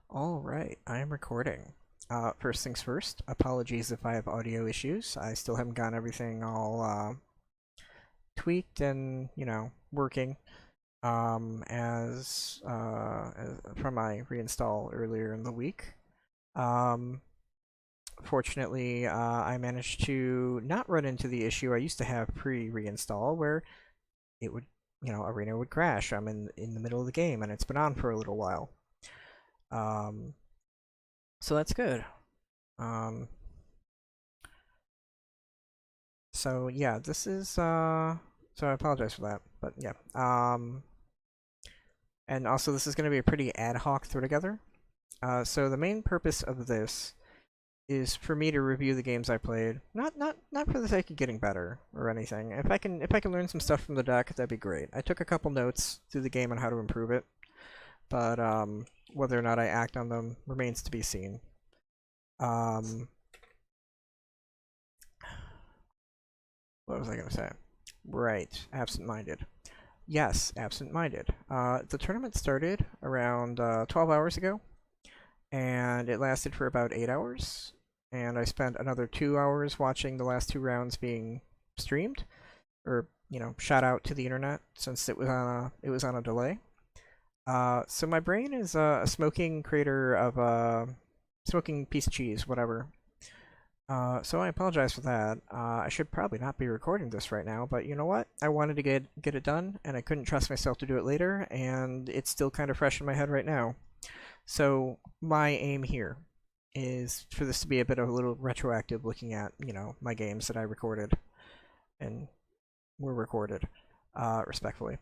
Alright, I am recording. First things first, apologies if I have audio issues. I still haven't gotten everything all tweaked and, working as from my reinstall earlier in the week. Um, Fortunately, I managed to not run into the issue I used to have pre-reinstall where it would, Arena would crash. I'm in the middle of the game and it's been on for a little while. Um, so that's good. Um, so yeah, this is so I apologize for that, but yeah. And also this is going to be a pretty ad hoc throw together. So the main purpose of this is for me to review the games I played, not for the sake of getting better or anything. If I can learn some stuff from the deck, that'd be great. I took a couple notes through the game on how to improve it, but whether or not I act on them remains to be seen. Um, what was I going to say? Right, absent-minded. Yes, absent-minded. The tournament started around 12 hours ago, and it lasted for about 8 hours. And I spent another 2 hours watching the last two rounds being streamed, or shot out to the internet since it was on a delay. So my brain is a smoking crater of a smoking piece of cheese, whatever. So I apologize for that. I should probably not be recording this right now, but you know what? I wanted to get it done, and I couldn't trust myself to do it later, and it's still kind of fresh in my head right now. So my aim here is for this to be a bit of a little retroactive, looking at my games that I recorded and were recorded, respectfully,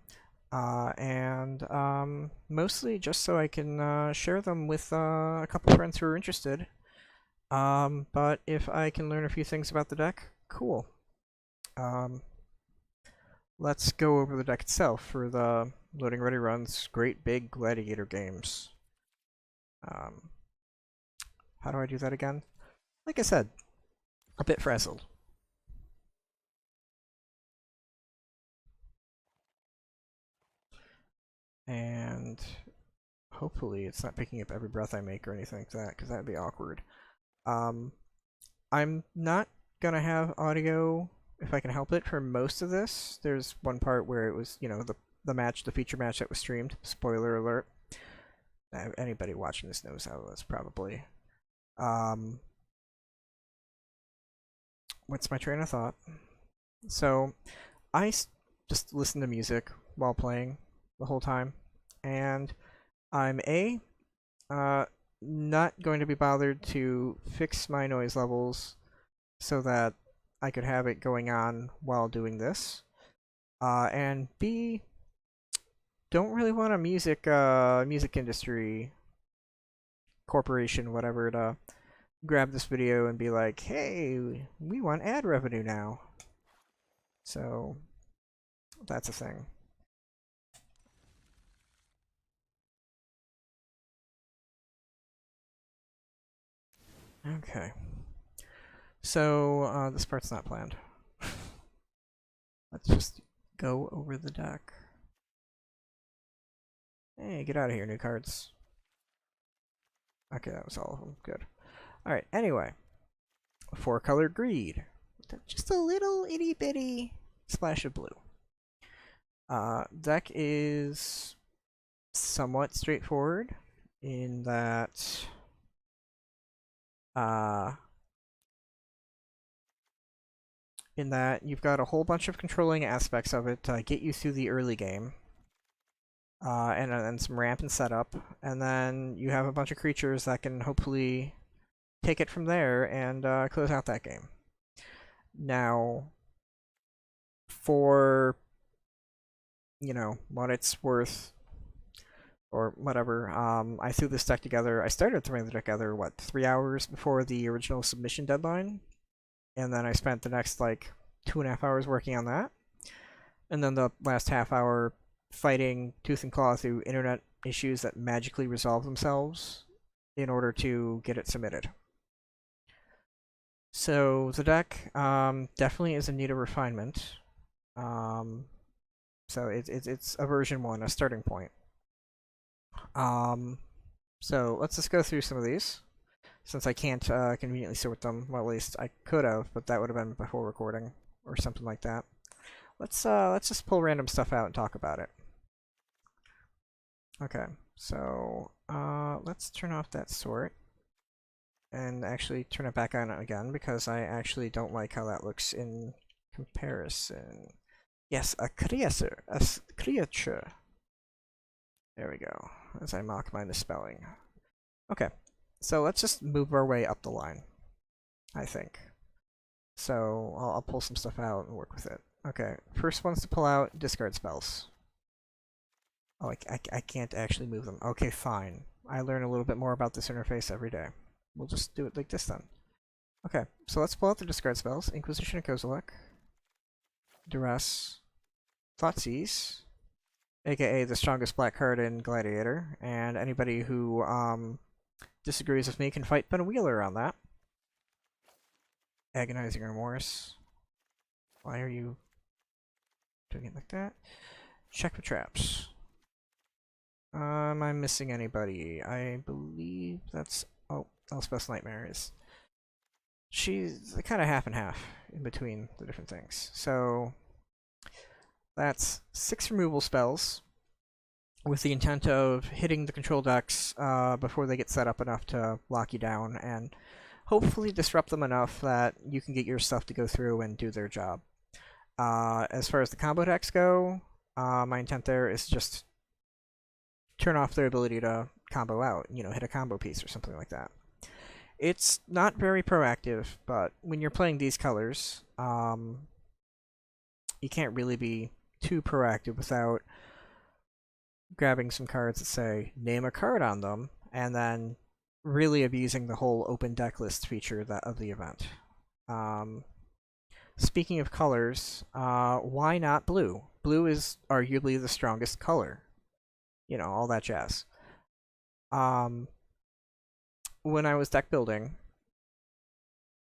and mostly just so I can share them with a couple friends who are interested. But if I can learn a few things about the deck, cool. Um, let's go over the deck itself for the loading ready runs. Great big Gladiator games. Um, how do I do that again? Like I said, a bit frazzled. And hopefully it's not picking up every breath I make or anything like that, because that'd be awkward. Um, I'm not gonna have audio if I can help it for most of this. There's one part where it was, the feature match that was streamed. Spoiler alert. Anybody watching this knows how it was probably. Um, what's my train of thought? So I just listen to music while playing the whole time, and I'm uh, not going to be bothered to fix my noise levels so that I could have it going on while doing this. And B, don't really want a music industry corporation, whatever, to grab this video and be like, hey, we want ad revenue now. So that's a thing. Okay. So this part's not planned. Let's just go over the deck. Hey, get out of here, new cards. Okay, that was all of them. Good. Alright, anyway. Four-color greed. Just a little itty-bitty splash of blue. Deck is somewhat straightforward in that you've got a whole bunch of controlling aspects of it to get you through the early game. And then some ramp and setup, and then you have a bunch of creatures that can hopefully take it from there and close out that game. Now, for what it's worth, or whatever, I threw this deck together. I started throwing the deck together 3 hours before the original submission deadline, and then I spent the next like 2.5 hours working on that, and then the last half hour fighting tooth and claw through internet issues that magically resolve themselves in order to get it submitted. So the deck definitely is in need of refinement. So it's a version 1, a starting point. So let's just go through some of these. Since I can't conveniently sort them, well, at least I could have, but that would have been before recording or something like that. Let's just pull random stuff out and talk about it. Okay, so let's turn off that sort and actually turn it back on again because I actually don't like how that looks in comparison. Yes, a creature, creature. There we go. As I mock my misspelling. Okay, so let's just move our way up the line, I think. So I'll pull some stuff out and work with it. Okay, first ones to pull out, discard spells. Oh, I can't actually move them. Okay, fine. I learn a little bit more about this interface every day. We'll just do it like this then. Okay, so let's pull out the discard spells. Inquisition of Kozilek, Duress, Thoughtseize, aka the strongest black card in Gladiator, and anybody who disagrees with me can fight Ben Wheeler on that. Agonizing Remorse. Why are you doing it like that? Check the traps. Am I missing anybody? I believe that's... Oh, Elspeth's Nightmare is... She's kind of half and half in between the different things. So that's 6 removal spells with the intent of hitting the control decks before they get set up enough to lock you down and hopefully disrupt them enough that you can get your stuff to go through and do their job. As far as the combo decks go, my intent there is just turn off their ability to combo out, you know, hit a combo piece or something like that. It's not very proactive, but when you're playing these colors, you can't really be too proactive without grabbing some cards that say, name a card on them, and then really abusing the whole open deck list feature of the event. Speaking of colors, why not blue? Blue is arguably the strongest color. You know, all that jazz. When I was deck building,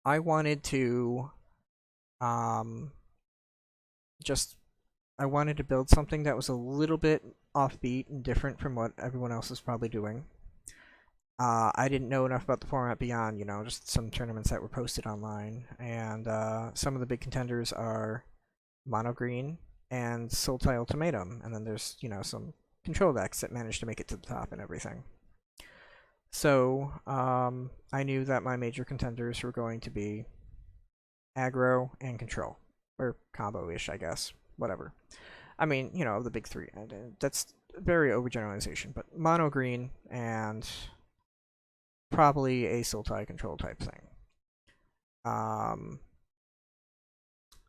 I wanted to I wanted to build something that was a little bit offbeat and different from what everyone else is probably doing. I didn't know enough about the format beyond, you know, just some tournaments that were posted online, and some of the big contenders are Mono Green and Sultai Ultimatum, and then there's, you know, some control decks that managed to make it to the top and everything. So I knew that my major contenders were going to be aggro and control, or combo-ish, I guess, whatever. I mean, you know, the big three. That's very overgeneralization, but Mono Green and probably a Sultai control type thing. I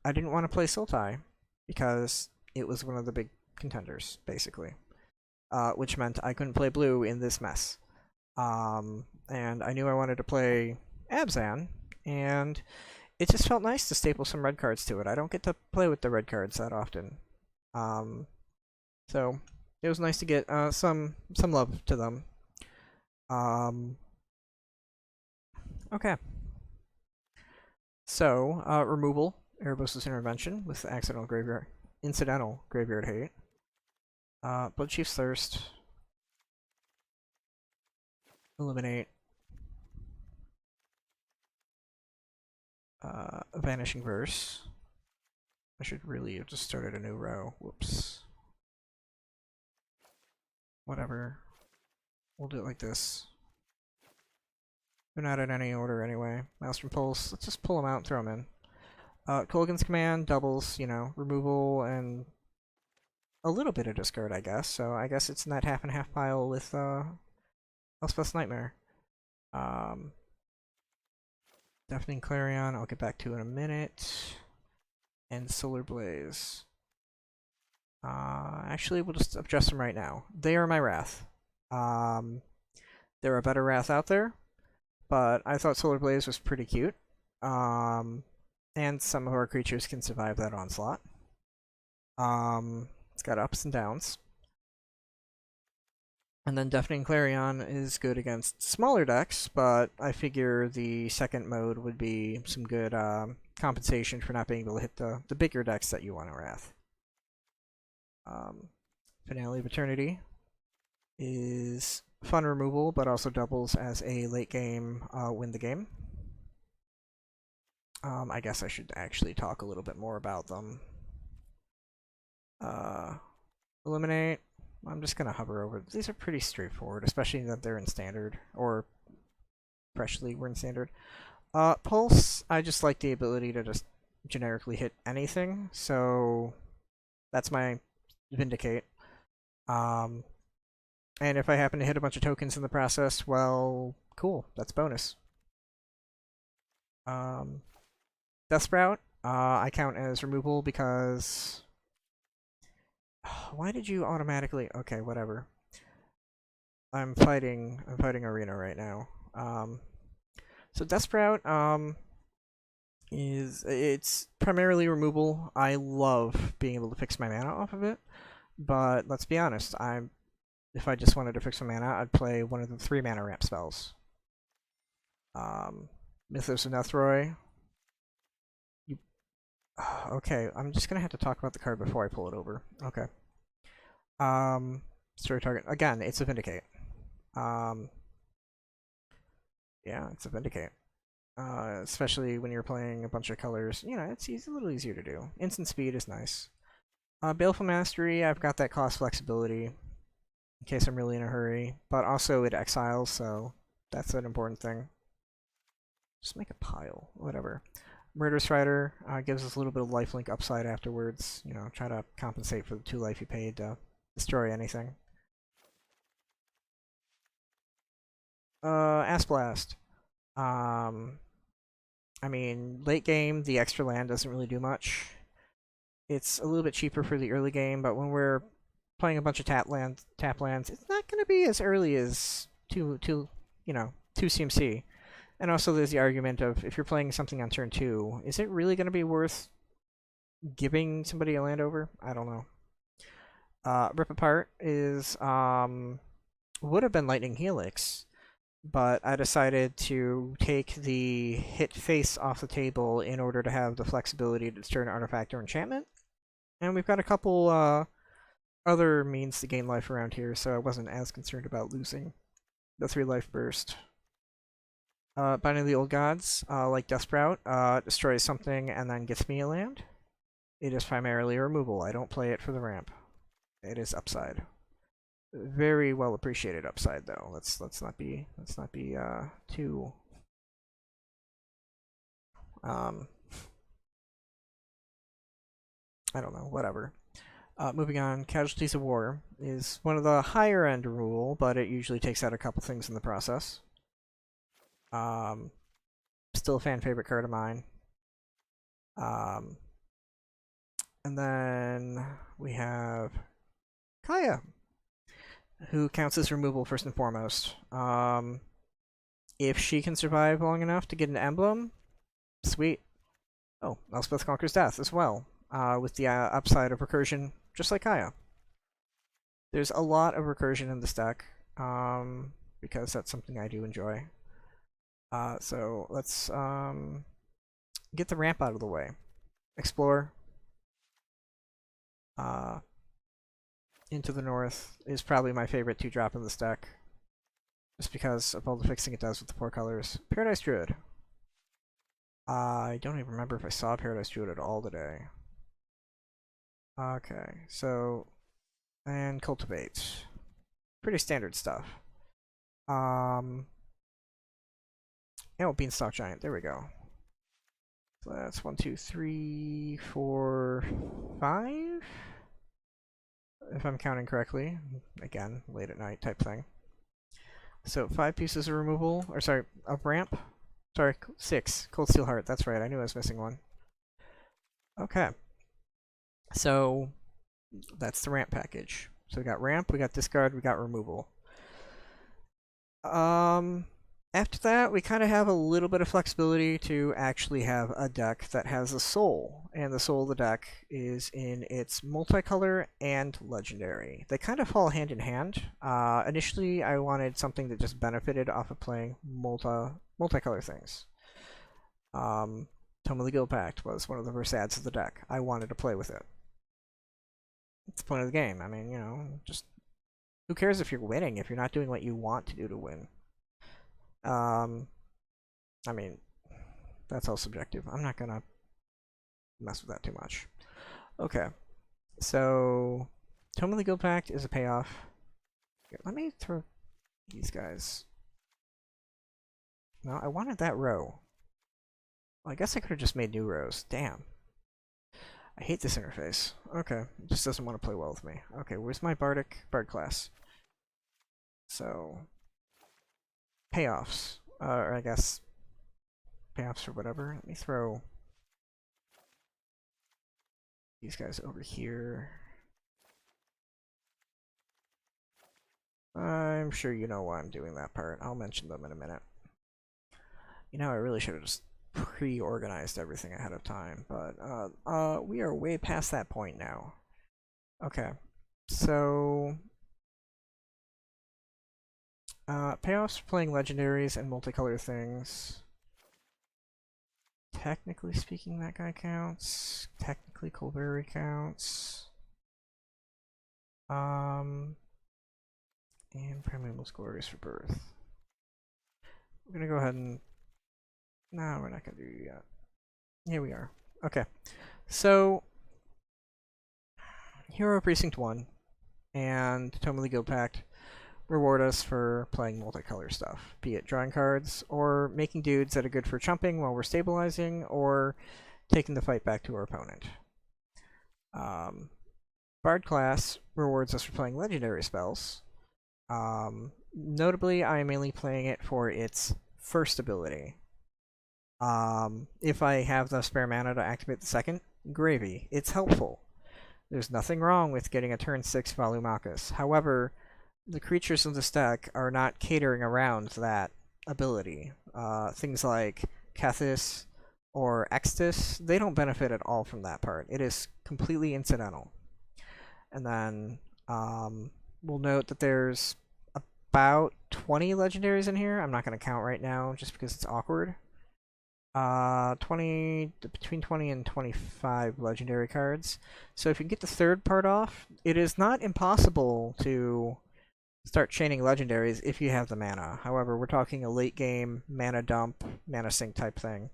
didn't want to play Sultai because it was one of the big contenders, basically, which meant I couldn't play blue in this mess. And I knew I wanted to play Abzan, and it just felt nice to staple some red cards to it. I don't get to play with the red cards that often. So it was nice to get some love to them. Okay. So, removal, Erebos' Intervention with incidental graveyard hate. Bloodchief's Thirst. Eliminate. Vanishing Verse. I should really have just started a new row. Whoops. Whatever. We'll do it like this. They're not in any order anyway. Maelstrom Pulse. Let's just pull them out and throw them in. Kolaghan's Command doubles, you know, removal and a little bit of discard, I guess. So I guess it's in that half and half pile with Elspeth's Nightmare. Deafening Clarion, I'll get back to in a minute. And Solar Blaze. Actually, we'll just address them right now. They are my Wrath. There are better Wrath out there, but I thought Solar Blaze was pretty cute. And some of our creatures can survive that onslaught. It's got ups and downs. And then Deafening Clarion is good against smaller decks, but I figure the second mode would be some good compensation for not being able to hit the bigger decks that you want to Wrath. Finale of Eternity is fun removal, but also doubles as a late game win the game. I guess I should actually talk a little bit more about them. Eliminate. I'm just gonna hover over. These are pretty straightforward, especially that they're in standard, or freshly were in standard. Pulse, I just like the ability to just generically hit anything, so that's my Vindicate. And if I happen to hit a bunch of tokens in the process, well, cool, that's bonus. Death Sprout, I count as removal because... Why did you automatically... Okay, whatever. I'm fighting Arena right now. So Death Sprout, it's primarily removal. I love being able to fix my mana off of it, but let's be honest, if I just wanted to fix my mana, I'd play one of the 3 mana ramp spells. Mythos of Nethroi. Okay, I'm just gonna have to talk about the card before I pull it over. Okay. Story target. Again, it's a Vindicate. Yeah, it's a Vindicate. Especially when you're playing a bunch of colors. You know, it's a little easier to do. Instant speed is nice. Baleful Mastery, I've got that cost flexibility in case I'm really in a hurry, but also it exiles, so that's an important thing. Just make a pile, whatever. Murderous Rider gives us a little bit of lifelink upside afterwards. You know, try to compensate for the 2 life you paid to destroy anything. Ass Blast. I mean, late game, the extra land doesn't really do much. It's a little bit cheaper for the early game, but when we're playing a bunch of tap lands, it's not going to be as early as 2 CMC. And also there's the argument of, if you're playing something on turn 2, is it really going to be worth giving somebody a land over? I don't know. Rip Apart is, would have been Lightning Helix, but I decided to take the hit face off the table in order to have the flexibility to destroy an artifact or enchantment. And we've got a couple other means to gain life around here, so I wasn't as concerned about losing the 3 life burst. Binding of the Old Gods, like Death Sprout, destroys something and then gets me a land. It is primarily a removal. I don't play it for the ramp. It is upside. Very well appreciated upside, though. Let's not be too I don't know, whatever. Moving on, Casualties of War is one of the higher end rule, but it usually takes out a couple things in the process. Still a fan favorite card of mine. And then we have Kaya, who counts as removal first and foremost. If she can survive long enough to get an emblem, sweet. Oh, Elspeth Conquers Death as well, with the upside of recursion, just like Kaya. There's a lot of recursion in this deck, because that's something I do enjoy. So let's get the ramp out of the way. Explore. Into the North is probably my favorite 2-drop in this deck, just because of all the fixing it does with the 4 colors. Paradise Druid. I don't even remember if I saw Paradise Druid at all today. Okay, so... and Cultivate. Pretty standard stuff. Oh, Beanstalk Giant, there we go. So that's 1, 2, 3, 4, 5? If I'm counting correctly. Again, late at night type thing. So 5 pieces of removal, or sorry, of ramp. Sorry, 6. Cold Steel Heart, that's right, I knew I was missing one. Okay. So, that's the ramp package. So we got ramp, we got discard, we got removal. After that, we kind of have a little bit of flexibility to actually have a deck that has a soul. And the soul of the deck is in its multicolor and legendary. They kind of fall hand in hand. Initially, I wanted something that just benefited off of playing multicolor things. Tome of the Guild Pact was one of the first ads of the deck. I wanted to play with it. It's the point of the game. I mean, you know, just Who cares if you're winning if you're not doing what you want to do to win? I mean, that's all subjective. I'm not gonna mess with that too much. Okay, so Tome of the Guild Pact is a payoff. Here, let me throw these guys. No, I wanted that row. Well, I guess I could have just made new rows. Damn. I hate this interface. Okay, it just doesn't want to play well with me. Okay, where's my Bard class? So, payoffs. Or I guess, payoffs or whatever. Let me throw these guys over here. I'm sure you know why I'm doing that part. I'll mention them in a minute. You know, I really should have just pre-organized everything ahead of time, but we are way past that point now. Okay, so payoffs for playing legendaries and multicolor things. Technically speaking, that guy counts. Technically, Colberry counts. And Primeval's Glorious for Birth. We're gonna go ahead and... No, we're not gonna do it yet. Here we are. Okay. So, Hero Precinct 1 and Tome of the Guild Pact reward us for playing multicolor stuff, be it drawing cards, or making dudes that are good for chumping while we're stabilizing, or taking the fight back to our opponent. Bard class rewards us for playing legendary spells. Notably, I am mainly playing it for its first ability. If I have the spare mana to activate the second, gravy. It's helpful. There's nothing wrong with getting a turn 6 Valumachus. However, the creatures in this deck are not catering around that ability. Things like Kethis or Extus, they don't benefit at all from that part. It is completely incidental. And then we'll note that there's about 20 legendaries in here. I'm not going to count right now just because it's awkward. Between 20 and 25 legendary cards. So if you get the third part off, it is not impossible to start chaining legendaries if you have the mana. However, we're talking a late game mana dump, mana sink type thing.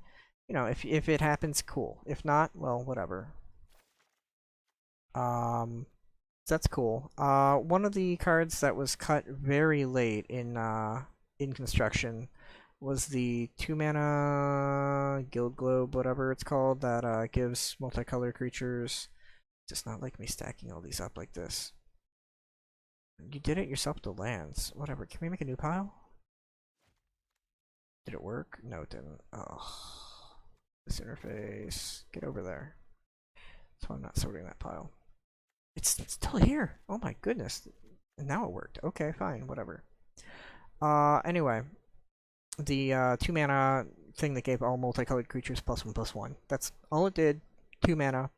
You know, if it happens, cool. If not, well, whatever. That's cool. One of the cards that was cut very late in construction was the 2-mana Guild Globe, whatever it's called, that gives multicolor creatures. It does not like me stacking all these up like this. You did it yourself to lands. Whatever. Can we make a new pile? Did it work? No, it didn't. Oh, this interface. Get over there. So I'm not sorting that pile. It's still here. Oh my goodness. And now it worked. Okay, fine. Whatever. Anyway. The 2-mana thing that gave all multicolored creatures +1/+1. That's all it did. 2 mana.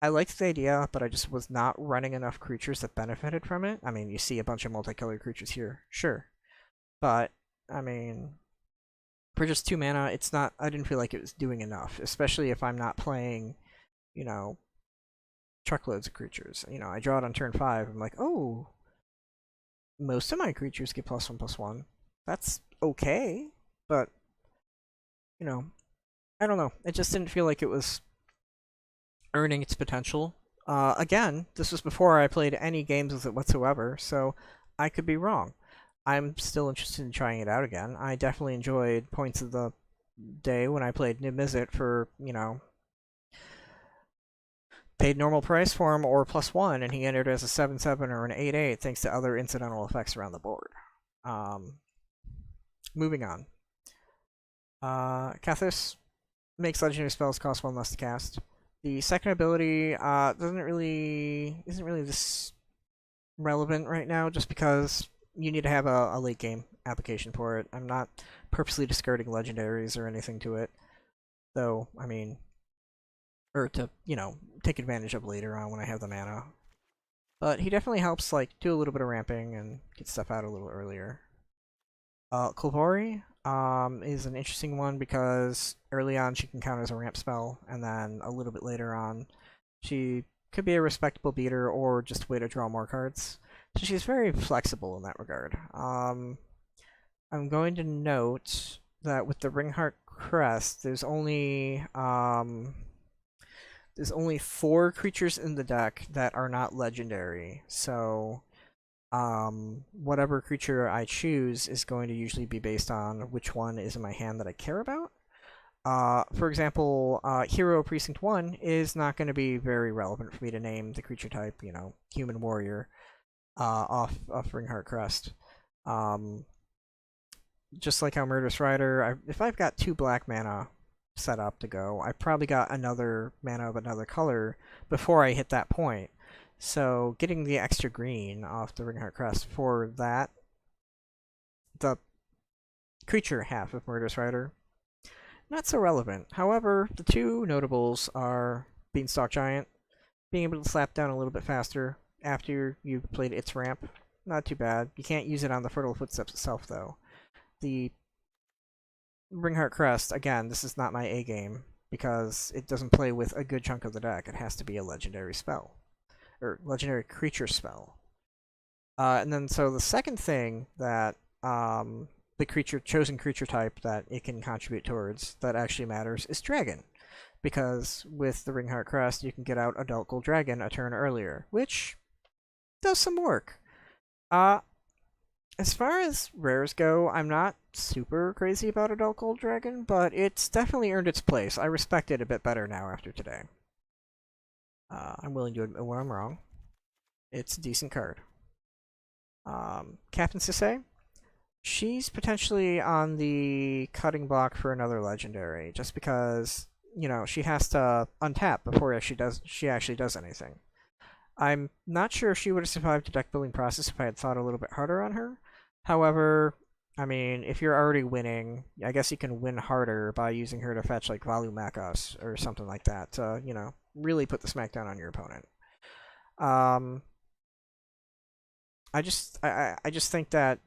I liked the idea, but I just was not running enough creatures that benefited from it. I mean, you see a bunch of multicolored creatures here, sure. But, I mean, for just 2 mana, it's not, I didn't feel like it was doing enough, especially if I'm not playing, you know, truckloads of creatures. You know, I draw it on turn 5, I'm like, oh, most of my creatures get +1/+1. That's okay, but, you know, I don't know. It just didn't feel like it was earning its potential. Again, this was before I played any games with it whatsoever, so I could be wrong. I'm still interested in trying it out again. I definitely enjoyed points of the day when I played Niv-Mizzet for, you know, paid normal price for him or +1, and he entered as a 7/7 or an 8/8 thanks to other incidental effects around the board. Moving on. Kethis makes legendary spells cost 1 less to cast. The second ability isn't really this relevant right now, just because you need to have a late game application for it. I'm not purposely discarding legendaries or anything to it, though. I mean, or to, you know, take advantage of later on when I have the mana. But he definitely helps, like, do a little bit of ramping and get stuff out a little earlier. Kulvari is an interesting one because early on she can count as a ramp spell, and then a little bit later on she could be a respectable beater or just a way to draw more cards. So she's very flexible in that regard. I'm going to note that with the Ringheart Crest, there's only 4 creatures in the deck that are not legendary. So whatever creature I choose is going to usually be based on which one is in my hand that I care about. For example, Hero Precinct 1 is not going to be very relevant for me to name the creature type, Human Warrior, off Ringheart Crest. Just like how Murderous Rider, if I've got 2 black mana set up to go, I probably got another mana of another color before I hit that point. So getting the extra green off the Ringheart Crest for that, the creature half of Murderous Rider, not so relevant. However, the 2 notables are Beanstalk Giant, being able to slap down a little bit faster after you've played its ramp. Not too bad. You can't use it on the Fertile Footsteps itself, though. The Ringheart Crest, again, this is not my A game, because it doesn't play with a good chunk of the deck. It has to be a legendary spell. Or legendary creature spell. And then, so the second thing that the chosen creature type that it can contribute towards that actually matters is Dragon. Because with the Ringheart Crest, you can get out Adult Gold Dragon a turn earlier, which does some work. As far as rares go, I'm not super crazy about Adult Gold Dragon, but it's definitely earned its place. I respect it a bit better now after today. I'm willing to admit when I'm wrong. It's a decent card. Captain Sisay, she's potentially on the cutting block for another legendary, just because, she has to untap before she actually does anything. I'm not sure if she would have survived the deck building process if I had thought a little bit harder on her. However, I mean, if you're already winning, I guess you can win harder by using her to fetch like Valu Makos or something like that to, really put the smackdown on your opponent. I just think that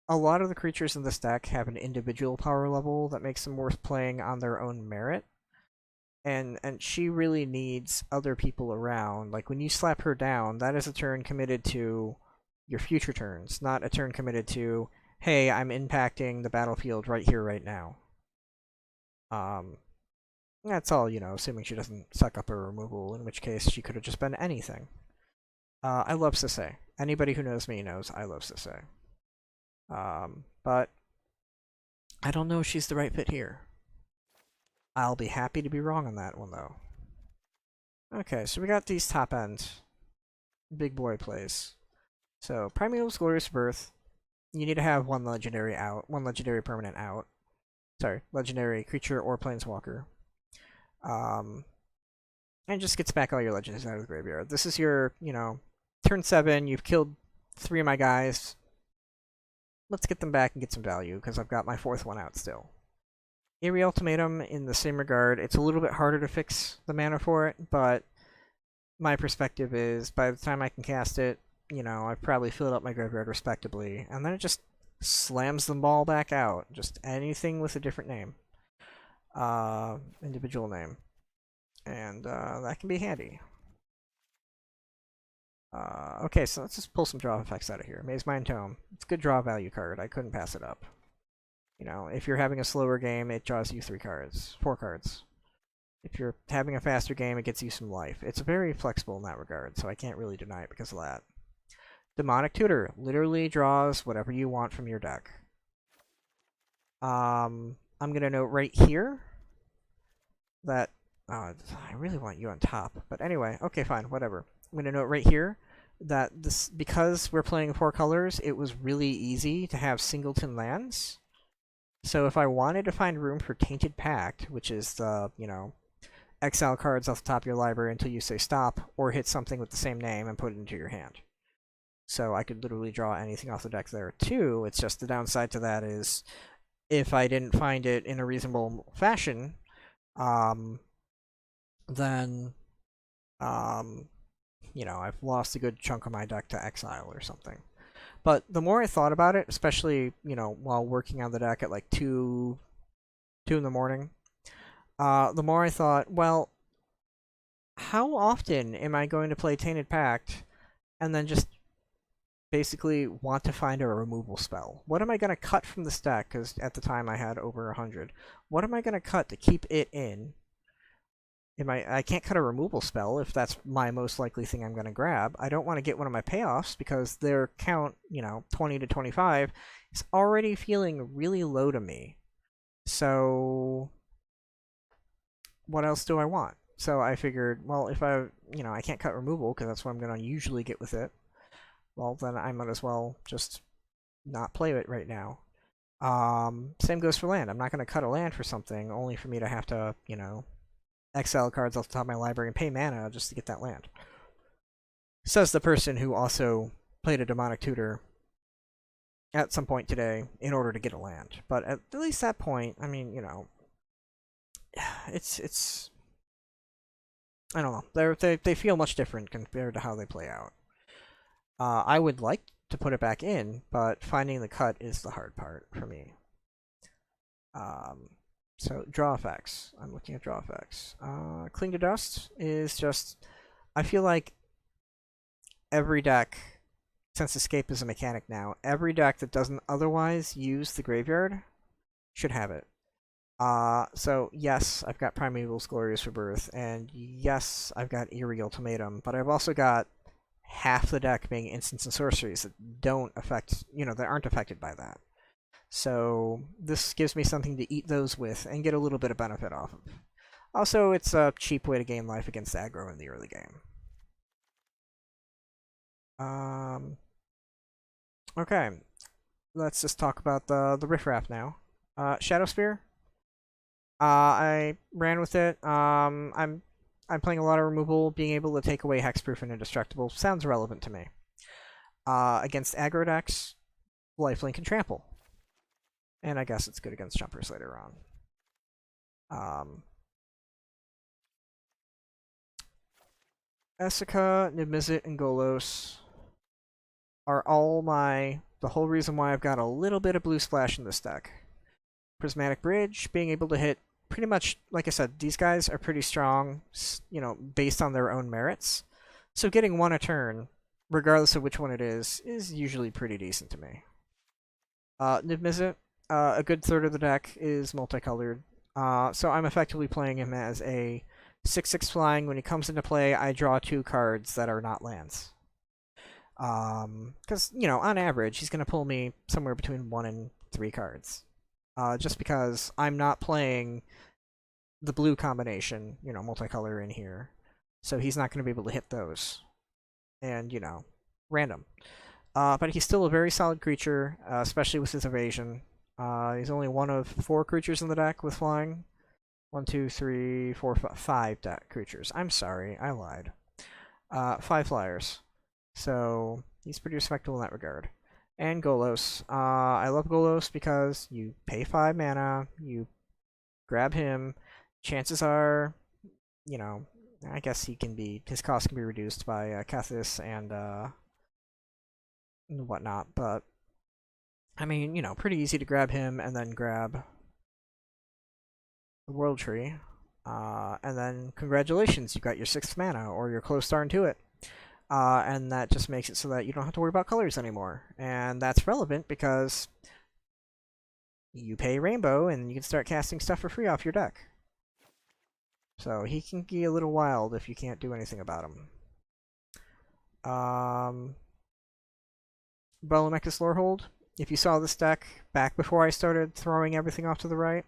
a lot of the creatures in this deck have an individual power level that makes them worth playing on their own merit. And she really needs other people around. Like, when you slap her down, that is a turn committed to your future turns, not a turn committed to, hey, I'm impacting the battlefield right here, right now. That's all, assuming she doesn't suck up her removal, in which case she could have just been anything. I love Sisay. Anybody who knows me knows I love Sisay. But I don't know if she's the right fit here. I'll be happy to be wrong on that one, though. Okay, so we got these top end big boy plays. So, Primeval's Glorious Birth, you need to have one legendary permanent out. Sorry, legendary creature or planeswalker. And just gets back all your legends out of the graveyard. This is your, turn 7, you've killed 3 of my guys. Let's get them back and get some value, because I've got my 4th one out still. Eerie Ultimatum, in the same regard, it's a little bit harder to fix the mana for it, but my perspective is, by the time I can cast it, I've probably filled up my graveyard respectably, and then it just slams them all back out. Just anything with a different name. Individual name. And that can be handy. Okay, so let's just pull some draw effects out of here. Maze Mind Tome. It's a good draw value card. I couldn't pass it up. If you're having a slower game, it draws you 4 cards. If you're having a faster game, it gets you some life. It's very flexible in that regard, so I can't really deny it because of that. Demonic Tutor literally draws whatever you want from your deck. I'm gonna note right here that I really want you on top, but anyway, okay, fine, whatever. I'm gonna note right here that this, because we're playing 4 colors, it was really easy to have singleton lands. So if I wanted to find room for Tainted Pact, which is the, exile cards off the top of your library until you say stop, or hit something with the same name and put it into your hand. So I could literally draw anything off the deck there too. It's just the downside to that is, if I didn't find it in a reasonable fashion, then, I've lost a good chunk of my deck to exile or something. But the more I thought about it, especially, while working on the deck at like 2 in the morning, the more I thought, well, how often am I going to play Tainted Pact and then just basically want to find a removal spell. What am I going to cut from the stack? Because at the time I had over 100. What am I going to cut to keep it in? I can't cut a removal spell if that's my most likely thing I'm going to grab. I don't want to get one of my payoffs because their count, 20 to 25, is already feeling really low to me. So what else do I want? So I figured, well, if I can't cut removal because that's what I'm going to usually get with it, well, then I might as well just not play it right now. Same goes for land. I'm not going to cut a land for something only for me to have to, exile cards off the top of my library and pay mana just to get that land. Says the person who also played a Demonic Tutor at some point today in order to get a land. But at least that point, I mean, it's I don't know. They feel much different compared to how they play out. I would like to put it back in, but finding the cut is the hard part for me. So draw effects. I'm looking at draw effects. Cling to Dust is just, I feel like every deck, since Escape is a mechanic now, every deck that doesn't otherwise use the graveyard should have it. So yes, I've got Primeval's Glorious Rebirth, and yes, I've got Eerie Ultimatum, but I've also got half the deck being instants and sorceries that don't affect, that aren't affected by that. So this gives me something to eat those with and get a little bit of benefit off of. Also, it's a cheap way to gain life against aggro in the early game. Okay, let's just talk about the riffraff now. Shadow Spear. I ran with it. I'm playing a lot of removal. Being able to take away hexproof and indestructible sounds relevant to me. Against aggro decks, lifelink and trample. And I guess it's good against jumpers later on. Essica, Niv-Mizzet, and Golos are all the whole reason why I've got a little bit of blue splash in this deck. Prismatic Bridge, being able to hit pretty much, like I said, these guys are pretty strong, based on their own merits. So getting one a turn, regardless of which one it is usually pretty decent to me. Niv-Mizzet, a good third of the deck is multicolored. So I'm effectively playing him as a 6/6 flying. When he comes into play, I draw 2 cards that are not lands. Because, on average, he's going to pull me somewhere between 1 and 3 cards. Just because I'm not playing the blue combination, multicolor in here. So he's not going to be able to hit those. And, random. But he's still a very solid creature, especially with his evasion. He's only one of 4 creatures in the deck with flying. 1, 2, 3, 4, 5 deck creatures. I'm sorry, I lied. 5 flyers. So he's pretty respectable in that regard. And Golos. I love Golos because you pay 5 mana, you grab him. Chances are, I guess his cost can be reduced by Kethis and whatnot, but I mean, pretty easy to grab him and then grab the World Tree. And then congratulations, you got your 6th mana, or you're close starting to it. And that just makes it so that you don't have to worry about colors anymore. And that's relevant because you pay Rainbow and you can start casting stuff for free off your deck. So he can be a little wild if you can't do anything about him. Belomechus Lorehold. If you saw this deck back before I started throwing everything off to the right,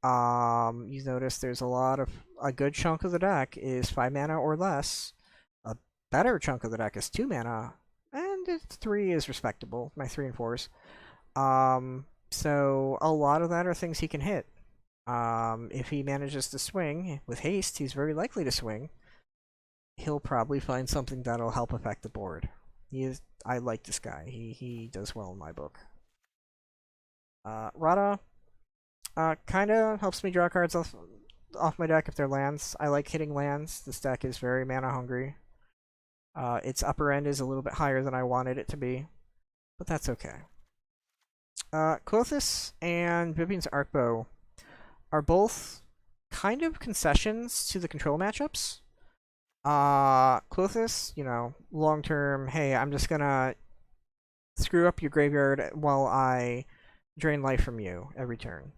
you notice there's a good chunk of the deck is 5 mana or less. A better chunk of the deck is 2 mana, and 3 is respectable. My 3 and 4s. So a lot of that are things he can hit. If he manages to swing with haste, he's very likely to swing. He'll probably find something that'll help affect the board. I like this guy. He does well in my book. Rada kinda helps me draw cards off my deck if they're lands. I like hitting lands. This deck is very mana hungry. Its upper end is a little bit higher than I wanted it to be, but that's okay. Klothys and Vivian's Arcbow are both kind of concessions to the control matchups. Klothys, long term, hey, I'm just gonna screw up your graveyard while I drain life from you every turn.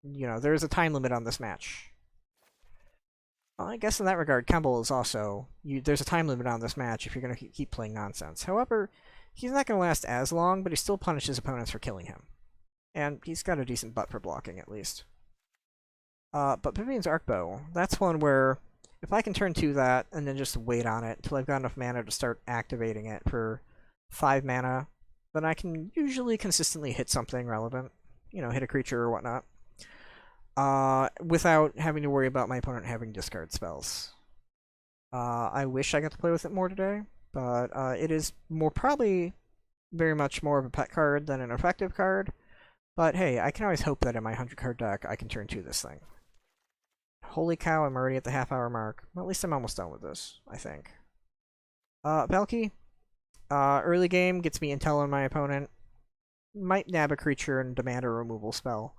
You know, there's a time limit on this match. Well, I guess in that regard, Campbell is also... there's a time limit on this match if you're going to keep playing nonsense. However, he's not going to last as long, but he still punishes opponents for killing him. And he's got a decent butt for blocking, at least. But Vivian's Arcbow, that's one where if I can turn 2 that and then just wait on it until I've got enough mana to start activating it for 5 mana, then I can usually consistently hit something relevant. You know, hit a creature or whatnot. Without having to worry about my opponent having discard spells. I wish I got to play with it more today, but it is probably very much more of a pet card than an effective card. But hey, I can always hope that in my 100-card deck I can turn 2 this thing. Holy cow, I'm already at the half-hour mark. Well, at least I'm almost done with this, I think. Valky, early game gets me intel on my opponent. Might nab a creature and demand a removal spell.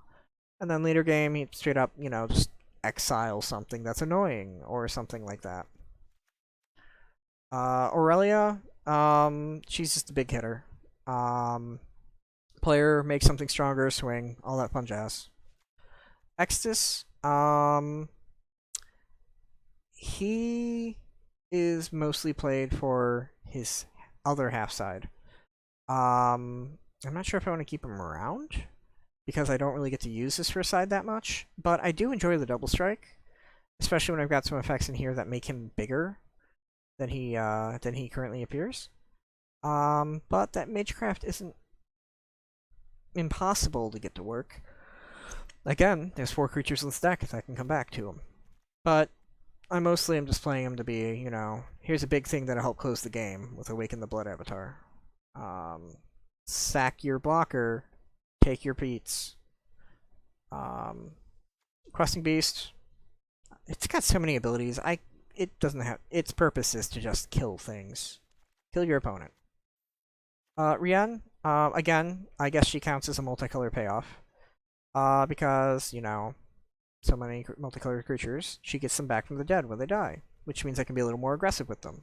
And then later game, he straight up, you know, just exile something that's annoying, or something like that. Aurelia, she's just a big hitter. Player makes something stronger, swing, all that fun jazz. Extus, he is mostly played for his other half side. I'm not sure if I want to keep him around, because I don't really get to use his first side that much, but I do enjoy the double strike, especially when I've got some effects in here that make him bigger than he currently appears. But that Magecraft isn't impossible to get to work. Again, there's 4 creatures in this deck if I can come back to them. But I mostly am just playing him to be, you know, here's a big thing that'll help close the game with Awaken the Blood Avatar. Sack your blocker, take your Peats. Questing Beast, it's got so many abilities. It doesn't have... its purpose is to just kill things. Kill your opponent. Rian, again, I guess she counts as a multicolor payoff. Because, you know, so many multicolored creatures, she gets them back from the dead when they die, which means I can be a little more aggressive with them.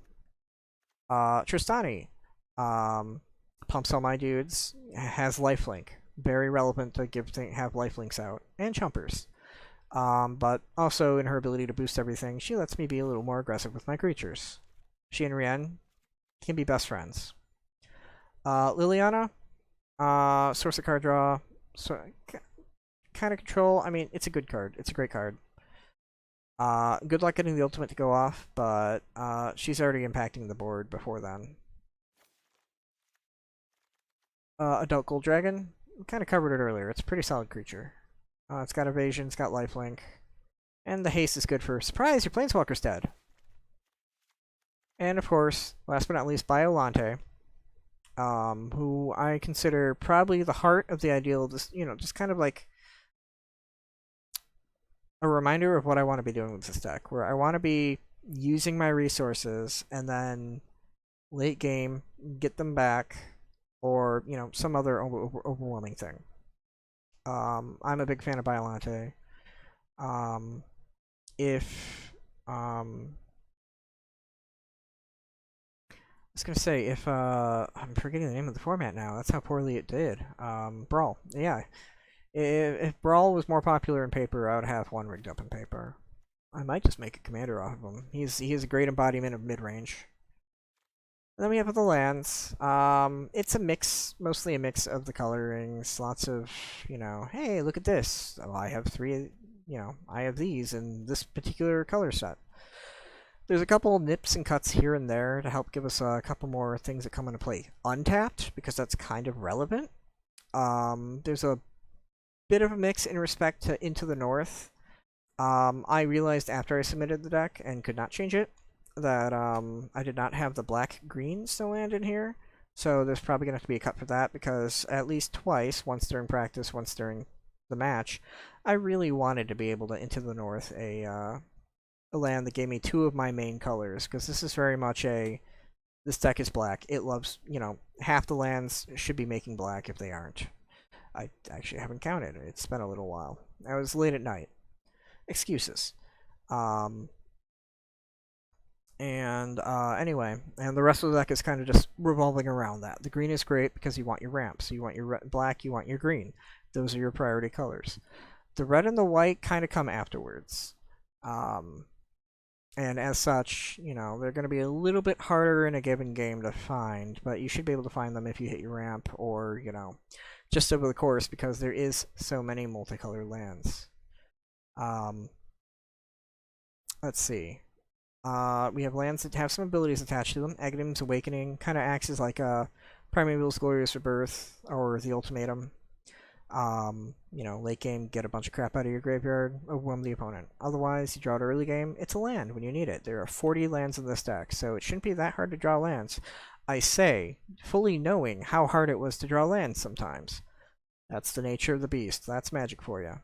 Tristani, pumps all my dudes, has lifelink. Very relevant to have lifelinks out. And Chumpers. But also in her ability to boost everything, she lets me be a little more aggressive with my creatures. She and Rian can be best friends. Liliana, source of card draw, kind of control. I mean, it's a good card. It's a great card. Good luck getting the ultimate to go off, but she's already impacting the board before then. Adult Gold Dragon, kind of covered it earlier. It's a pretty solid creature. It's got evasion, it's got lifelink, and the haste is good for surprise. Your Planeswalker's dead. And of course, last but not least, Biolante, who I consider probably the heart of the ideal. Just, you know, just kind of like a reminder of what I want to be doing with this deck, where I want to be using my resources and then late game get them back, or you know, some other overwhelming thing. I'm a big fan of Biolante. I was gonna say, if I'm forgetting the name of the format now. That's how poorly it did. Brawl. Yeah. If Brawl was more popular in paper, I would have one rigged up in paper. I might just make a commander off of him. He is a great embodiment of mid-range. Then we have the lands. It's a mix, mostly a mix of the colorings. Lots of, you know, hey, look at this. Oh, I have 3, you know, I have these in this particular color set. There's a couple nips and cuts here and there to help give us a couple more things that come into play. Untapped, because that's kind of relevant. There's a bit of a mix in respect to Into the North. I realized after I submitted the deck and could not change it that I did not have the black greens to land in here. So there's probably going to have to be a cut for that, because at least twice, once during practice, once during the match, I really wanted to be able to Into the North a land that gave me 2 of my main colors, because this is very much this deck is black. It loves, you know, half the lands should be making black if they aren't. I actually haven't counted. It's been a little while. I was late at night. Excuses. And anyway, and the rest of the deck is kind of just revolving around that. The green is great because you want your ramps. You want your black, you want your green. Those are your priority colors. The red and the white kind of come afterwards. And as such, you know, they're going to be a little bit harder in a given game to find, but you should be able to find them if you hit your ramp or, you know, just over the course because there is so many multicolored lands. Let's see. We have lands that have some abilities attached to them. Aghanim's Awakening kind of acts as like a Primeval's Glorious Rebirth or the Ultimatum. You know, late game, get a bunch of crap out of your graveyard, overwhelm the opponent. Otherwise, you draw it early game, it's a land when you need it. There are 40 lands in this deck, so it shouldn't be that hard to draw lands. I say, fully knowing how hard it was to draw lands sometimes. That's the nature of the beast. That's Magic for you.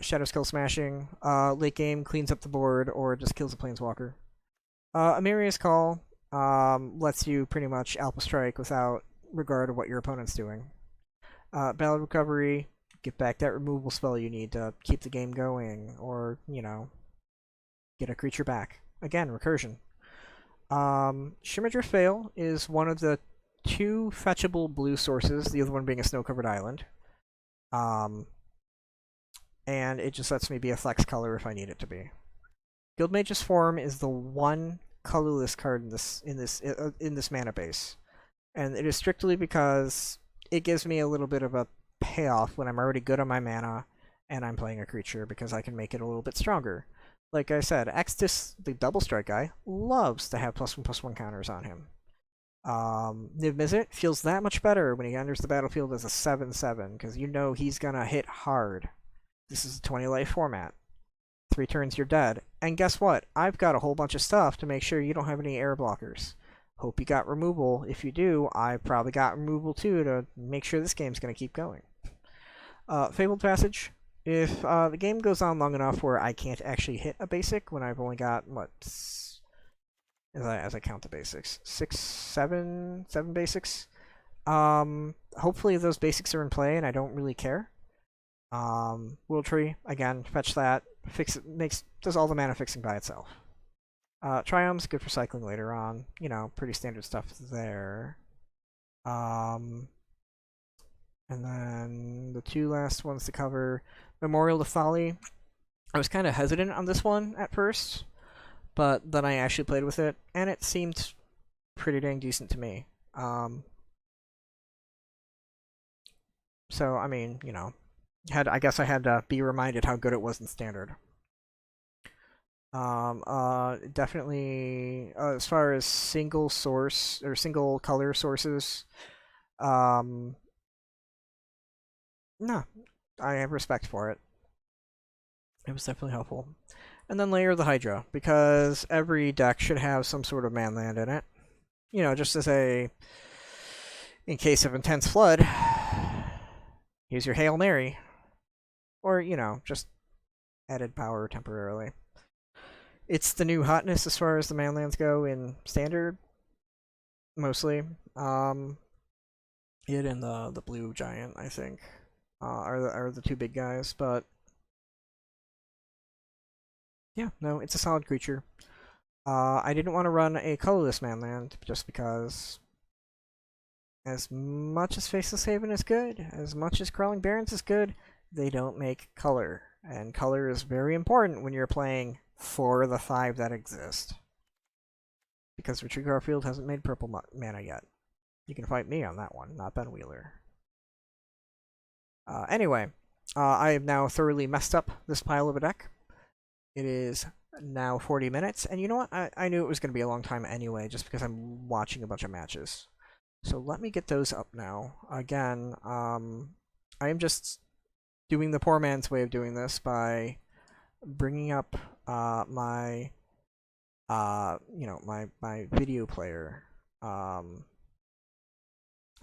Shadow Skull Smashing, late game cleans up the board or just kills a Planeswalker. Amiria's Call lets you pretty much Alpha Strike without regard of what your opponent's doing. Ballad Recovery, get back that removal spell you need to keep the game going, or, you know, get a creature back. Again, recursion. Shimmerdrift Vale is one of the 2 fetchable blue sources, the other one being a snow-covered island. And it just lets me be a flex color if I need it to be. Guildmage's Form is the one colorless card in this mana base, and it is strictly because it gives me a little bit of a payoff when I'm already good on my mana and I'm playing a creature because I can make it a little bit stronger. Like I said, Extus, the double strike guy, loves to have +1/+1 counters on him. Niv Mizzet feels that much better when he enters the battlefield as a 7/7 because you know he's gonna hit hard. This is a 20 life format. 3 turns, you're dead. And guess what? I've got a whole bunch of stuff to make sure you don't have any air blockers. Hope you got removal. If you do, I probably got removal too to make sure this game's going to keep going. Fabled Passage. If the game goes on long enough where I can't actually hit a basic when I've only got, what, as I count the basics, 7 basics. Hopefully those basics are in play and I don't really care. Will Tree, again, fetch that, fix it, does all the mana fixing by itself. Triumph's good for cycling later on, you know, pretty standard stuff there. And then the 2 last ones to cover, Memorial to Folly. I was kind of hesitant on this one at first, but then I actually played with it, and it seemed pretty dang decent to me. So, I mean, you know, I guess I had to be reminded how good it was in Standard. Definitely, as far as single source or single color sources, no, I have respect for it. It was definitely helpful. And then Layer of the Hydra, because every deck should have some sort of manland in it. You know, just as in case of Intense Flood, here's your Hail Mary. Or, you know, just added power temporarily. It's the new hotness as far as the manlands go in Standard, mostly. It and the blue giant, I think, are the 2 big guys. But yeah, no, it's a solid creature. I didn't want to run a colorless manland just because, as much as Faceless Haven is good, as much as Crawling Barrens is good, they don't make color, and color is very important when you're playing for the 5 that exist. Because Retreat Garfield hasn't made purple mana yet. You can fight me on that one, not Ben Wheeler. Anyway, I have now thoroughly messed up this pile of a deck. It is now 40 minutes, and you know what? I knew it was going to be a long time anyway, just because I'm watching a bunch of matches. So let me get those up now. Again, I am just doing the poor man's way of doing this by bringing up my my video player. I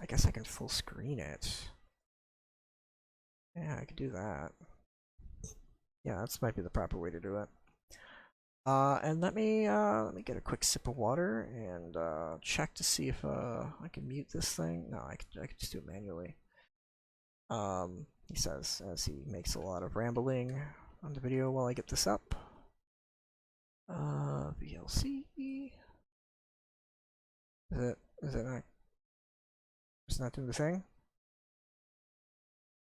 guess I can full screen it. Yeah, I could do that. Yeah, that might be the proper way to do it. And let me get a quick sip of water and check to see if I can mute this thing. No, I could just do it manually. He says as he makes a lot of rambling on the video while I get this up. VLC. Is it not? It's not doing the thing?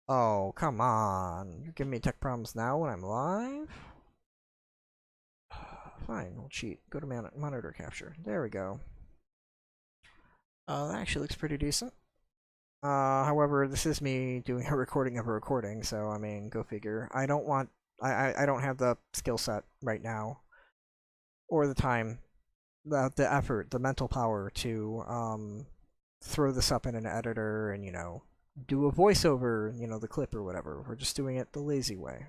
Oh, come on. You're giving me tech problems now when I'm live? Fine, we'll cheat. Go to monitor capture. There we go. That actually looks pretty decent. However, this is me doing a recording of a recording, so I mean, go figure. I don't want. I don't have the skill set right now, or the time, the effort, the mental power to throw this up in an editor and do a voiceover, the clip or whatever. We're just doing it the lazy way.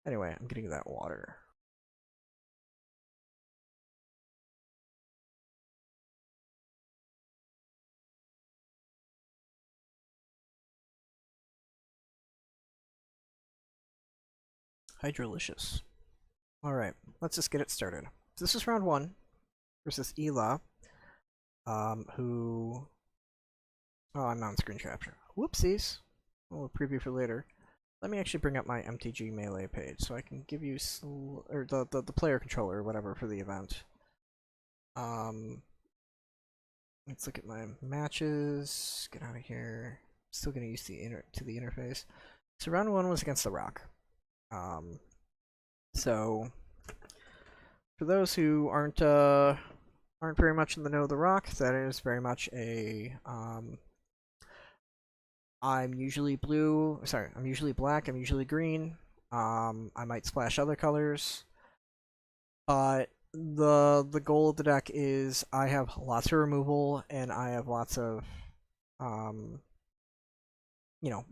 Anyway, I'm getting that water. Hydrolicious. Alright, let's just get it started. So this is round 1 versus Ela, who... Oh, I'm on screen capture. Whoopsies! A little preview for later. Let me actually bring up my MTG Melee page so I can give you or the player controller or whatever for the event. Let's look at my matches. Get out of here. Still gonna use the interface. So round 1 was against the Rock. So for those who aren't very much in the know of the Rock, that is very much a I'm usually blue. Sorry, I'm usually black. I'm usually green. I might splash other colors, but the goal of the deck is I have lots of removal and I have lots of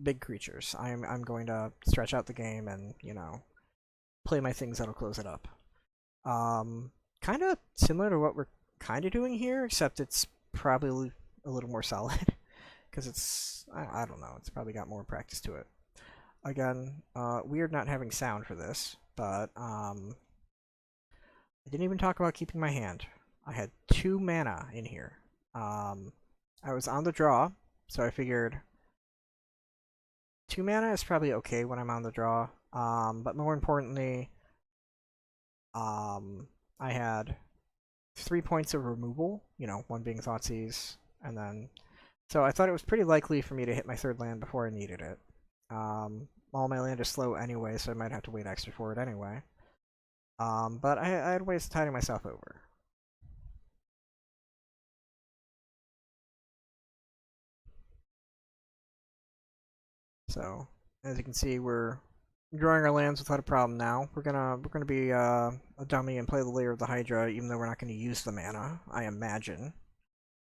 big creatures. I'm going to stretch out the game and play my things that'll close it up. Kind of similar to what we're kind of doing here, except it's probably a little more solid because it's I don't know. It's probably got more practice to it. Again, weird not having sound for this, but I didn't even talk about keeping my hand. I had 2 mana in here. I was on the draw, so I figured 2 mana is probably okay when I'm on the draw. But more importantly, I had 3 points of removal, 1 being Thoughtseize, and then... So I thought it was pretty likely for me to hit my 3rd land before I needed it. All my land is slow anyway, so I might have to wait extra for it anyway. But I had ways of tiding myself over. So, as you can see, we're drawing our lands without a problem now. We're gonna be a dummy and play the Lair of the Hydra, even though we're not gonna use the mana, I imagine.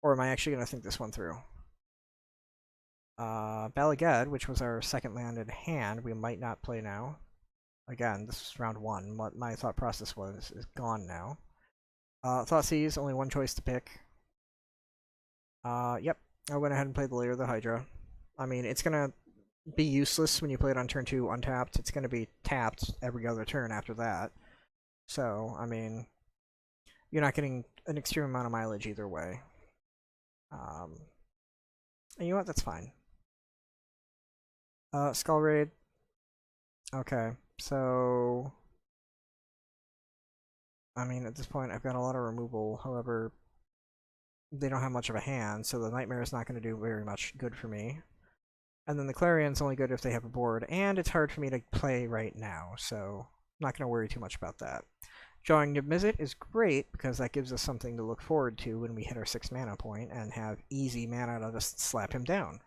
Or am I actually gonna think this one through? Balagad, which was our 2nd land in hand, we might not play now. Again, this is round 1. What my thought process was is gone now. Thoughtseize, only 1 choice to pick. Yep, I went ahead and played the Lair of the Hydra. I mean, it's gonna be useless when you play it on turn 2 untapped. It's gonna be tapped every other turn after that. So, I mean, you're not getting an extreme amount of mileage either way. And you know what? That's fine. Skull Raid. Okay, so... I mean, at this point, I've got a lot of removal. However, they don't have much of a hand, so the Nightmare is not going to do very much good for me. And then the Clarion's only good if they have a board, and it's hard for me to play right now, so I'm not going to worry too much about that. Drawing Niv-Mizzet is great, because that gives us something to look forward to when we hit our 6 mana point, and have easy mana to just slap him down.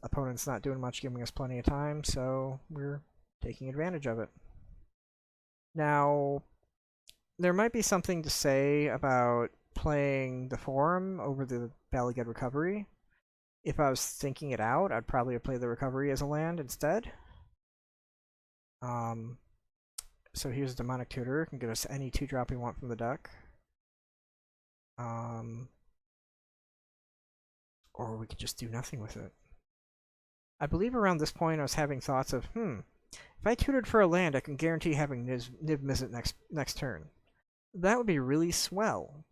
Opponent's not doing much, giving us plenty of time, so we're taking advantage of it. Now, there might be something to say about playing the Forum over the Balagad Recovery. If I was thinking it out, I'd probably play the Recovery as a land instead. So here's a Demonic Tutor. It can get us any 2-drop we want from the deck. Or we could just do nothing with it. I believe around this point I was having thoughts of, if I tutored for a land, I can guarantee having Niv-Mizzet next turn. That would be really swell.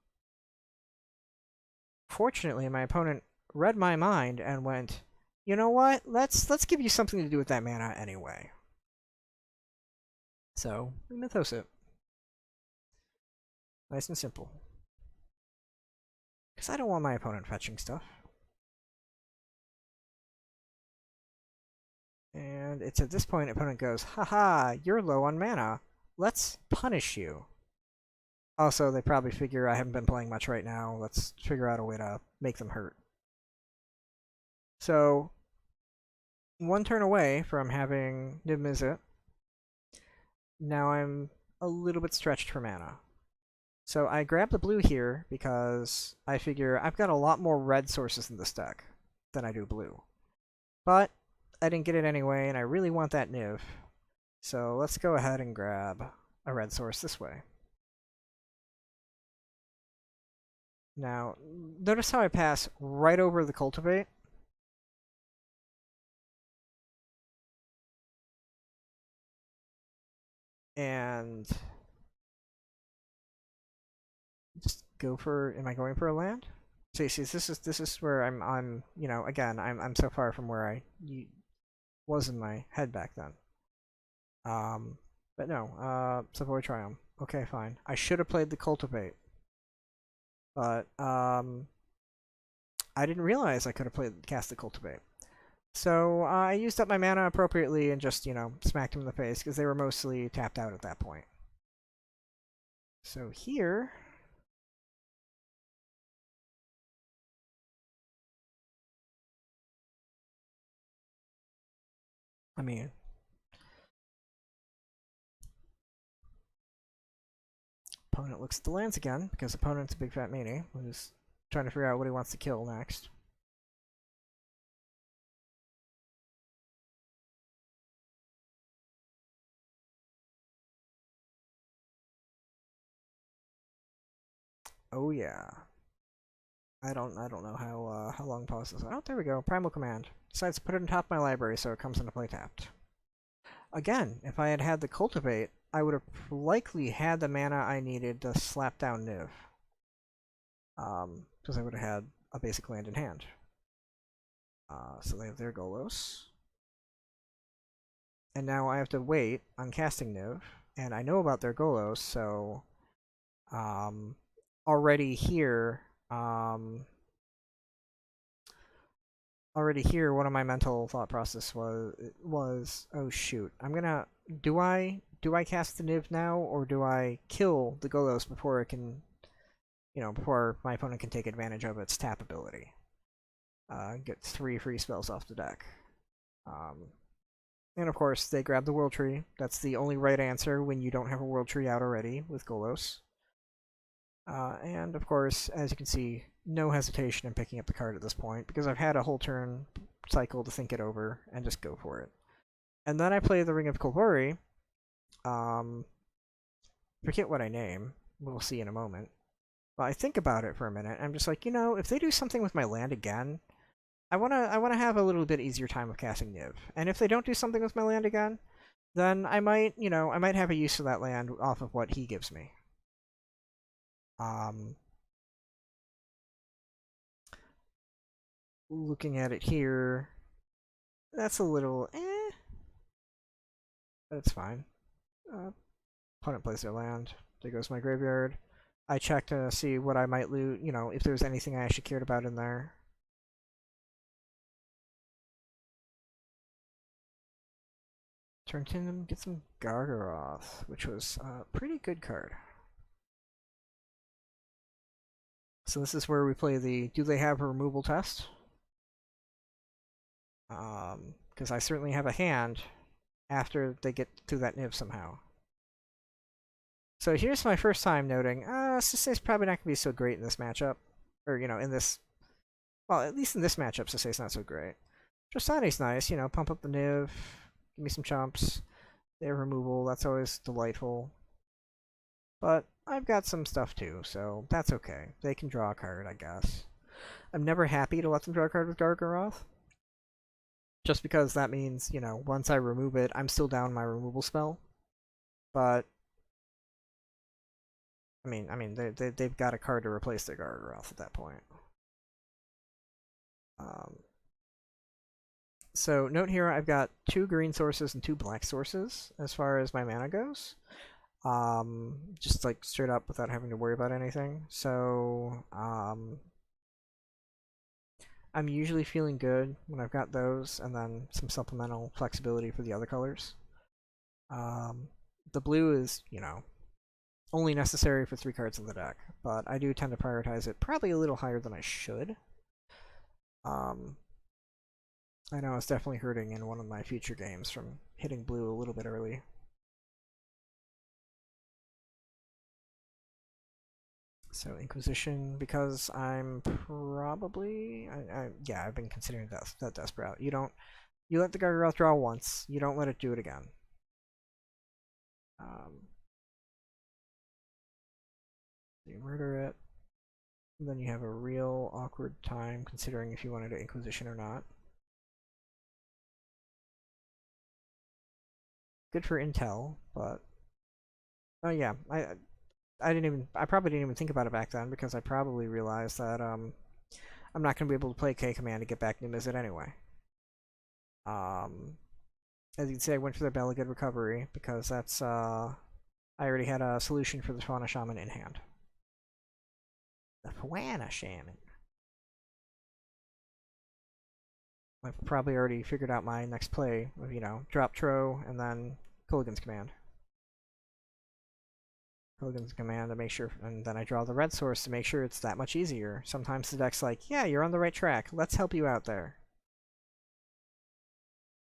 Fortunately, my opponent read my mind and went, you know what? Let's give you something to do with that mana anyway. So, we Mythos it. Nice and simple. because I don't want my opponent fetching stuff. And it's at this point, opponent goes, haha, you're low on mana. Let's punish you. Also, they probably figure I haven't been playing much right now. Let's figure out a way to make them hurt. So, one turn away from having Niv Mizzet. Now I'm a little bit stretched for mana. So I grab the blue here because I figure I've got a lot more red sources in this deck than I do blue. But I didn't get it anyway, and I really want that Niv. So let's go ahead and grab a red source this way. Now, notice how I pass right over the Cultivate? And just go for, am I going for a land? See, this is where I'm you know, again, I'm so far from where I was in my head back then. But no, Savoy Triumph. Okay, fine. I should have played the Cultivate. But, I didn't realize I could have cast the Cultivate. So, I used up my mana appropriately and just, you know, smacked him in the face, because they were mostly tapped out at that point. So here... I mean... Opponent looks at the lands again, because opponent's a big fat meanie, who's trying to figure out what he wants to kill next. Oh yeah. I don't know how long pauses. Oh, there we go. Primal Command. Decides to put it on top of my library so it comes into play tapped. Again, if I had had the Cultivate, I would have likely had the mana I needed to slap down Niv. Because I would have had a basic land in hand. So they have their Golos. And now I have to wait on casting Niv. And I know about their Golos, so... already here, one of my mental thought process was oh shoot, do I cast the Niv now, or do I kill the Golos before it can, before my opponent can take advantage of its tap ability? Get 3 free spells off the deck. And of course, they grab the World Tree. That's the only right answer when you don't have a World Tree out already with Golos. And of course, as you can see, no hesitation in picking up the card at this point, because I've had a whole turn cycle to think it over and just go for it. And then I play the Ring of Kolhori. Forget what I name. We'll see in a moment. But I think about it for a minute. I'm just like, if they do something with my land again, I wanna have a little bit easier time of casting Niv. And if they don't do something with my land again, then I might have a use for that land off of what he gives me. Looking at it here, that's a little but it's fine. Opponent plays their land. There goes my graveyard. I check to see what I might loot, if there's anything I actually cared about in there. Turn 10, get some Gargaroth, which was a pretty good card. So this is where we play the do they have a removal test? Because I certainly have a hand after they get through that Niv somehow. So here's my first time noting, Sisei's probably not going to be so great in this matchup. Or, in this... Well, at least in this matchup, Sisei's not so great. Dressani's nice, pump up the Niv, give me some chumps. They have removal, that's always delightful. But I've got some stuff too, so that's okay. They can draw a card, I guess. I'm never happy to let them draw a card with Gargaroth. Just because that means, once I remove it, I'm still down my removal spell. But I mean, they've got a card to replace their Gargaroth at that point. So note here, I've got 2 green sources and 2 black sources as far as my mana goes. Just like straight up without having to worry about anything. So I'm usually feeling good when I've got those, and then some supplemental flexibility for the other colors. Um, the blue is, only necessary for 3 cards in the deck, but I do tend to prioritize it probably a little higher than I should. Um, I know it's definitely hurting in one of my future games from hitting blue a little bit early. So Inquisition, because I'm probably, yeah, I've been considering that desperate. You let the Gargoyle draw once, you don't let it do it again. You murder it, and then you have a real awkward time considering if you wanted to Inquisition or not. Good for intel, but oh yeah, I probably didn't even think about it back then because I probably realized that I'm not going to be able to play K command to get back Nimizet anyway. As you can see, I went for the Belagood recovery because that's I already had a solution for the Fauna Shaman in hand. The Fauna Shaman. I've probably already figured out my next play of, drop Tro and then Kulligan's Command. Kulligan's Command to make sure, and then I draw the red source to make sure it's that much easier. Sometimes the deck's like, yeah, you're on the right track. Let's help you out there.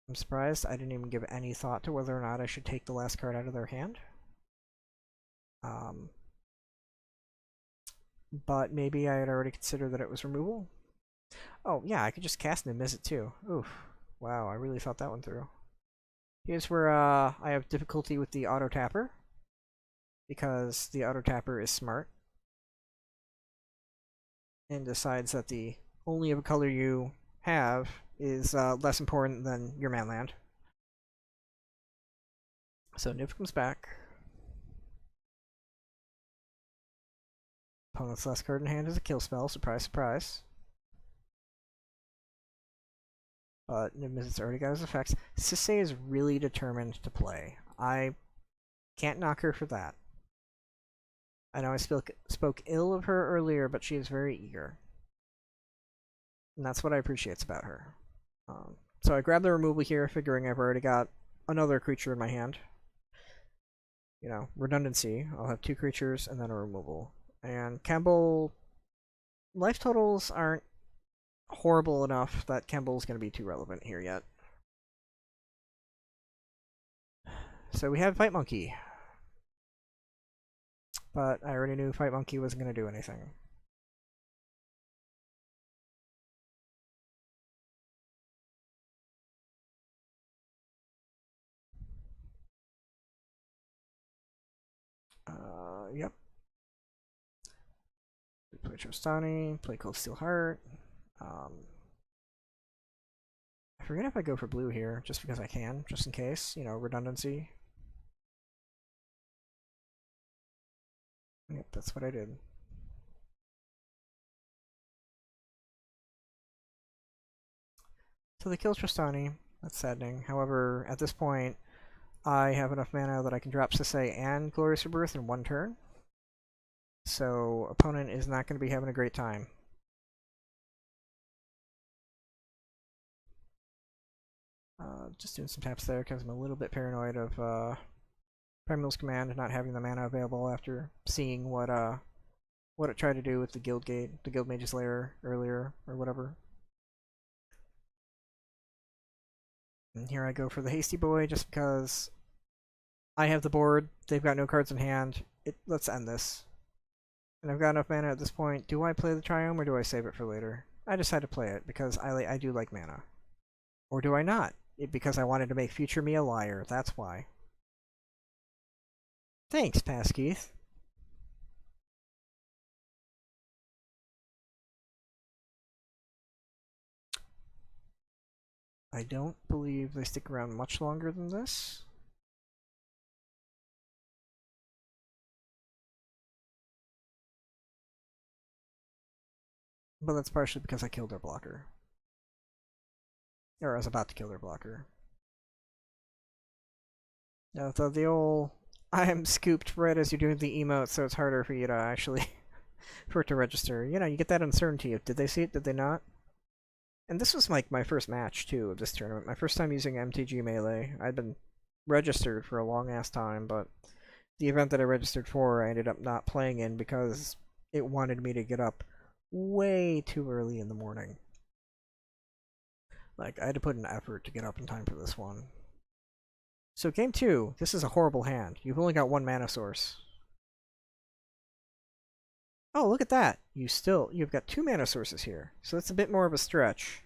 I'm surprised I didn't even give any thought to whether or not I should take the last card out of their hand. But maybe I had already considered that it was removal. Oh, yeah, I could just cast and miss it too. Oof. Wow, I really thought that one through. Here's where I have difficulty with the auto tapper, because the auto tapper is smart and decides that the only of a color you have is less important than your manland. So Niv comes back. Opponent's last card in hand is a kill spell. Surprise, surprise. But Niv already got his effects. Sisay is really determined to play. I can't knock her for that. I know I spoke ill of her earlier, but she is very eager. And that's what I appreciate about her. So I grabbed the removal here, figuring I've already got another creature in my hand. Redundancy. I'll have 2 creatures and then a removal. And Kemble, life totals aren't horrible enough that Kemble's going to be too relevant here yet. So we have Fight Monkey. But I already knew Fight Monkey wasn't going to do anything. Yep. We play Trostani, play Cold Steel Heart. I forget if I go for blue here, just because I can, just in case, redundancy. Yep, that's what I did. So they kill Trostani. That's saddening. However, at this point, I have enough mana that I can drop Sisay and Glorious Rebirth in one turn. So opponent is not going to be having a great time. Just doing some taps there because I'm a little bit paranoid of Primal's Command not having the mana available after seeing what it tried to do with the Guild Mage's Lair earlier, or whatever. And here I go for the Hasty Boy just because I have the board, they've got no cards in hand. Let's end this. And I've got enough mana at this point. Do I play the Triome or do I save it for later? I decide to play it because I do like mana. Or do I not? Because I wanted to make future me a liar. That's why. Thanks, Passkeith. I don't believe they stick around much longer than this. But that's partially because I killed their blocker. Or I was about to kill their blocker. No, the old I am scooped right as you're doing the emote, so it's harder for you to actually for it to register. You get that uncertainty of did they see it, did they not? And this was like my first match too of this tournament. My first time using MTG Melee. I'd been registered for a long ass time, but the event that I registered for, I ended up not playing in because it wanted me to get up way too early in the morning. Like, I had to put an effort to get up in time for this one. So game 2, this is a horrible hand. You've only got one mana source. Oh, look at that! You've got 2 mana sources here, so that's a bit more of a stretch.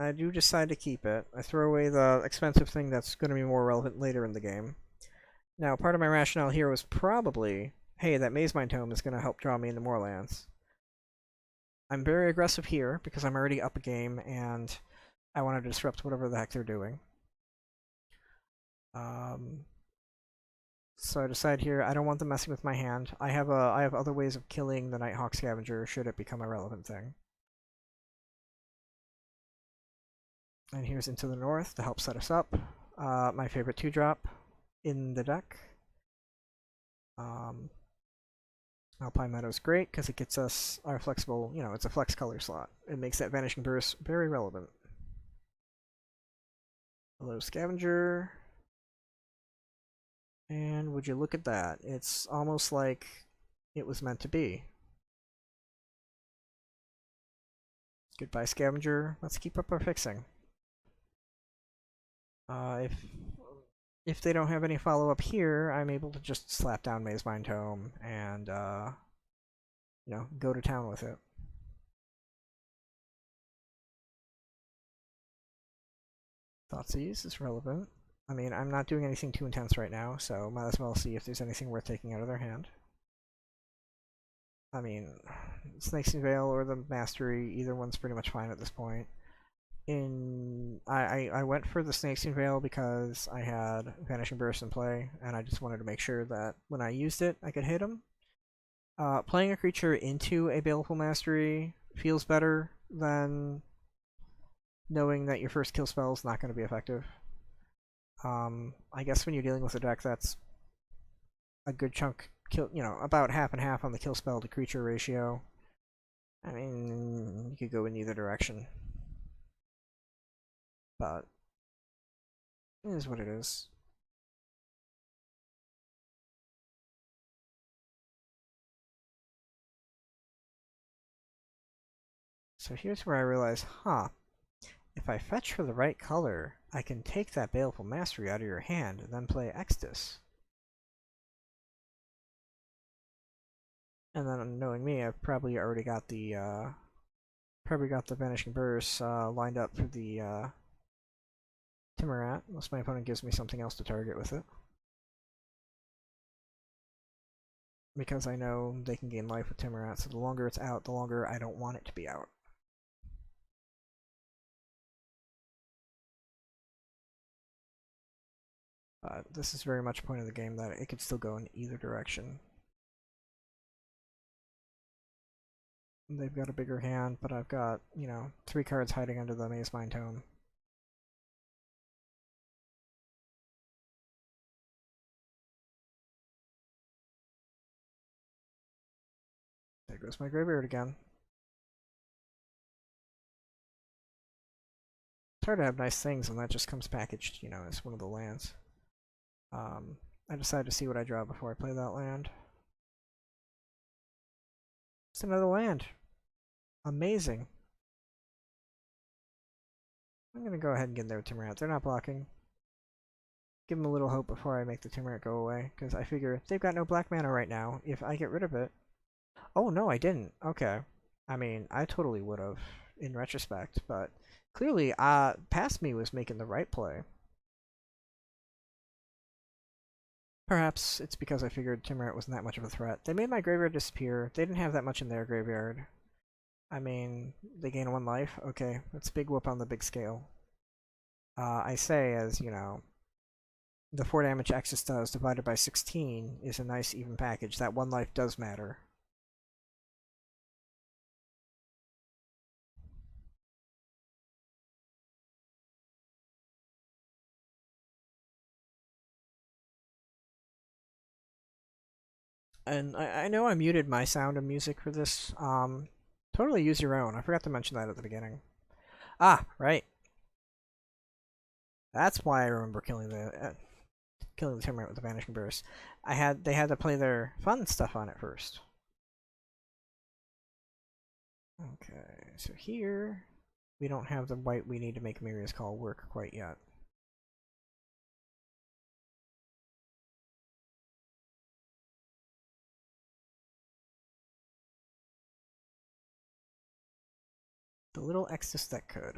I do decide to keep it. I throw away the expensive thing that's going to be more relevant later in the game. Now, part of my rationale here was probably, hey, that Mazemind Tome is going to help draw me into more lands. I'm very aggressive here because I'm already up a game and I want to disrupt whatever the heck they're doing. So I decide here I don't want them messing with my hand. I have other ways of killing the Nighthawk Scavenger should it become a relevant thing. And here's Into the North to help set us up. My favorite 2-drop in the deck. Alpine Meadow's great because it gets us our flexible, it's a flex color slot. It makes that Vanishing Burst very relevant. Hello, Scavenger. And would you look at that? It's almost like it was meant to be. Goodbye, Scavenger. Let's keep up our fixing. If they don't have any follow-up here, I'm able to just slap down Mazemind Tome and, go to town with it. Thoughtseize is relevant. I mean, I'm not doing anything too intense right now, so might as well see if there's anything worth taking out of their hand. I mean, Snakeskin Veil or the Mastery, either one's pretty much fine at this point. I went for the Snakeskin Veil because I had Vanishing Burst in play, and I just wanted to make sure that when I used it, I could hit him. Playing a creature into a Baleful Mastery feels better than knowing that your first kill spell is not going to be effective. I guess when you're dealing with a deck that's a good chunk, about half and half on the kill spell to creature ratio, I mean, you could go in either direction. But it is what it is. So here's where I realize, if I fetch for the right color, I can take that Baleful Mastery out of your hand and then play Extus. And then, knowing me, I've probably already got the Vanishing Burst lined up for the Timurat, unless my opponent gives me something else to target with it. Because I know they can gain life with Timurat, so the longer it's out, the longer I don't want it to be out. But this is very much a point of the game that it could still go in either direction. They've got a bigger hand, but I've got, 3 cards hiding under the Mazemind Tome. There goes my graveyard again. It's hard to have nice things when that just comes packaged, as one of the lands. I decided to see what I draw before I play that land. It's another land. Amazing. I'm going to go ahead and get in there with Timurat. They're not blocking. Give them a little hope before I make the Timurat go away, because I figure they've got no black mana right now. If I get rid of it... Oh, no, I didn't. Okay. I mean, I totally would have, in retrospect, but clearly, Past Me was making the right play. Perhaps it's because I figured Timurat wasn't that much of a threat. They made my graveyard disappear. They didn't have that much in their graveyard. I mean, they gain 1 life. Okay, that's a big whoop on the big scale. I say as, the 4 damage Exus does divided by 16 is a nice even package. That 1 life does matter. And I know I muted my sound and music for this. Totally use your own. I forgot to mention that at the beginning. Ah, right. That's why I remember killing the Terminator with the Vanishing Burst. They had to play their fun stuff on it first. Okay, so here we don't have the white we need to make Miria's Call work quite yet. The little Extus that could.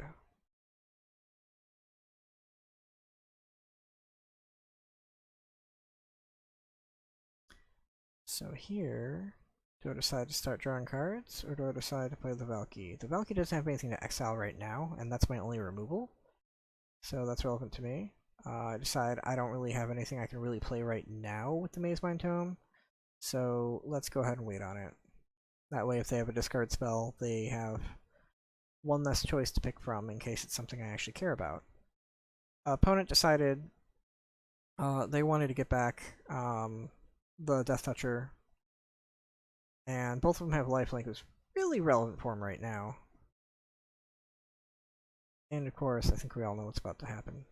So here, do I decide to start drawing cards, or do I decide to play the Valky? The Valky doesn't have anything to exile right now, and that's my only removal, so that's relevant to me. I decide I don't really have anything I can really play right now with the Mazemind Tome, so let's go ahead and wait on it. That way, if they have a discard spell, they have one less choice to pick from in case it's something I actually care about. Opponent decided they wanted to get back the Death Toucher, and both of them have lifelink, which is really relevant for them right now. And of course, I think we all know what's about to happen.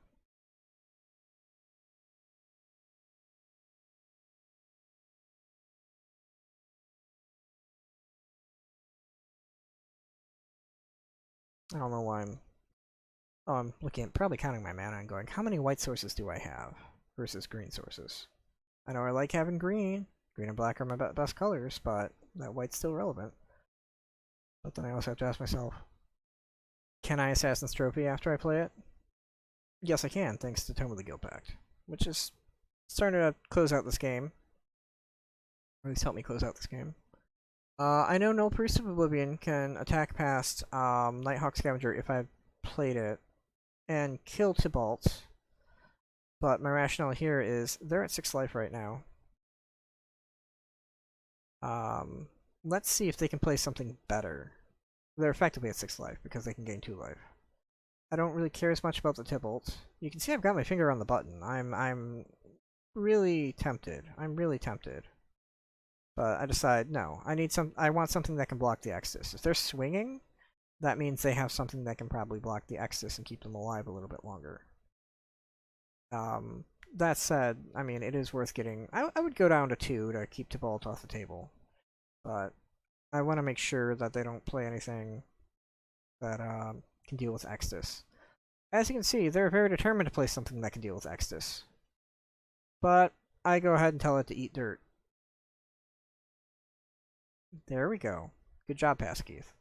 I don't know why I'm looking at, probably counting my mana and going, how many white sources do I have versus green sources? I know I like having green. Green and black are my best colors, but that white's still relevant. But then I also have to ask myself, can I Assassin's Trophy after I play it? Yes, I can, thanks to Tome of the Guild Pact, which is starting to close out this game. Or at least help me close out this game. I know Null Priest of Oblivion can attack past Nighthawk Scavenger if I played it, and kill Tybalt. But my rationale here is they're at 6 life right now. Let's see if they can play something better. They're effectively at 6 life because they can gain 2 life. I don't really care as much about the Tybalt. You can see I've got my finger on the button. I'm really tempted. I'm really tempted. But I decide, no, I want something that can block the Extus. If they're swinging, that means they have something that can probably block the Extus and keep them alive a little bit longer. That said, I mean, it is worth getting. I would go down to 2 to keep Tybalt off the table. But I want to make sure that they don't play anything that can deal with Extus. As you can see, they're very determined to play something that can deal with Extus. But I go ahead and tell it to eat dirt. There we go. Good job, Passkeith.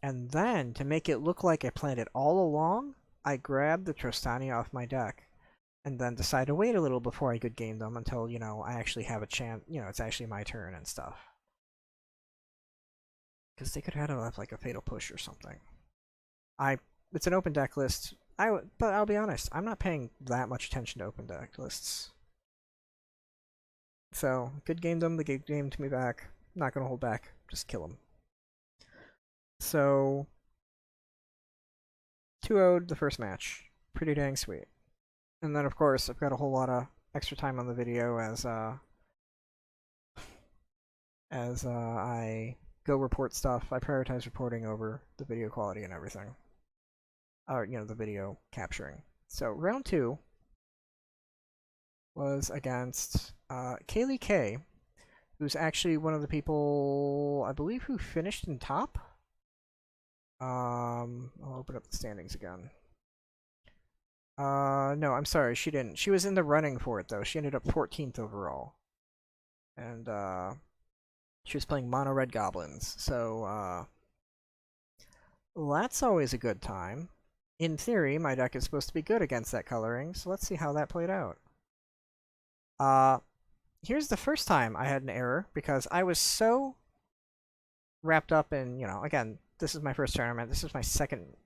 And then, to make it look like I planned it all along, I grab the Trostani off my deck, and then decide to wait a little before I good game them until, you know, I actually have a chance, you know, it's actually my turn and stuff. Because they could have had like a Fatal Push or something. It's an open deck list, but I'll be honest, I'm not paying that much attention to open deck lists. So, good game them, they good gamed me back, not gonna hold back, just kill them. So, 2-0'd the first match. Pretty dang sweet. And then, of course, I've got a whole lot of extra time on the video as I go report stuff. I prioritize reporting over the video quality and everything. Or, you know, the video capturing. So, round 2 was against Kaylee K, who's actually one of the people, I believe, who finished in top. I'll open up the standings again. No, I'm sorry, she didn't. She was in the running for it, though. She ended up 14th overall. And, she was playing Mono Red Goblins, so, that's always a good time. In theory, my deck is supposed to be good against that coloring, so let's see how that played out. Here's the first time I had an error, because I was so wrapped up in, you know, again, this is my first tournament, this is my second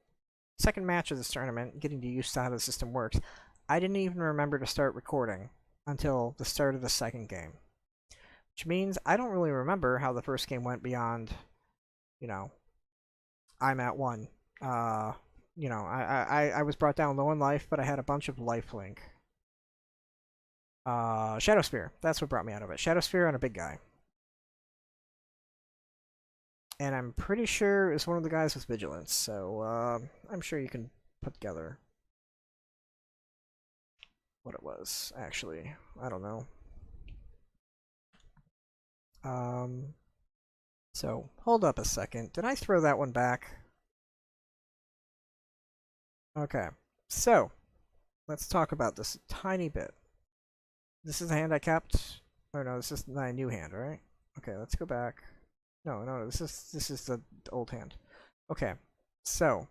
match of this tournament, getting used to how the system works. I didn't even remember to start recording until the start of the second game. Which means I don't really remember how the first game went beyond, you know, I'm at 1. You know, I was brought down low in life, but I had a bunch of lifelink. Shadow Spear. That's what brought me out of it. Shadow Spear on a big guy. And I'm pretty sure it's one of the guys with Vigilance, so I'm sure you can put together what it was, actually. I don't know. So, hold up a second. Did I throw that one back? Okay, so, let's talk about this a tiny bit. This is the hand I kept. Oh no, this is my new hand, right? Okay, let's go back. No, this is the old hand. Okay, so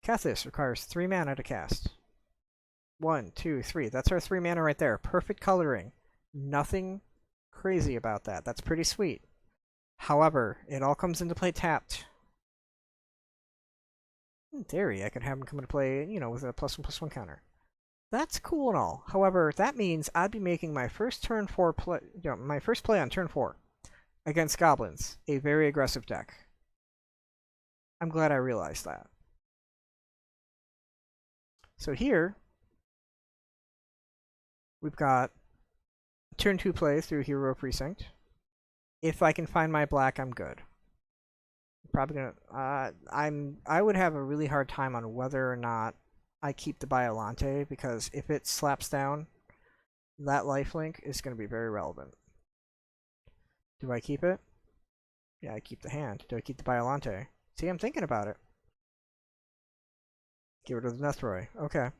Kethis requires 3 mana to cast. 1, 2, 3. That's our 3 mana right there. Perfect coloring. Nothing crazy about that. That's pretty sweet. However, it all comes into play tapped. In theory, I could have him come into play, you know, with a +1/+1 counter. That's cool and all. However, that means I'd be making my first turn 4 play, my first play on turn 4 against Goblins, a very aggressive deck. I'm glad I realized that. So here, we've got turn 2 play through Hero Precinct. If I can find my black, I'm good. Probably gonna. I would have a really hard time on whether or not I keep the Biolante, because if it slaps down, that lifelink is going to be very relevant. Do I keep it? Yeah, I keep the hand. Do I keep the Biolante? See, I'm thinking about it. Get rid of the Nethroy. Okay.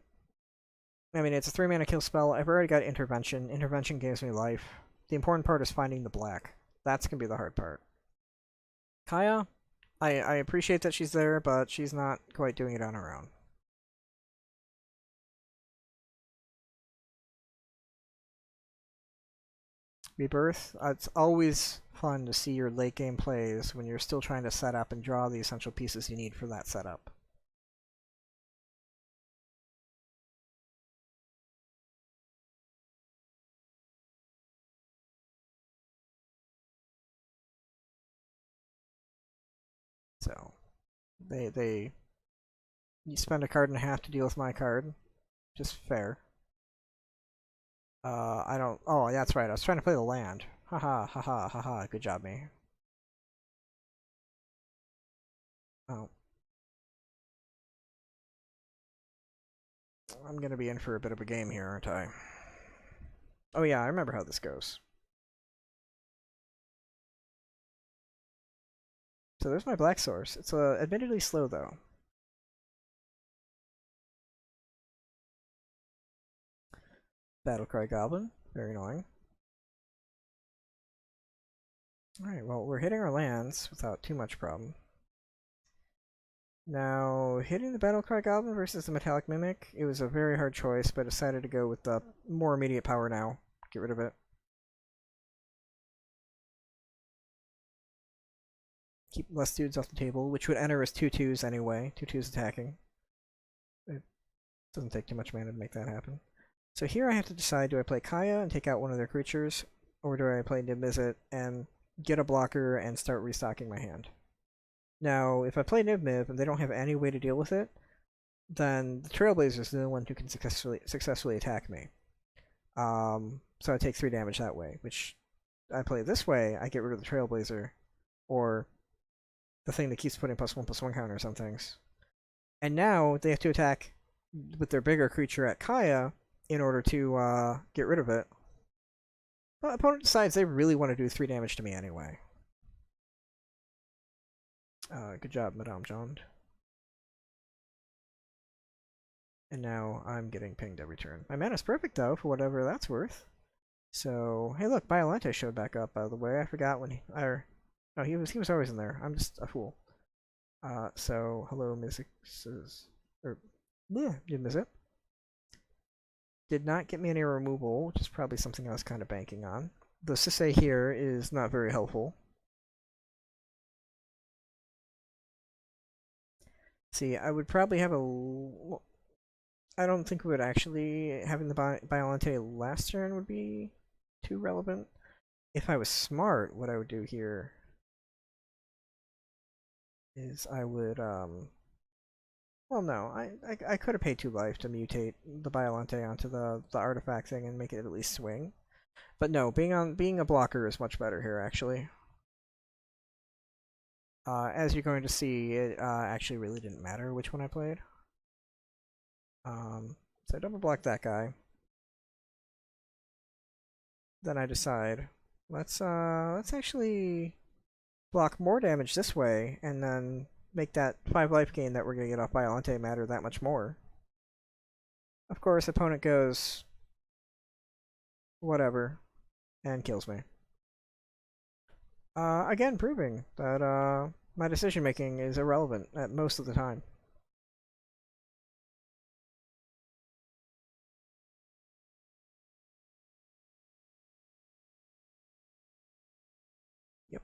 I mean, it's a 3 mana kill spell. I've already got Intervention. Intervention gives me life. The important part is finding the black. That's going to be the hard part. Kaya, I appreciate that she's there, but she's not quite doing it on her own. Rebirth, it's always fun to see your late game plays when you're still trying to set up and draw the essential pieces you need for that setup. So, you spend a card and a half to deal with my card. Just fair. I don't. Oh, that's right. I was trying to play the land. Haha, haha, haha. Good job, me. Oh. I'm gonna be in for a bit of a game here, aren't I? Oh yeah, I remember how this goes. So there's my black source. It's admittedly slow though. Battlecry Goblin, very annoying. Alright, well, we're hitting our lands without too much problem. Now, hitting the Battlecry Goblin versus the Metallic Mimic, it was a very hard choice, but I decided to go with the more immediate power now. Get rid of it. Keep less dudes off the table, which would enter as 2/2s anyway. 2/2s attacking. It doesn't take too much mana to make that happen. So here I have to decide, do I play Kaya and take out one of their creatures, or do I play Niv-Mizzet and get a blocker and start restocking my hand? Now, if I play Niv-Miv and they don't have any way to deal with it, then the Trailblazer is the only one who can successfully attack me. So I take 3 damage that way, which I play this way, I get rid of the Trailblazer, or the thing that keeps putting +1/+1 counters on things. And now they have to attack with their bigger creature at Kaya in order to get rid of it. But opponent decides they really want to do 3 damage to me anyway. Good job, Madame Jond. And now I'm getting pinged every turn. My mana's perfect though, for whatever that's worth. So, hey look, Biolante showed back up, by the way. I forgot when no, he was always in there. I'm just a fool. So, hello, Mrs. Or, yeah, you miss it. Did not get me any removal, which is probably something I was kind of banking on. The Sisei here is not very helpful. See, I would probably have a... I don't think we would actually... Having the Biolante last turn would be too relevant. If I was smart, what I would do here is I would... Well, no, I could have paid 2 life to mutate the Biolente onto the artifact thing and make it at least swing. But no, being a blocker is much better here, actually. As you're going to see, it actually really didn't matter which one I played. So I double block that guy. Then I decide, let's actually block more damage this way, and then make that 5 life gain that we're gonna get off Biolente matter that much more. Of course, opponent goes whatever and kills me. Again, proving that my decision making is irrelevant at most of the time. Yep,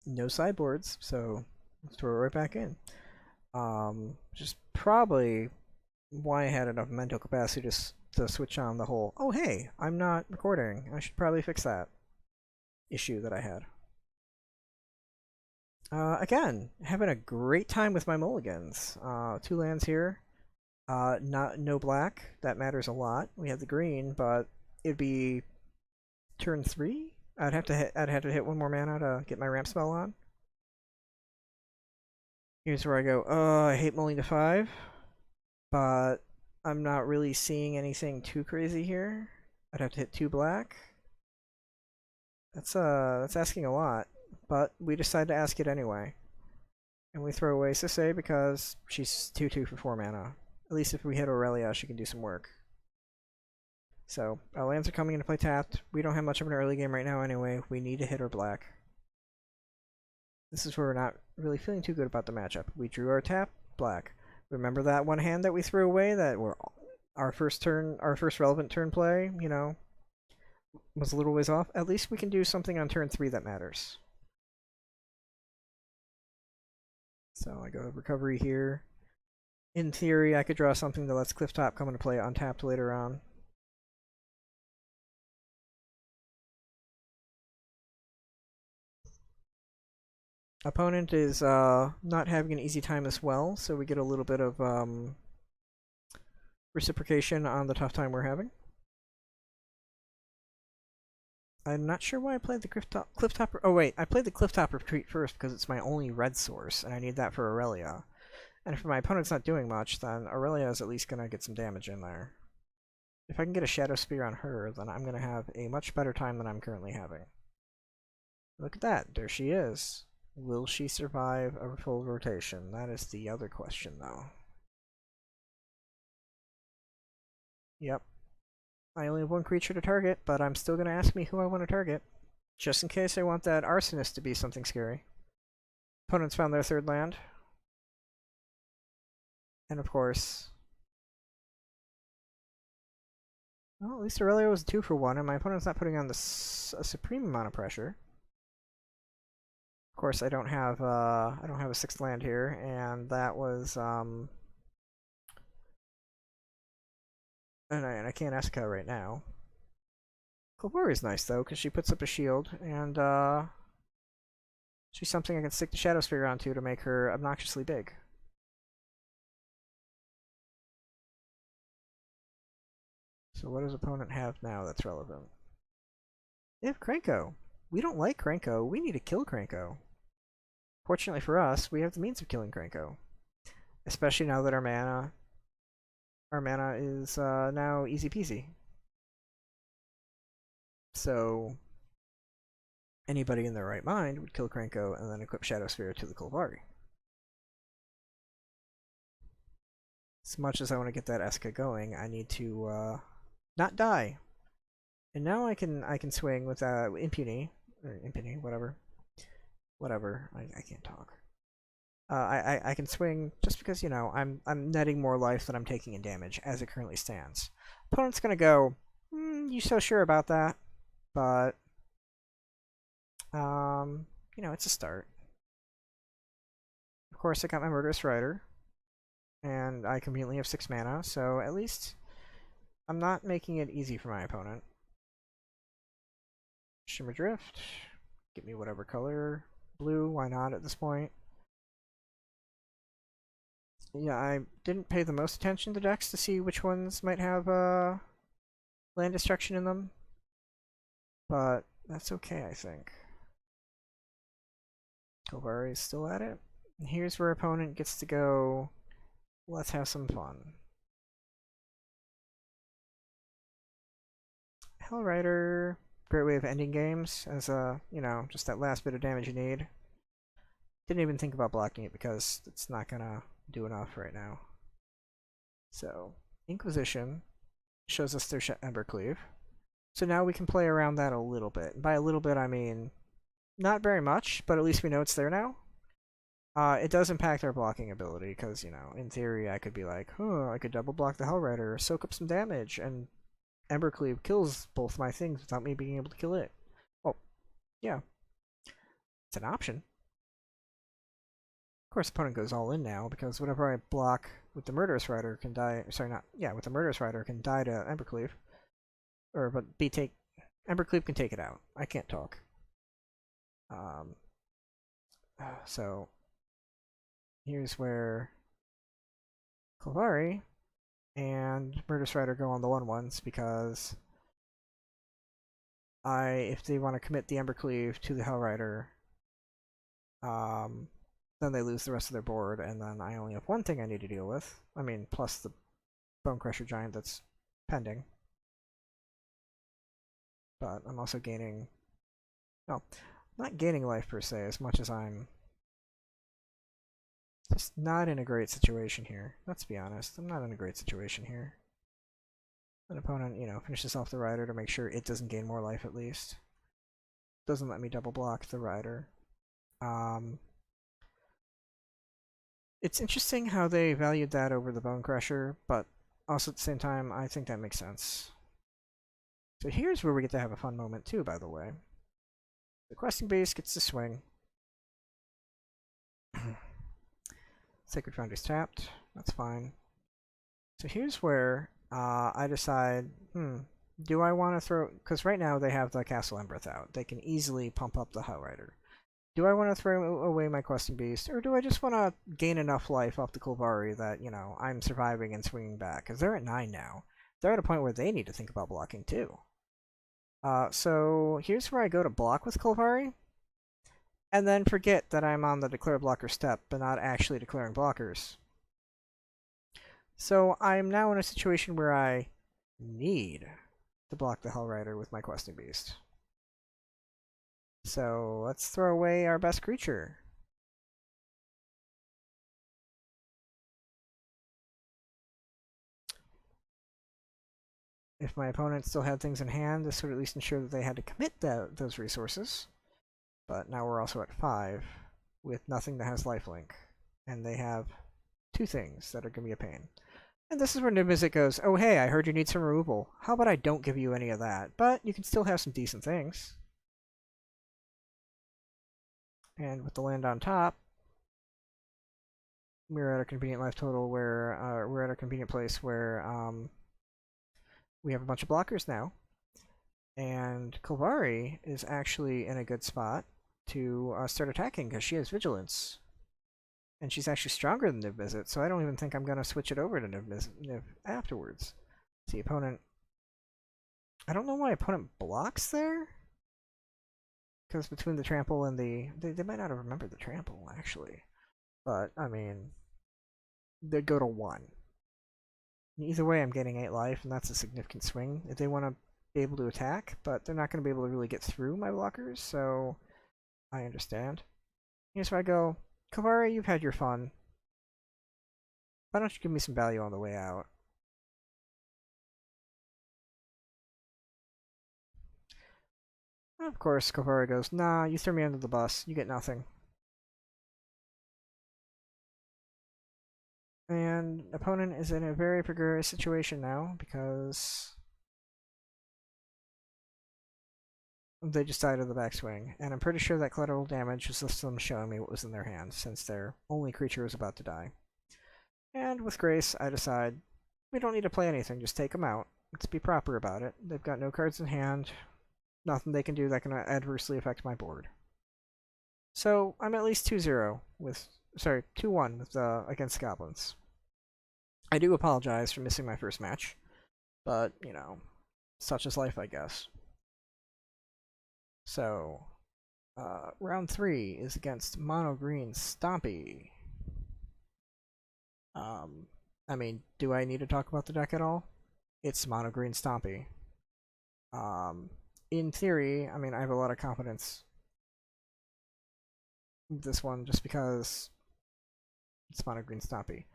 no sideboards, so let's throw it right back in. Just probably why I had enough mental capacity to switch on the whole, oh hey, I'm not recording, I should probably fix that issue that I had. Again, having a great time with my mulligans. 2 lands here. No black. That matters a lot. We have the green, but it'd be turn 3. I'd have to hit 1 more mana to get my ramp spell on. Here's where I go. I hate mulling to 5, but I'm not really seeing anything too crazy here. I'd have to hit 2 black. That's asking a lot, but we decide to ask it anyway. And we throw away Sisay because she's 2/2 for 4 mana. At least if we hit Aurelia, she can do some work. So, our lands are coming into play tapped. We don't have much of an early game right now anyway. We need to hit our black. This is where we're not really feeling too good about the matchup. We drew our tap, black. Remember that one hand that we threw away that were our first relevant turn play, you know, was a little ways off? At least we can do something on turn 3 that matters. So I go to recovery here. In theory, I could draw something that lets Clifftop come into play untapped later on. Opponent is not having an easy time as well, so we get a little bit of reciprocation on the tough time we're having. I'm not sure why I played the Clifftop. Oh wait, I played the Clifftop Retreat first because it's my only red source, and I need that for Aurelia. And if my opponent's not doing much, then Aurelia is at least going to get some damage in there. If I can get a Shadow Spear on her, then I'm going to have a much better time than I'm currently having. Look at that, there she is. Will she survive a full rotation? That is the other question, though. Yep. I only have 1 creature to target, but I'm still going to ask me who I want to target. Just in case I want that Arsonist to be something scary. Opponents found their 3rd land. And of course... well, at least Aurelia was 2 for 1, and my opponent's not putting on a supreme amount of pressure. Of course, I don't have a 6th land here, and that was and I can't Esca right now. Kalbori's nice though, because she puts up a shield, and she's something I can stick the Shadow Spear onto to make her obnoxiously big. So what does opponent have now that's relevant? They have Krenko. We don't like Krenko. We need to kill Krenko. Fortunately for us, we have the means of killing Krenko. Especially now that our mana is now easy peasy. So anybody in their right mind would kill Krenko and then equip Shadow Spear to the Kolvari. As much as I want to get that Esca going, I need to not die. And now I can swing with Impuni, or Impuni, whatever. I can't talk. I can swing just because, you know, I'm netting more life than I'm taking in damage as it currently stands. Opponent's gonna go, you so sure about that? But you know, it's a start. Of course, I got my Murderous Rider, and I conveniently have 6 mana, so at least I'm not making it easy for my opponent. Shimmer Drift, get me whatever color. Blue, why not at this point? Yeah, I didn't pay the most attention to decks to see which ones might have land destruction in them, but that's okay, I think. Golvari is still at it. And here's where opponent gets to go, let's have some fun. Hellrider, great way of ending games as just that last bit of damage you need. Didn't even think about blocking it because it's not gonna do enough right now. So, Inquisition shows us their Embercleave. So now we can play around that a little bit. And by a little bit, I mean not very much, but at least we know it's there now. It does impact our blocking ability, because, in theory, I could be like, I could double block the Hellrider, soak up some damage, and Embercleave kills both my things without me being able to kill it. Well, yeah. It's an option. Of course, opponent goes all in now, because whatever I block with the Murderous Rider can die. Sorry, not. Yeah, with the Murderous Rider can die to Embercleave. Embercleave can take it out. I can't talk. So here's where Golvari and Murderous Rider go on the 1/1s, because if they want to commit the Embercleave to the Hellrider, then they lose the rest of their board, and then I only have one thing I need to deal with. I mean, plus the Bonecrusher Giant that's pending. But I'm also gaining... No, not gaining life per se, as much as I'm just not in a great situation here. Let's be honest, I'm not in a great situation here. An opponent, finishes off the Rider to make sure it doesn't gain more life at least. Doesn't let me double block the Rider. It's interesting how they valued that over the Bonecrusher, but also at the same time, I think that makes sense. So here's where we get to have a fun moment too, by the way. The Questing Beast gets to swing. Sacred Foundry's tapped. That's fine. So here's where I decide, do I want to throw... Because right now they have the Castle Embereth out. They can easily pump up the Hellrider. Do I want to throw away my Questing Beast, or do I just want to gain enough life off the Golvari that, I'm surviving and swinging back? Because they're at 9 now. They're at a point where they need to think about blocking too. So here's where I go to block with Golvari, and then forget that I'm on the declare blocker step, but not actually declaring blockers. So I'm now in a situation where I need to block the Hellrider with my Questing Beast. So let's throw away our best creature. If my opponent still had things in hand, this would at least ensure that they had to commit those resources. But now we're also at 5 with nothing that has lifelink. And they have 2 things that are going to be a pain. And this is where Niv-Mizzet goes, oh hey, I heard you need some removal. How about I don't give you any of that? But you can still have some decent things. And with the land on top, we're at a convenient life total where we're at a convenient place where we have a bunch of blockers now. And Golvari is actually in a good spot to start attacking because she has Vigilance. And she's actually stronger than Niv-Mizzet, so I don't even think I'm going to switch it over to Niv afterwards. The opponent... I don't know why opponent blocks there? Because between the trample and the... They might not have remembered the trample, actually. But, I mean... They go to 1. Either way, I'm getting 8 life, and that's a significant swing. If they want to be able to attack, but they're not going to be able to really get through my blockers, so... I understand. Here's where I go... Golvari, you've had your fun. Why don't you give me some value on the way out? And of course, Golvari goes, nah, you threw me under the bus. You get nothing. And opponent is in a very precarious situation now, because they just died of the backswing. And I'm pretty sure that collateral damage was just them showing me what was in their hands, since their only creature was about to die. And with Grace, I decide, we don't need to play anything, just take them out. Let's be proper about it. They've got no cards in hand. Nothing they can do that can adversely affect my board. So I'm at least 2-0 with... Sorry, 2-1 with, against Goblins. I do apologize for missing my first match, but, you know, such is life, I guess. So, round 3 is against Mono Green Stompy. I mean, do I need to talk about the deck at all? It's Mono Green Stompy. In theory, I mean, I have a lot of confidence in this one just because it's Mono Green Stompy.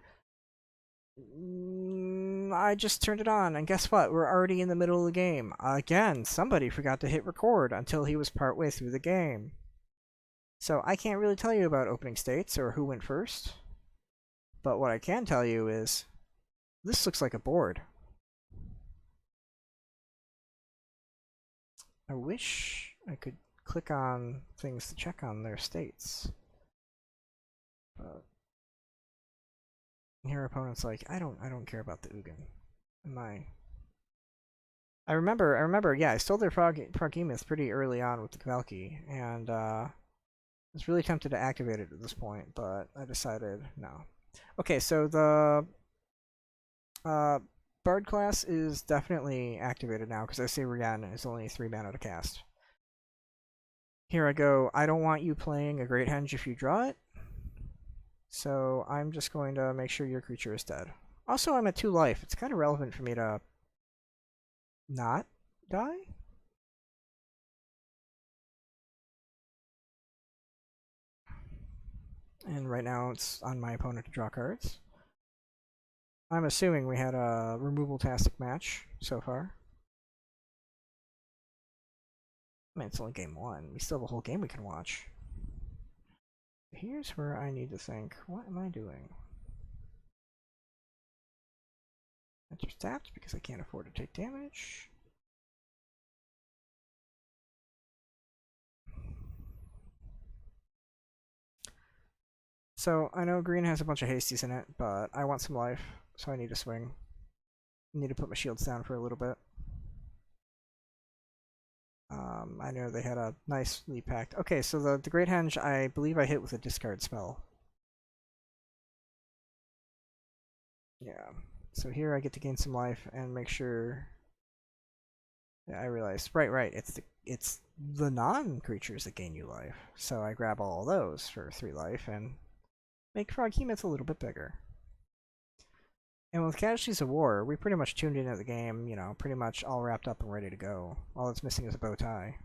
I just turned it on, and guess what? We're already in the middle of the game. Again, somebody forgot to hit record until he was partway through the game. So I can't really tell you about opening states or who went first. But what I can tell you is, this looks like a board. I wish I could click on things to check on their states. But here opponent's like, I don't care about the Ugin. I remember, yeah, I stole their Froghemoth pretty early on with the Kvalki, and was really tempted to activate it at this point, but I decided no. Okay, so the Bard class is definitely activated now, because I say Rian is only 3 mana to cast. Here I go, I don't want you playing a Great Henge if you draw it, so I'm just going to make sure your creature is dead. Also, I'm at 2 life. It's kind of relevant for me to not die? And right now it's on my opponent to draw cards. I'm assuming we had a removal-tastic match so far. I mean, it's only game 1. We still have a whole game we can watch. Here's where I need to think, what am I doing? Enter tapped because I can't afford to take damage. So, I know green has a bunch of hasties in it, but I want some life, so I need to swing. I need to put my shields down for a little bit. I know they had a nice lead pact. Okay, so the Great Henge, I believe I hit with a discard spell. Yeah. So here I get to gain some life and make sure. Yeah, I realized. Right. It's the non-creatures that gain you life. So I grab all those for 3 life and make Froghemoth a little bit bigger. And with Casualties of War, we pretty much tuned in at the game, you know, pretty much all wrapped up and ready to go. All that's missing is a bow tie.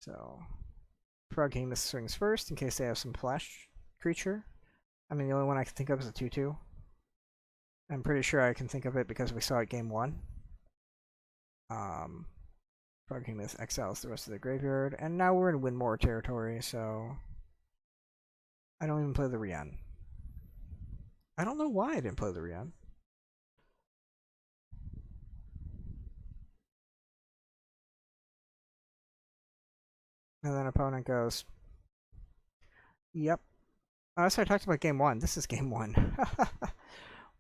So Froghemoth swings first in case they have some flash creature. I mean, the only one I can think of is a 2/2. I'm pretty sure I can think of it because we saw it game 1. Froghemoth exiles the rest of the graveyard, and now we're in Winmore territory, so I don't even play the Rian. I don't know why I didn't play the Rian. And then opponent goes, yep. Oh, so I talked about game 1. This is game 1.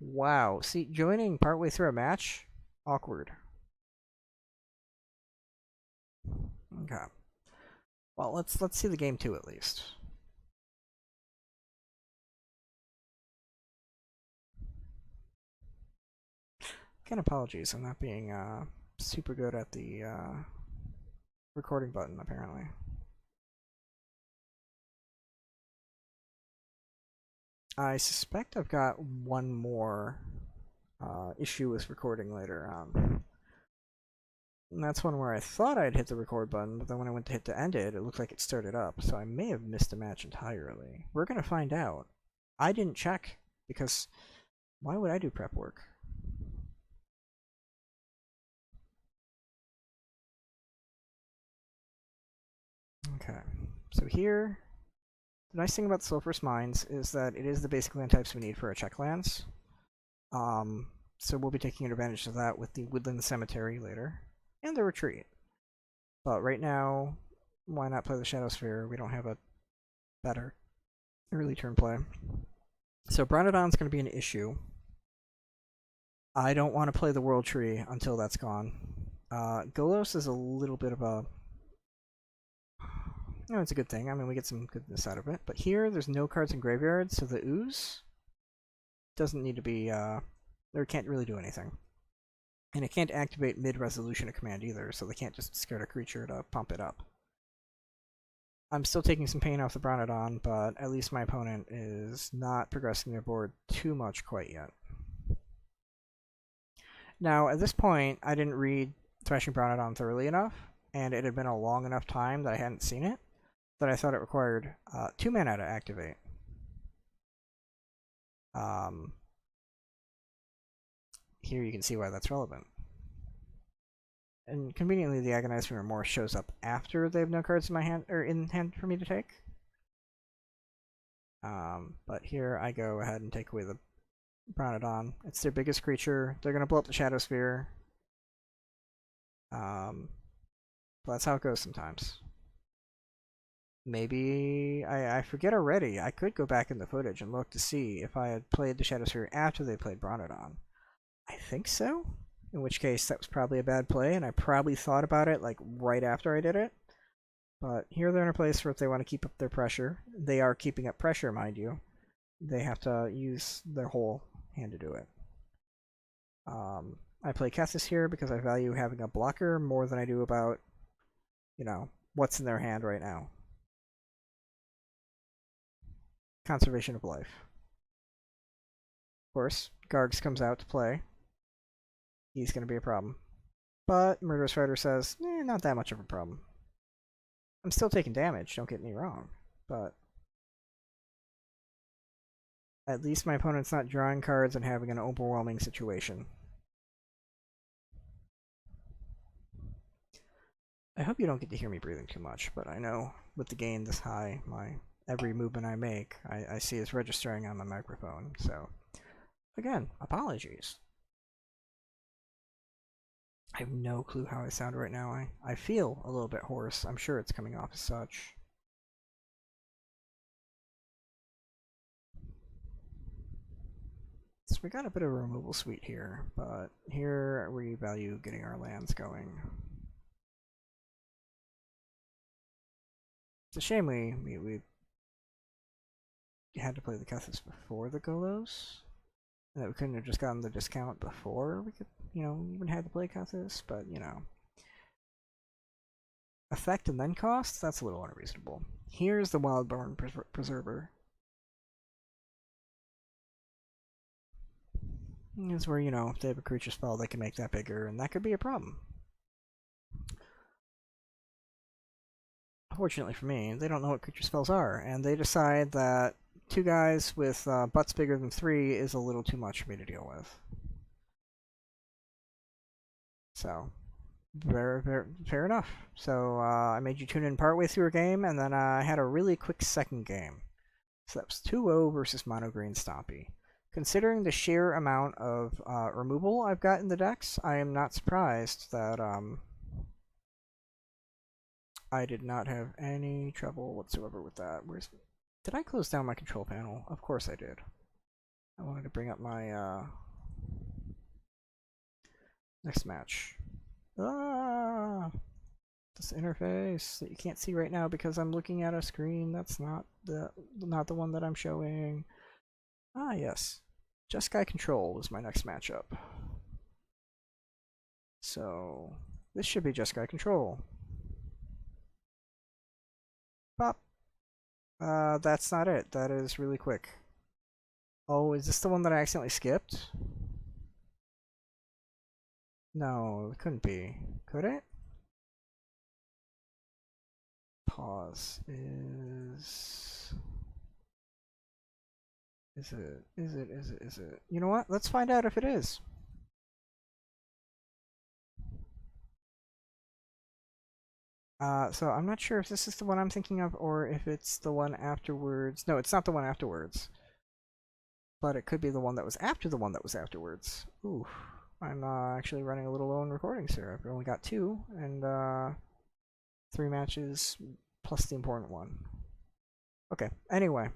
Wow. See, joining partway through a match? Awkward. Okay. Well, let's see the game 2 at least. Again, apologies. I'm not being super good at the recording button, apparently. I suspect I've got one more issue with recording later on. And that's one where I thought I'd hit the record button, but then when I went to hit to end it, it looked like it started up, so I may have missed a match entirely. We're going to find out. I didn't check, because why would I do prep work? Okay, so here, the nice thing about the Sulphurous Mines is that it is the basic land types we need for our check lands. So we'll be taking advantage of that with the Woodland Cemetery later, and the Retreat. But right now, why not play the Shadow Sphere? We don't have a better early turn play. So Bronodon's going to be an issue. I don't want to play the World Tree until that's gone. Golos is a little bit of a... No, it's a good thing. I mean, we get some goodness out of it. But here, there's no cards in graveyard, so the Ooze doesn't need to be, or can't really do anything. And it can't activate mid-resolution a command either, so they can't just discard a creature to pump it up. I'm still taking some pain off the Bronodon, but at least my opponent is not progressing their board too much quite yet. Now, at this point, I didn't read Thrashing Bronodon thoroughly enough, and it had been a long enough time that I hadn't seen it, that I thought it required 2 mana to activate. Here you can see why that's relevant. And conveniently, the Agonizing Remorse shows up after they have no cards in my hand, or in hand for me to take. But here I go ahead and take away the Bronodon. It's their biggest creature. They're going to blow up the Shadow Sphere. But that's how it goes sometimes. Maybe I forget already. I could go back in the footage and look to see if I had played the Shadow Sphere after they played Bronodon. I think so. In which case, that was probably a bad play, and I probably thought about it like right after I did it. But here they're in a place where if they want to keep up their pressure, they are keeping up pressure, mind you. They have to use their whole hand to do it. I play Kessis here because I value having a blocker more than I do about, what's in their hand right now. Conservation of life. Of course, Gargs comes out to play. He's going to be a problem. But Murderous Rider says, not that much of a problem. I'm still taking damage, don't get me wrong. But at least my opponent's not drawing cards and having an overwhelming situation. I hope you don't get to hear me breathing too much, but I know with the gain this high, every movement I make, I see is registering on the microphone. So, again, apologies. I have no clue how I sound right now. I feel a little bit hoarse. I'm sure it's coming off as such. So we got a bit of a removal suite here, but here we value getting our lands going. It's a shame we had to play the Kessis before the Golos, and that we couldn't have just gotten the discount before we could, even had to play Kessis, but, Effect and then cost? That's a little unreasonable. Here's the Wildborn Preserver. Is where, if they have a creature spell, they can make that bigger, and that could be a problem. Fortunately for me, they don't know what creature spells are, and they decide that 2 guys with butts bigger than 3 is a little too much for me to deal with. So, very, very fair enough. So I made you tune in partway through a game, and then I had a really quick second game. So that was 2-0 versus Mono Green Stompy. Considering the sheer amount of removal I've got in the decks, I am not surprised that I did not have any trouble whatsoever with that. Did I close down my control panel? Of course I did. I wanted to bring up my next match. This interface that you can't see right now because I'm looking at a screen that's not the one that I'm showing. Yes. Jeskai Control is my next matchup. So this should be Jeskai Control. Pop. That's not it. That is really quick. Oh, is this the one that I accidentally skipped? No, it couldn't be. Could it? Pause. Is it? You know what? Let's find out if it is. So I'm not sure if this is the one I'm thinking of or if it's the one afterwards. No, it's not the one afterwards. But it could be the one that was after the one that was afterwards. Ooh, I'm actually running a little low on recordings here. I've only got 2 and 3 matches plus the important one. Okay, anyway.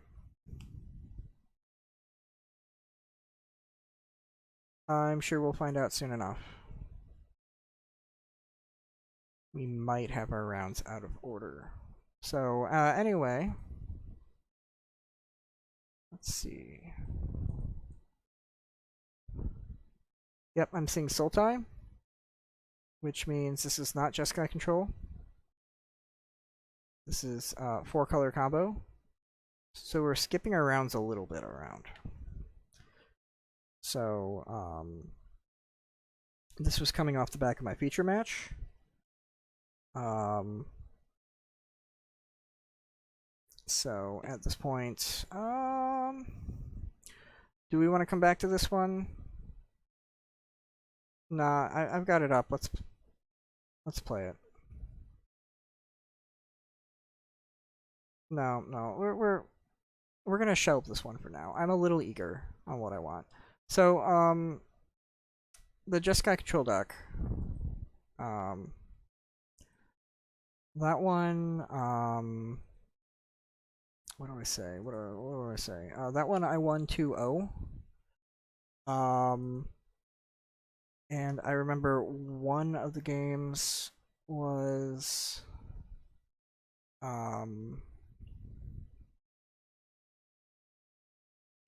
I'm sure we'll find out soon enough. We might have our rounds out of order. So, anyway. Let's see. Yep, I'm seeing Sultai, which means this is not Jeskai control. This is 4-color combo. So we're skipping our rounds a little bit around. So this was coming off the back of my feature match. So at this point, do we want to come back to this one? Nah, I've got it up. Let's play it. No, we're gonna shelve this one for now. I'm a little eager on what I want. So the Jeskai control deck. That one. What do I say? What do I say? That one I won 2-0. And I remember one of the games was you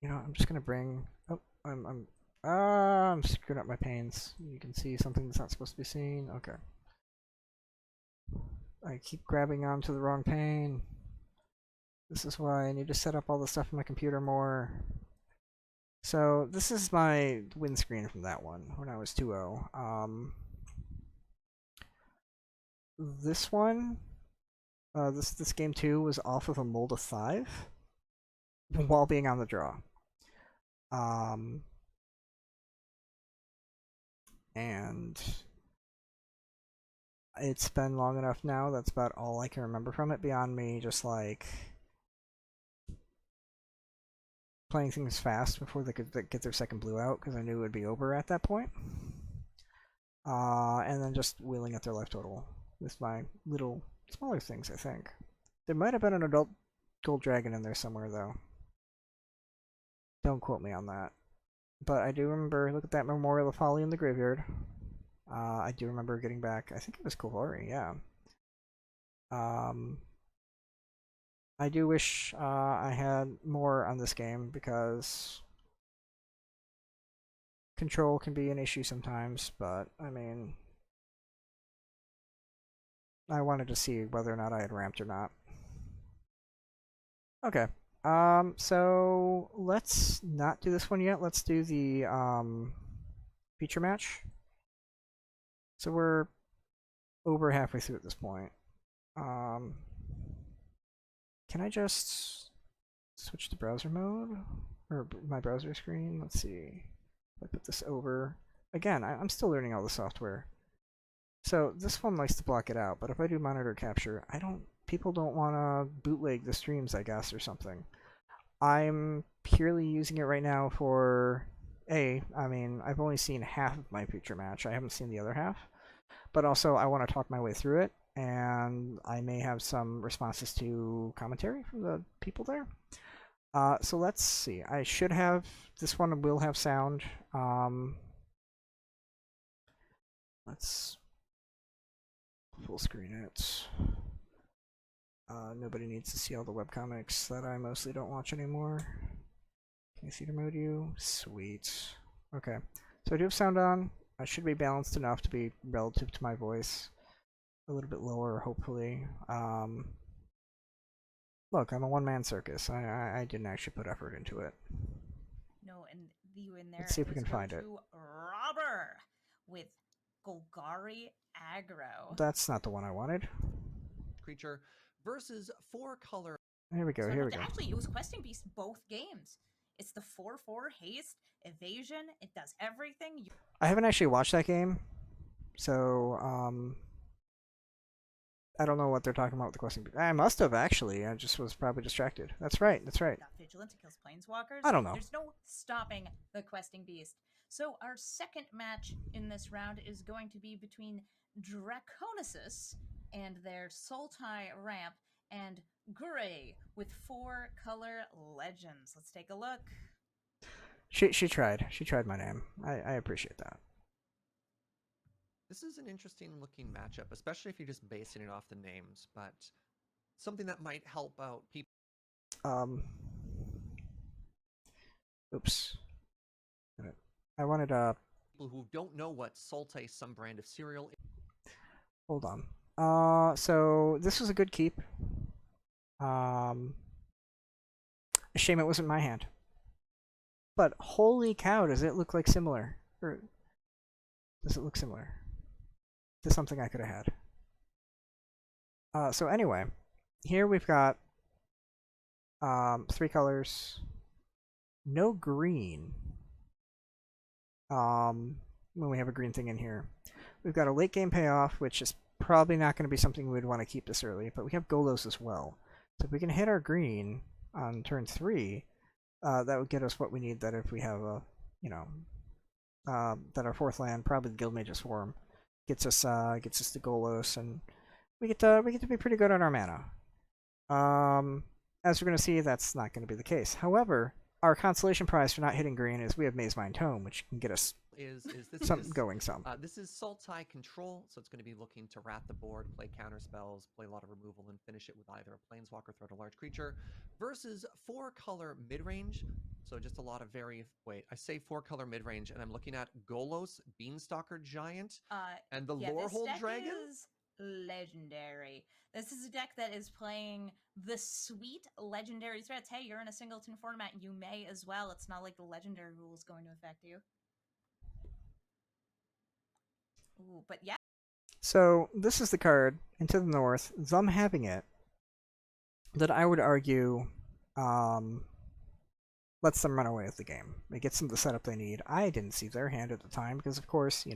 know, I'm just gonna bring. Oh, I'm screwing up my panes. You can see something that's not supposed to be seen. Okay. I keep grabbing onto the wrong pane. This is why I need to set up all the stuff on my computer more. So this is my win screen from that one when I was 2-0. This one, this game 2 was off of a mold of 5 while being on the draw. And it's been long enough now, that's about all I can remember from it, beyond me just like playing things fast before they could get their second blue out, because I knew it would be over at that point. And then just wheeling at their life total with my little smaller things, I think. There might have been an adult gold dragon in there somewhere, though. Don't quote me on that. But I do remember, look at that Memorial of Folly in the graveyard. I do remember getting back, I think it was Kovari, yeah. I do wish I had more on this game, because control can be an issue sometimes, but I mean, I wanted to see whether or not I had ramped or not. Okay. So let's not do this one yet. Let's do the feature match. So we're over halfway through at this point. Can I just switch to browser mode? Or my browser screen? Let's see. If I put this over. Again, I'm still learning all the software. So this one likes to block it out, but if I do monitor capture, people don't want to bootleg the streams, I guess, or something. I'm purely using it right now for I mean, I've only seen half of my feature match. I haven't seen the other half. But also, I want to talk my way through it, and I may have some responses to commentary from the people there. So let's see. I should have, this one will have sound. Let's full screen it. Nobody needs to see all the webcomics that I mostly don't watch anymore. Can you see the mode? Sweet. Okay. So I do have sound on. I should be balanced enough to be relative to my voice. A little bit lower, hopefully. Look, I'm a one-man circus. I didn't actually put effort into it. No, and the win there. Let's see if we can find it. Robber with Golgari aggro. That's not the one I wanted. Creature versus 4-color. Here we go. Here we go. Actually, it was Questing Beast both games. It's the 4/4 haste evasion. It does everything. I haven't actually watched that game, so I don't know what they're talking about with the Questing Beast. I must have actually. I just was probably distracted. That's right. That's right. Vigilant kills planeswalkers. I don't know. There's no stopping the Questing Beast. So our second match in this round is going to be between Draconesis and their Sultai ramp and Gure with 4-color legends. Let's take a look. She tried. She tried my name. I appreciate that. This is an interesting looking matchup, especially if you're just basing it off the names, but something that might help out people. Oops. I wanted people who don't know what Salte, some brand of cereal, Hold on. So this was a good keep. A shame it wasn't my hand. But holy cow, does it look like similar? Or does it look similar to something I could have had? So anyway, here we've got 3 colors, no green. When we have a green thing in here, we've got a late game payoff, which is probably not going to be something we would want to keep this early. But we have Golos as well, so if we can hit our green on turn 3, that would get us what we need. That if we have a, that our 4th land, probably the Guildmage's Swarm, gets us to Golos, and we get to be pretty good on our mana. As we're going to see, that's not going to be the case. However, our consolation prize for not hitting green is we have Maze Mind Tome, which can get us is going some. This is Sultai control, so it's going to be looking to rat the board, play counter spells, play a lot of removal, and finish it with either a planeswalker, threat, or large creature, versus 4-color midrange. So just a lot of I say 4-color midrange, and I'm looking at Golos, Beanstalker Giant, and the Lorehold Dragon. Is legendary. This is a deck that is playing the sweet legendary threats. Hey, you're in a singleton format, you may as well. It's not like the legendary rule is going to affect you. Ooh, but yeah. So this is the card, and to the north, them having it, that I would argue lets them run away with the game. It gets them the setup they need. I didn't see their hand at the time, because of course,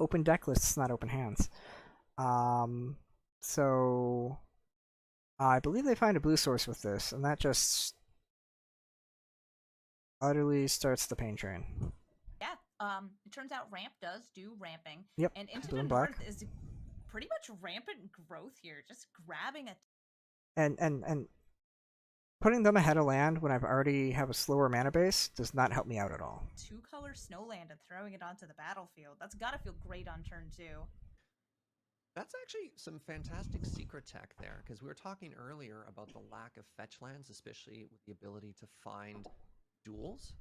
open deck lists, not open hands. So I believe they find a blue source with this, and that just utterly starts the pain train. Yeah, it turns out ramp does do ramping. Yep, and into blue the and north black. is pretty much rampant growth here, just grabbing a... And putting them ahead of land when I've already have a slower mana base does not help me out at all. 2-color Snowland and throwing it onto the battlefield. That's gotta feel great on turn 2. That's actually some fantastic secret tech there, because we were talking earlier about the lack of fetch lands, especially with the ability to find duels.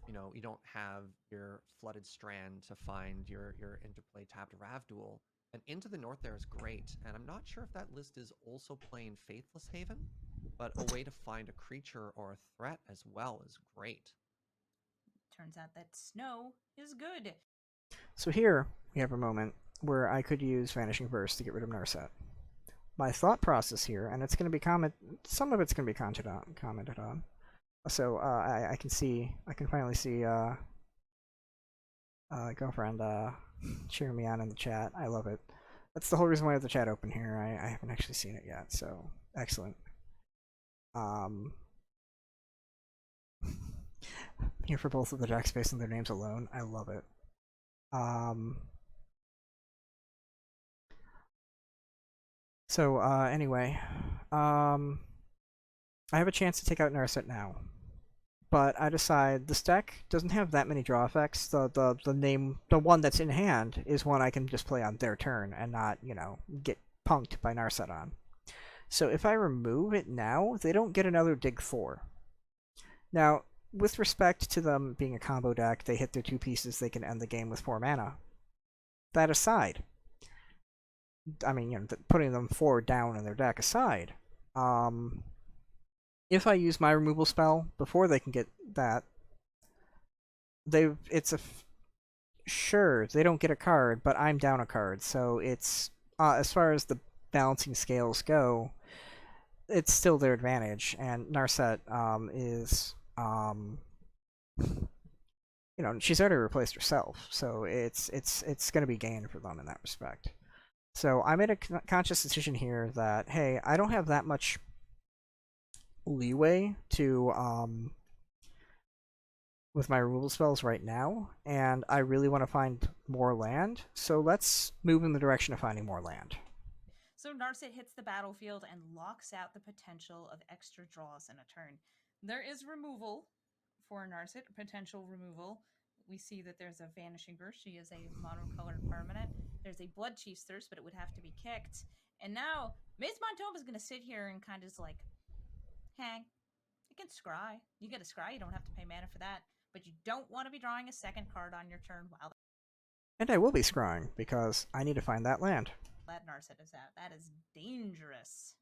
You don't have your Flooded Strand to find your interplay tapped Rav duel. And Into the North there is great, and I'm not sure if that list is also playing Faithless Haven, but a way to find a creature or a threat as well is great. Turns out that snow is good. So here we have a moment where I could use Vanishing Verse to get rid of Narset. My thought process here, and it's going to be some of it's going to be commented on. So I can finally see girlfriend cheering me on in the chat. I love it. That's the whole reason why I have the chat open here. I haven't actually seen it yet, so excellent. Here for both of the decks based on their names alone. I love it. So anyway, I have a chance to take out Narset now, but I decide this deck doesn't have that many draw effects. The one that's in hand is one I can just play on their turn and not, get punked by Narset on. So if I remove it now, they don't get another Dig 4. Now, with respect to them being a combo deck, they hit their 2 pieces, they can end the game with 4 mana. That aside, I mean, putting them 4 down in their deck aside, if I use my removal spell before they can get that, sure, they don't get a card, but I'm down a card, so it's as far as the balancing scales go, it's still their advantage, and Narset is she's already replaced herself, so it's going to be gain for them in that respect. So I made a conscious decision here that, hey, I don't have that much leeway to with my removal spells right now, and I really want to find more land, so let's move in the direction of finding more land. So Narset hits the battlefield and locks out the potential of extra draws in a turn. There is removal for Narset, potential removal. We see that there's a Vanishing Verse. She is a monocolored permanent. There's a Blood Chief's Thirst, but it would have to be kicked. And now, Maze Mind Tome is going to sit here and kind of just like, hang. You can scry. You get a scry, you don't have to pay mana for that. But you don't want to be drawing a second card on your turn while And I will be scrying, because I need to find that land. Glad Narset is out. That is dangerous.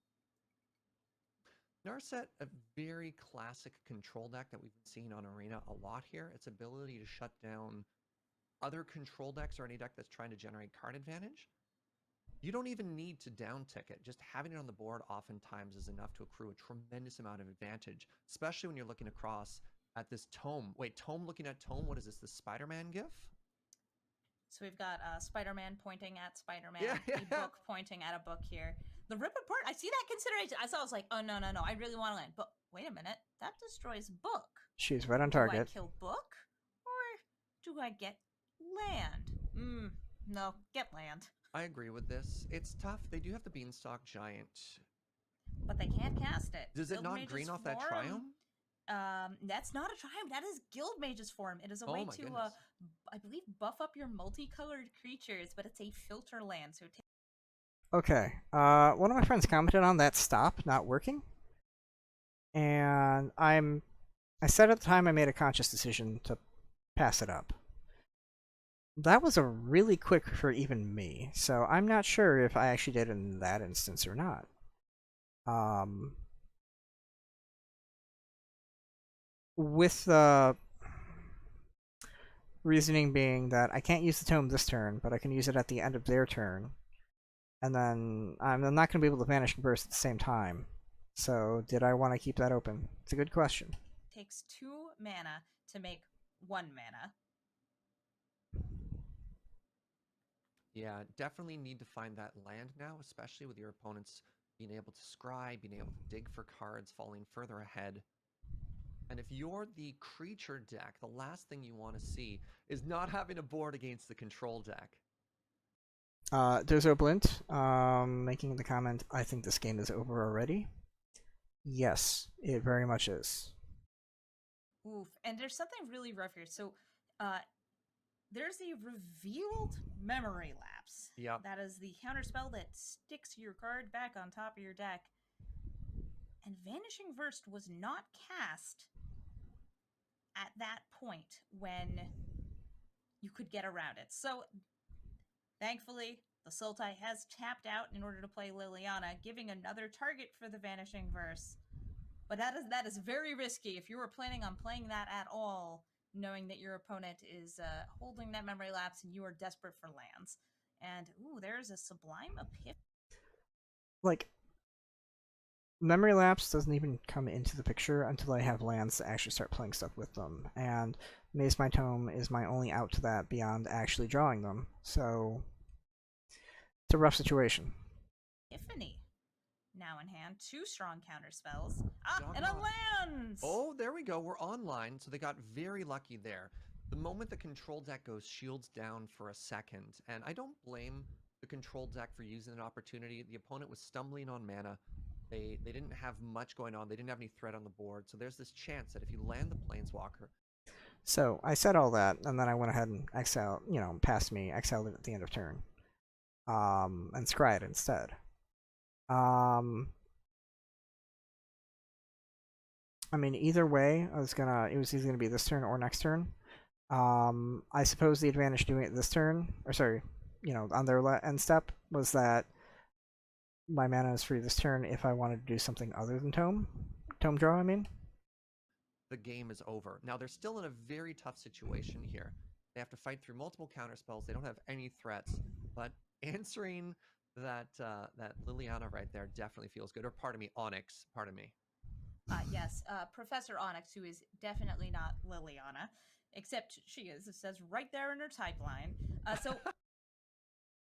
Narset, a very classic control deck that we've been seeing on Arena a lot here. Its ability to shut down other control decks or any deck that's trying to generate card advantage. You don't even need to down tick it. Just having it on the board oftentimes is enough to accrue a tremendous amount of advantage, especially when you're looking across at this tome. Wait, tome looking at tome? What is this, the Spider-Man gif? So we've got Spider-Man pointing at Spider-Man, Yeah. a book pointing at a book here. The rip apart, I see that consideration. I was like, oh, no, I really want to land. But wait a minute, that destroys book. She's right on Do I target. kill book? Or do I get land? No, get land. I agree with this. It's tough. They do have the Beanstalk Giant. But they can't cast it. Does it not green off that Triome? That's not a Triumph. That is Guild Mage's form. It is a way to, I believe, buff up your multicolored creatures, but it's a filter land. So Okay. One of my friends commented on that stop not working, and I said at the time I made a conscious decision to pass it up. That was a really quick for even me, so I'm not sure if I actually did in that instance or not. With the reasoning being that I can't use the tome this turn, but I can use it at the end of their turn, and then I'm not going to be able to vanish and burst at the same time. So did I want to keep that open? It's a good question. Takes 2 mana to make 1 mana. Yeah, definitely need to find that land now, especially with your opponents being able to scry, being able to dig for cards, falling further ahead. And if you're the creature deck, the last thing you want to see is not having a board against the control deck. There's Oblint making the comment, I think this game is over already. Yes, it very much is. Oof. And there's something really rough here. So, there's a revealed memory lapse. Yep. That is the counterspell that sticks your card back on top of your deck. And Vanishing Verse was not cast at that point when you could get around it. So, thankfully, the Sultai has tapped out in order to play Liliana, giving another target for the Vanishing Verse. But that is very risky if you were planning on playing that at all, knowing that your opponent is holding that memory lapse and you are desperate for lands. And, ooh, there's a Sublime Epiphany. Like, memory lapse doesn't even come into the picture until I have lands to actually start playing stuff with them. And Maze My Tome is my only out to that beyond actually drawing them. So it's a rough situation. Epiphany now in hand. 2 strong counter spells. And a land! Oh, there we go. We're online, so they got very lucky there. The moment the control deck goes shields down for a second, and I don't blame the control deck for using an opportunity. The opponent was stumbling on mana. They didn't have much going on. They didn't have any threat on the board. So there's this chance that if you land the Planeswalker. So I said all that, and then I went ahead and exiled, past me, exiled it at the end of turn. And scry it instead. I mean, either way, it was either gonna be this turn or next turn. I suppose the advantage doing it this turn, or sorry, on their end step, was that my mana is free this turn if I wanted to do something other than tome draw. I mean, the game is over. Now they're still in a very tough situation here. They have to fight through multiple counterspells. They don't have any threats, but answering that Liliana right there definitely feels good. Or pardon me, Onyx. Pardon me. Yes, Professor Onyx, who is definitely not Liliana, except she is. It says right there in her type line.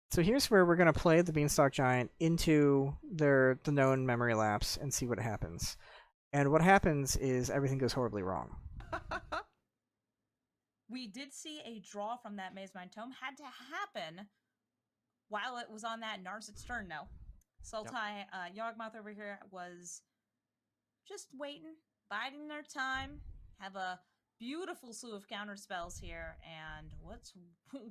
So here's where we're gonna play the Beanstalk Giant into the known memory lapse and see what happens. And what happens is everything goes horribly wrong. We did see a draw from that Maze Mind Tome. Had to happen while it was on that Narset's turn, no. Sultai, Yawgmoth over here was just waiting, biding their time, have a beautiful slew of counter spells here, and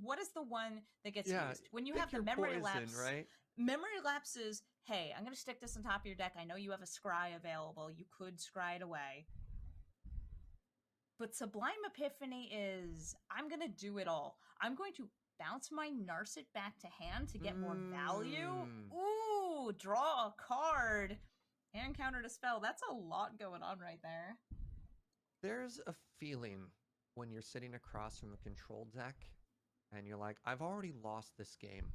what is the one that gets used when you have the memory lapse? Right? Memory lapse is, hey, I'm going to stick this on top of your deck. I know you have a scry available. You could scry it away. But Sublime Epiphany is, I'm going to do it all. I'm going to bounce my Narset back to hand to get more value. Mm. Ooh, draw a card and countered a spell. That's a lot going on right there. There's a feeling when you're sitting across from a control deck and you're like, I've already lost this game,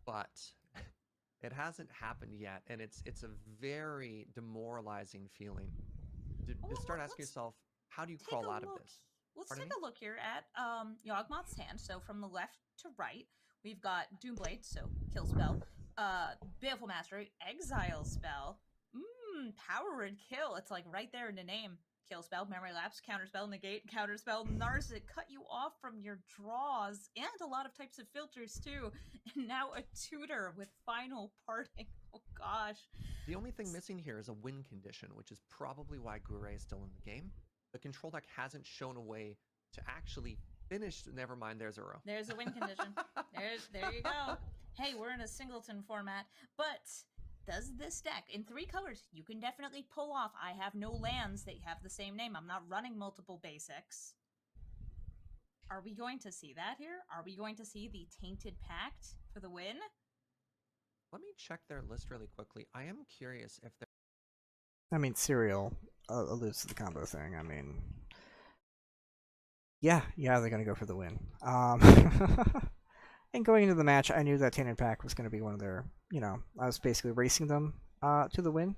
but it hasn't happened yet, and it's a very demoralizing feeling to start asking yourself, how do you Take crawl a out of look. this? Let's Pardon take me? a look here at Yawgmoth's hand. So from the left to right, we've got Doomblade, so kill spell. Baleful Mastery, exile spell. Power and kill. It's like right there in the name. Kill spell, memory lapse, counter spell, negate, counter spell, Narset, cut you off from your draws, and a lot of types of filters too. And now a tutor with final parting. Oh gosh. The only thing missing here is a win condition, which is probably why Gure is still in the game. The control deck hasn't shown a way to actually finish. Never mind, there's Uro. There's a win condition. There you go. Hey, we're in a singleton format, but does this deck in 3 colors? You can definitely pull off. I have no lands that have the same name. I'm not running multiple basics. Are we going to see that here? Are we going to see the Tainted Pact for the win? Let me check their list really quickly. I am curious if they're. I mean, Serial alludes to the combo thing. I mean, yeah, they're gonna go for the win. And going into the match, I knew that Tainted Pack was going to be one of their, I was basically racing them to the win.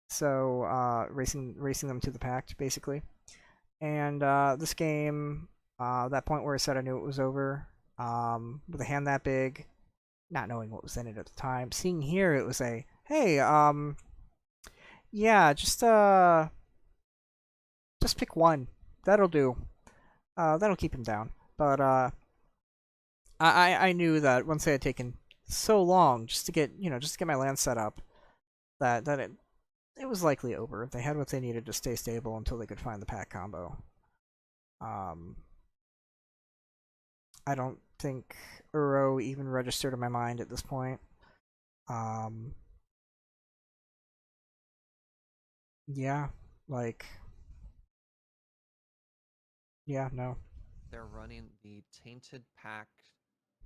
So, racing them to the pact, basically. And this game, that point where I said I knew it was over, with a hand that big, not knowing what was in it at the time, seeing here it was a, hey, yeah, just pick one. That'll do. That'll keep him down. But, I knew that once they had taken so long just to get my land set up, that it was likely over. They had what they needed to stay stable until they could find the pack combo. I don't think Uro even registered in my mind at this point. Yeah, like, yeah, no. They're running the Tainted Pact.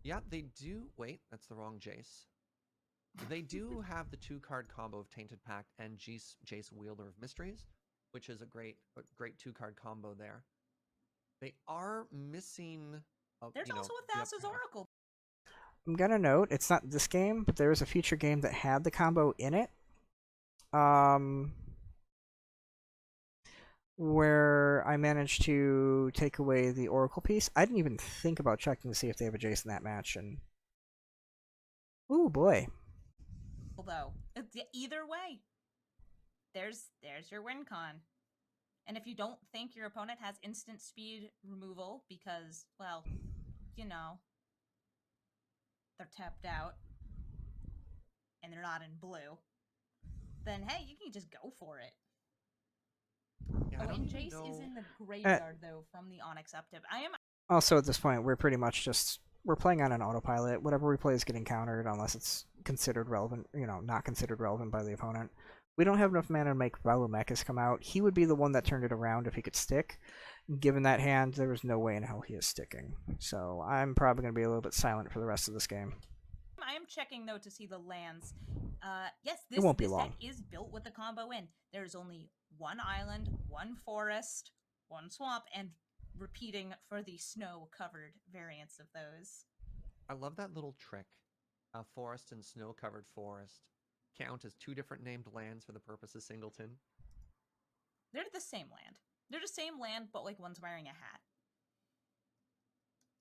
Yeah, they do. Wait, that's the wrong Jace. They do have the 2-card combo of Tainted Pact and Jace Wielder of Mysteries, which is a great 2-card combo there. They are missing. There's also a Thassa's Oracle. I'm gonna note it's not this game, but there is a future game that had the combo in it. Where I managed to take away the Oracle piece. I didn't even think about checking to see if they have a Jace in that match, and ooh boy. Although, either way, there's your win con. And if you don't think your opponent has instant speed removal because, well, they're tapped out and they're not in blue, then hey, you can just go for it. Yeah, and Jace is in the graveyard, though, from the Onyx Uptip. Also, at this point, we're pretty much we're playing on an autopilot. Whatever we play is getting countered unless it's considered relevant, not considered relevant by the opponent. We don't have enough mana to make Valumekis come out. He would be the one that turned it around if he could stick. Given that hand, there was no way in hell he is sticking. So I'm probably going to be a little bit silent for the rest of this game. I am checking, though, to see the lands. Yes, it won't be long. Deck is built with the combo in. There's only 1 island, 1 forest, 1 swamp, and repeating for the snow-covered variants of those. I love that little trick. A forest and snow-covered forest count as 2 different named lands for the purpose of singleton. They're the same land. They're the same land, but like one's wearing a hat.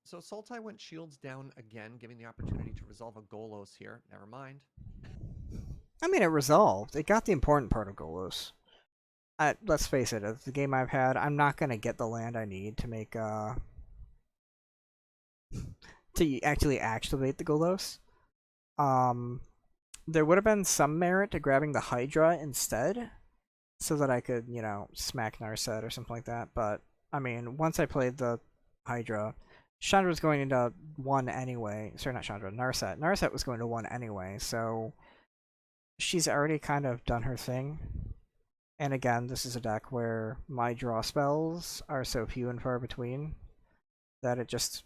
So Sultai went shields down again, giving the opportunity to resolve a Golos here. Never mind. I mean, it resolved. It got the important part of Golos. Let's face it, it's the game I've had. I'm not going to get the land I need to make, to actually activate the Golos. There would have been some merit to grabbing the Hydra instead, so that I could, smack Narset or something like that. But, I mean, once I played the Hydra, Chandra was going into 1 anyway. Sorry, not Chandra, Narset. Narset was going to 1 anyway, so she's already kind of done her thing. And again, this is a deck where my draw spells are so few and far between that it just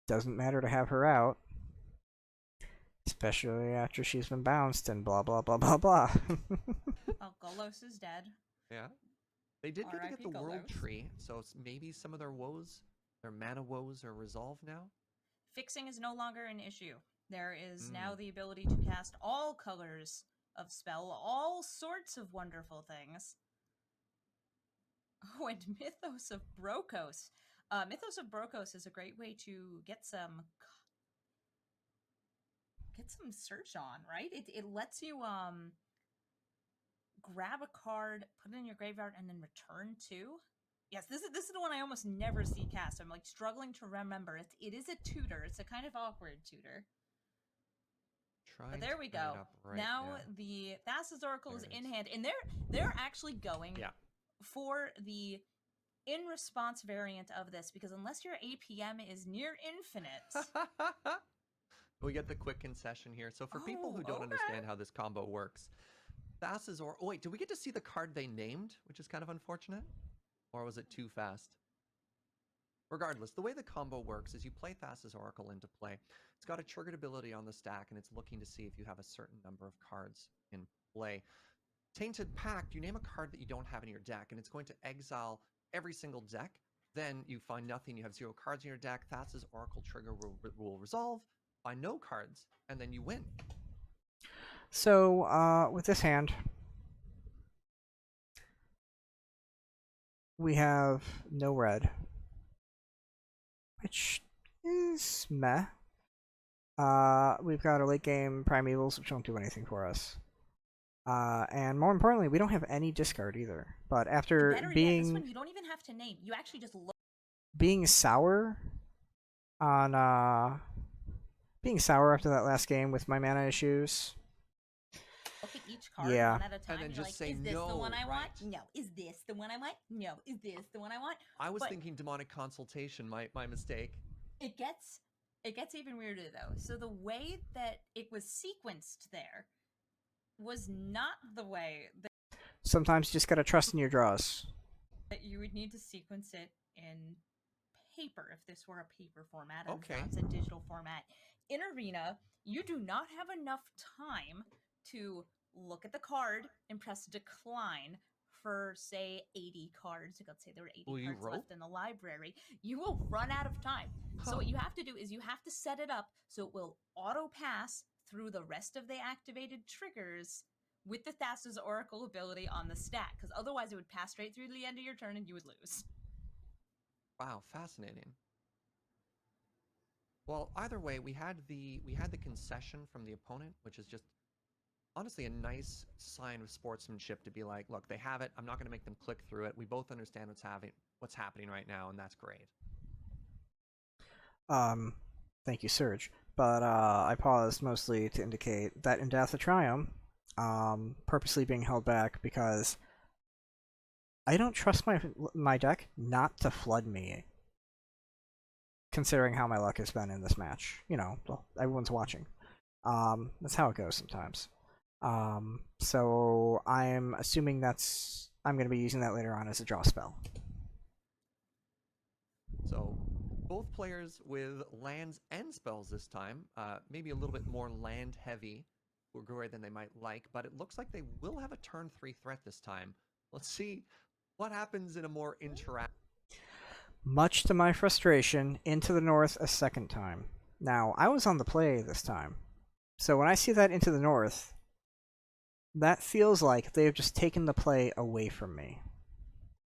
Doesn't matter to have her out, especially after she's been bounced and blah blah blah blah blah. Well, Golos is dead. Yeah. They did get to get R.I.P. the world Golos. tree, so maybe some of their woes, their mana woes, are resolved now. Fixing is no longer an issue. There is now Mm. the ability to cast all colors of spell, all sorts of wonderful things. Oh, and Mythos of Brokos. Mythos of Brokos is a great way to get some search on, right? It lets you grab a card, put it in your graveyard, and then return two. Yes, this is the one I almost never see cast. I'm like struggling to remember. It is a tutor. It's a kind of awkward tutor. But Trying there to we bring it go. up right Now now. the Thassa's Oracle There is it in is. hand, and they're actually going Yeah. for the in response variant of this because unless your APM is near infinite. We get the quick concession here. So for people who Oh, don't okay. understand how this combo works, Thassa's or oh wait, did we get to see the card they named, which is kind of unfortunate? Or was it too fast? Regardless, the way the combo works is you play Thassa's Oracle into play. It's got a triggered ability on the stack, and it's looking to see if you have a certain number of cards in play. Tainted Pact, you name a card that you don't have in your deck, and it's going to exile every single deck. Then you find nothing, you have 0 cards in your deck. Thassa's Oracle trigger will resolve, find no cards, and then you win. So, with this hand, we have no red, which is meh. We've got a late game Primevals, which don't do anything for us. And more importantly, we don't have any discard either. But after Better yet, this being one you don't even have to name. You actually just look being sour on being sour after that last game with my mana issues. at each card Yeah. one at a time. And then You're just like, say is this the one no, I want? right. No. Is this the one I want? No. Is this the one I want? I was But thinking Demonic Consultation, my mistake. it gets even weirder though. So the way that it was sequenced there was not the way Sometimes you just gotta trust in your draws. that you would need to sequence it in paper if this were a paper format. And Okay. it's a digital format. In Arena, you do not have enough time to look at the card and press decline for say 80 cards. Let's say there were 80 Will you cards roll? left in the library. You will run out of time. So what you have to do is you have to set it up so it will auto pass through the rest of the activated triggers with the Thassa's Oracle ability on the stack, because otherwise it would pass straight through the end of your turn and you would lose. Wow, fascinating. Well, either way, we had the concession from the opponent, which is just honestly a nice sign of sportsmanship to be like, look, they have it. I'm not going to make them click through it. We both understand what's happening right now, and that's great. Thank you, Surge. But I paused mostly to indicate that in Death of Triumph, purposely being held back because I don't trust my deck not to flood me, considering how my luck has been in this match. You know, everyone's watching. That's how it goes sometimes. So I'm assuming I'm going to be using that later on as a draw spell. So both players with lands and spells this time, maybe a little bit more land heavy than they might like, but it looks like they will have a turn 3 threat this time. Let's see what happens in a more interactive. Much to my frustration, Into the North a second time. Now, I was on the play this time, so when I see that Into the North, that feels like they've just taken the play away from me.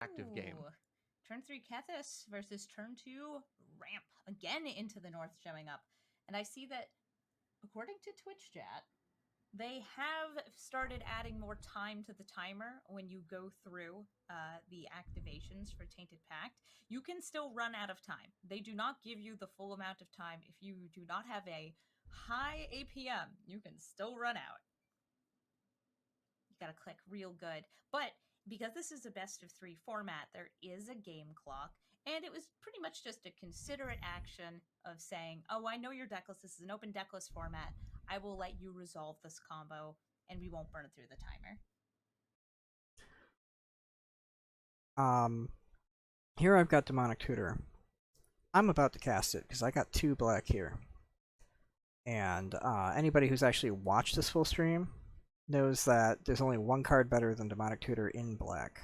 Active game. Turn 3 Kethis versus turn 2 Ramp. Again Into the North showing up. And I see that, according to Twitch chat, they have started adding more time to the timer when you go through the activations for Tainted Pact. You can still run out of time. They do not give you the full amount of time. If you do not have a high APM, you can still run out. You gotta click real good. But because this is a best of 3 format, there is a game clock. And it was pretty much just a considerate action of saying, oh, I know your decklist. This is an open decklist format. I will let you resolve this combo, and we won't burn it through the timer. Here I've got Demonic Tutor. I'm about to cast it because I got 2 black here. And anybody who's actually watched this full stream knows that there's only 1 card better than Demonic Tutor in black.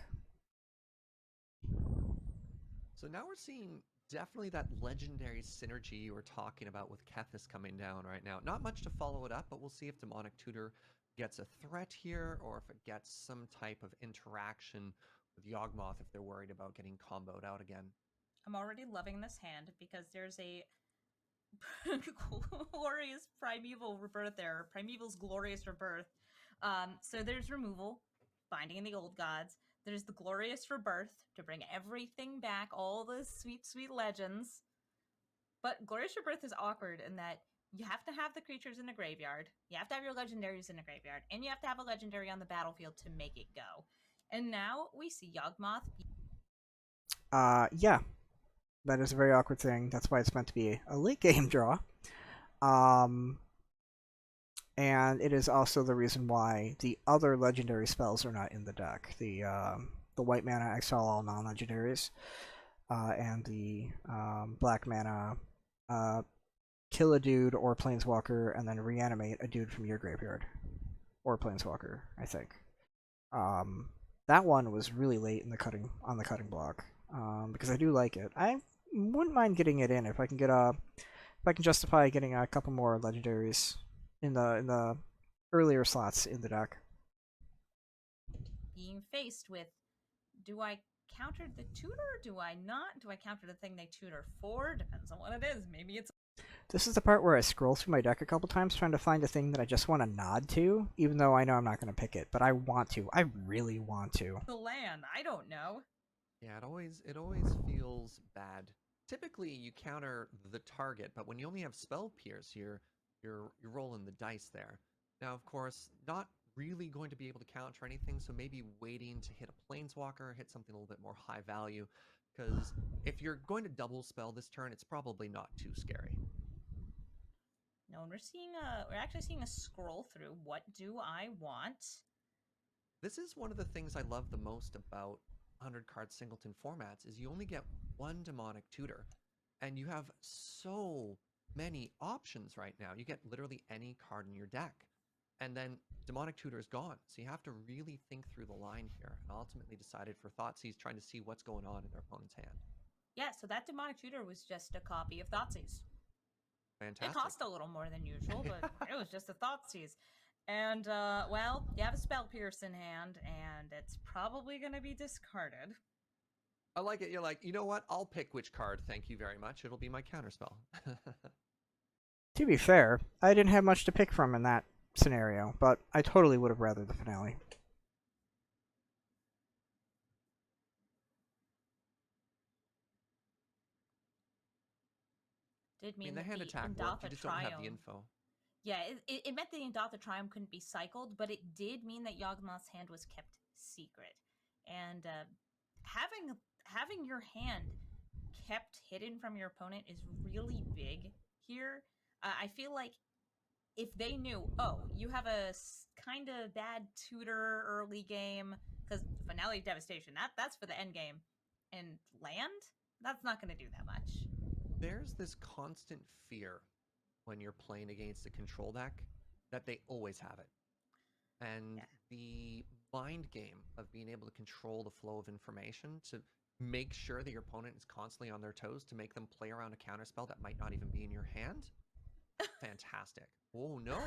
So now we're seeing definitely that legendary synergy you were talking about with Kethis coming down right now. Not much to follow it up, but we'll see if Demonic Tutor gets a threat here or if it gets some type of interaction with Yawgmoth if they're worried about getting comboed out again. I'm already loving this hand because there's a glorious primeval rebirth there. Primeval's glorious rebirth. So there's removal, binding in the old gods. There's the glorious rebirth to bring everything back, all the sweet, sweet legends. But glorious rebirth is awkward in that you have to have the creatures in the graveyard, you have to have your legendaries in the graveyard, and you have to have a legendary on the battlefield to make it go. And now we see Yawgmoth. Yeah, that is a very awkward thing. That's why it's meant to be a late game draw. And it is also the reason why the other legendary spells are not in the deck. The white mana exile all non-legendaries, and the black mana kill a dude or planeswalker and then reanimate a dude from your graveyard or planeswalker. I think that one was really late in the cutting block because I do like it. I wouldn't mind getting it in if I can get if I can justify getting a couple more legendaries in the earlier slots in the deck. Being faced with, do I counter the tutor? Do I not? Do I counter the thing they tutor for? Depends on what it is. Maybe it's... This is the part where I scroll through my deck a couple times trying to find a thing that I just want to nod to, even though I know I'm not going to pick it, but I want to. I really want to. the land. I don't know. Yeah, it always feels bad. Typically, you counter the target, but when you only have spell pierce, you're rolling the dice there. Now, of course, not really going to be able to counter anything, so maybe waiting to hit a planeswalker, hit something a little bit more high value, because if you're going to double spell this turn, it's probably not too scary. No, we're actually seeing a scroll through. What do I want? This is one of the things I love the most about 100-card singleton formats is you only get 1 Demonic Tutor, and you have so many options right now. You get literally any card in your deck, and then Demonic Tutor is gone. So you have to really think through the line here, and ultimately decided for Thoughtseize, trying to see what's going on in their opponent's hand. Yeah, so that Demonic Tutor was just a copy of Thoughtseize. Fantastic. It cost a little more than usual, but it was just a Thoughtseize. And, well, you have a Spell Pierce in hand, and it's probably going to be discarded. I like it. You're like, you know what? I'll pick which card. Thank you very much. It'll be my counterspell. To be fair, I didn't have much to pick from in that scenario, but I totally would have rathered the finale. Did mean the that hand the attack worked. You just don't have the Indatha info. Yeah, it meant the Indatha Triumph couldn't be cycled, but it did mean that Yawgmoth's hand was kept secret. And having your hand kept hidden from your opponent is really big here. I feel like if they knew, oh, you have a kind of bad tutor early game, because Finale of Devastation, that's for the end game, and land, that's not going to do that much. There's this constant fear when you're playing against a control deck that they always have it. And the mind game of being able to control the flow of information to make sure that your opponent is constantly on their toes to make them play around a counterspell that might not even be in your hand. Fantastic. Oh no.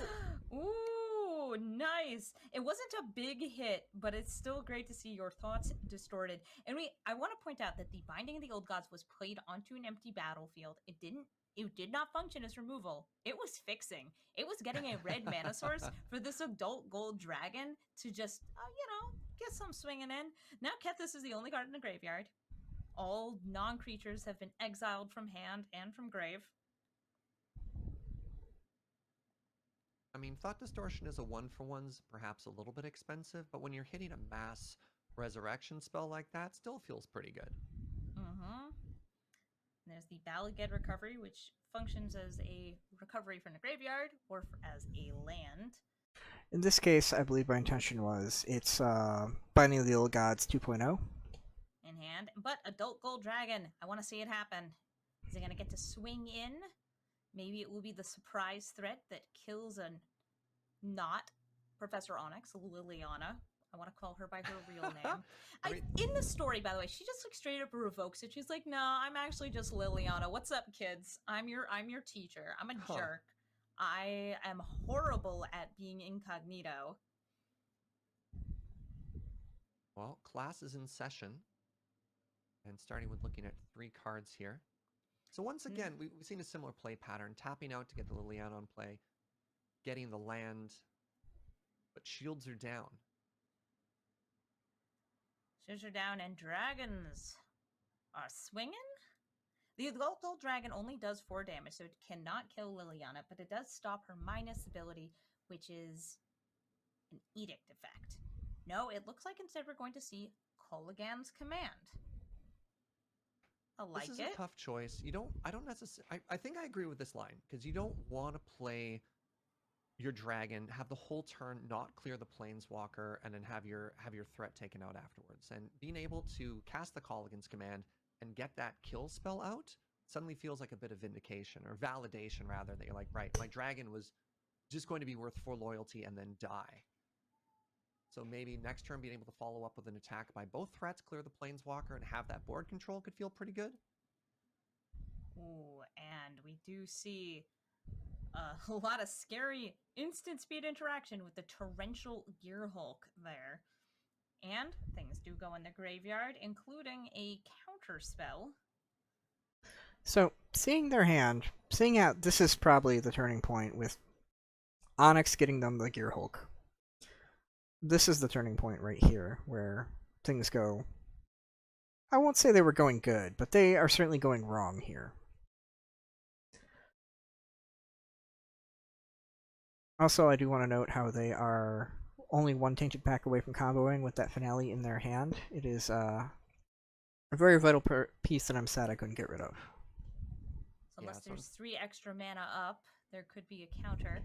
Ooh, nice. It wasn't a big hit, but it's still great to see your thoughts distorted. And I want to point out that the Binding of the Old Gods was played onto an empty battlefield. It did not function as removal. It was fixing. It was getting a red mana source for this adult gold dragon to just, get some swinging in. Now Kethis is the only card in the graveyard. All non-creatures have been exiled from hand and from grave. I mean, Thought Distortion is a 1-for-1's perhaps a little bit expensive, but when you're hitting a mass resurrection spell like that, still feels pretty good. Mm-hmm. There's the Balaged Recovery, which functions as a recovery from the graveyard or as a land. In this case, I believe my intention was it's Binding of the Old Gods 2.0. In hand, but Adult Gold Dragon. I want to see it happen. Is it going to get to swing in? Maybe it will be the surprise threat that kills a not Professor Onyx, Liliana. I want to call her by her real name. I mean, in the story, by the way, she just like straight up revokes it. She's like, "No, I'm actually just Liliana. What's up, kids? I'm your teacher. I'm a jerk. I am horrible at being incognito." well, class is in session, and starting with looking at 3 cards here. So once again, we've seen a similar play pattern: tapping out to get the Liliana on play, getting the land, but shields are down. Shields are down, and dragons are swinging. The gold dragon only does 4 damage, so it cannot kill Liliana, but it does stop her minus ability, which is an edict effect. No, it looks like instead we're going to see Kolaghan's command. I like This is it. a tough choice. I don't necessarily. I think I agree with this line because you don't want to play your dragon, have the whole turn not clear the planeswalker, and then have your threat taken out afterwards. And being able to cast the Kolaghan's command and get that kill spell out suddenly feels like a bit of vindication or validation, rather, that you're like, right, my dragon was just going to be worth 4 loyalty and then die. So maybe next turn being able to follow up with an attack by both threats, clear the planeswalker, and have that board control could feel pretty good. Ooh, and we do see a lot of scary instant speed interaction with the torrential Gearhulk there. And things do go in the graveyard, including a counter spell. So, seeing their hand, seeing out, this is probably the turning point with Onyx getting them the Gear Hulk. This is the turning point right here, where things go... I won't say they were going good, but they are certainly going wrong here. Also, I do want to note how they are only 1 tainted pack away from comboing with that finale in their hand. It is a very vital piece that I'm sad I couldn't get rid of. So unless there's 3 extra mana up, there could be a counter.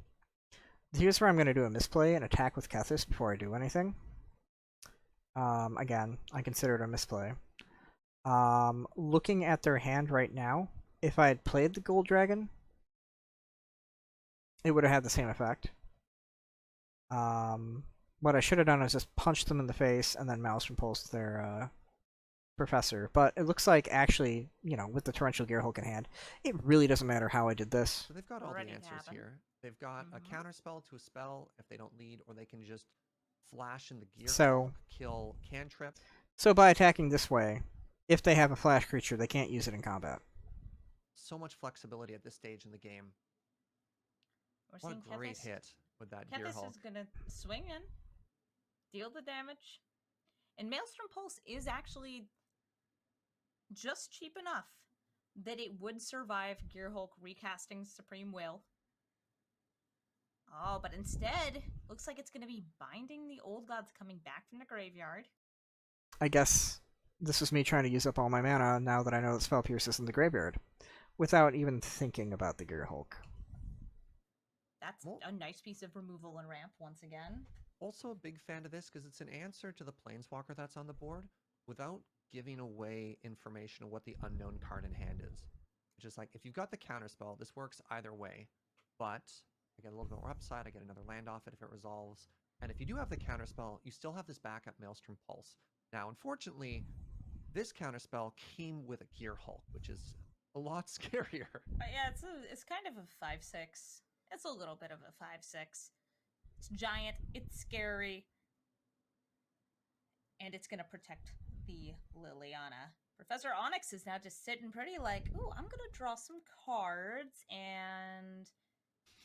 Here's where I'm going to do a misplay and attack with Kethis before I do anything. Again, I consider it a misplay. Looking at their hand right now, if I had played the Gold Dragon, it would have had the same effect. What I should have done is just punch them in the face and then Maelstrom Pulse their Professor. But it looks like actually, you know, with the Torrential Gearhulk in hand, it really doesn't matter how I did this. So they've got all the Already answers happened. here. They've got a counter spell to a spell if they don't lead, or they can just flash in the Gearhulk, So, kill cantrip. So by attacking this way, if they have a flash creature, they can't use it in combat. So much flexibility at this stage in the game. What a great hit with that Kethis Gearhulk. is going to swing in, deal the damage. And Maelstrom Pulse is actually just cheap enough that it would survive Gearhulk recasting Supreme Will. Oh, but instead, looks like it's going to be binding the Old Gods coming back from the graveyard. I guess this was me trying to use up all my mana now that I know that Spell Pierce is in the graveyard, without even thinking about the Gearhulk. That's a nice piece of removal and ramp once again. Also a big fan of this because it's an answer to the Planeswalker that's on the board without giving away information of what the unknown card in hand is. Just like, if you've got the counterspell, this works either way, but I get a little bit more upside, I get another land off it if it resolves, and if you do have the counterspell, you still have this backup Maelstrom Pulse. Now, unfortunately, this counterspell came with a Gearhulk, which is a lot scarier. Yeah, it's kind of a 5/6. It's a little bit of a 5/6. It's giant, it's scary, and it's going to protect the Liliana. Professor Onyx is now just sitting pretty like, ooh, I'm going to draw some cards, and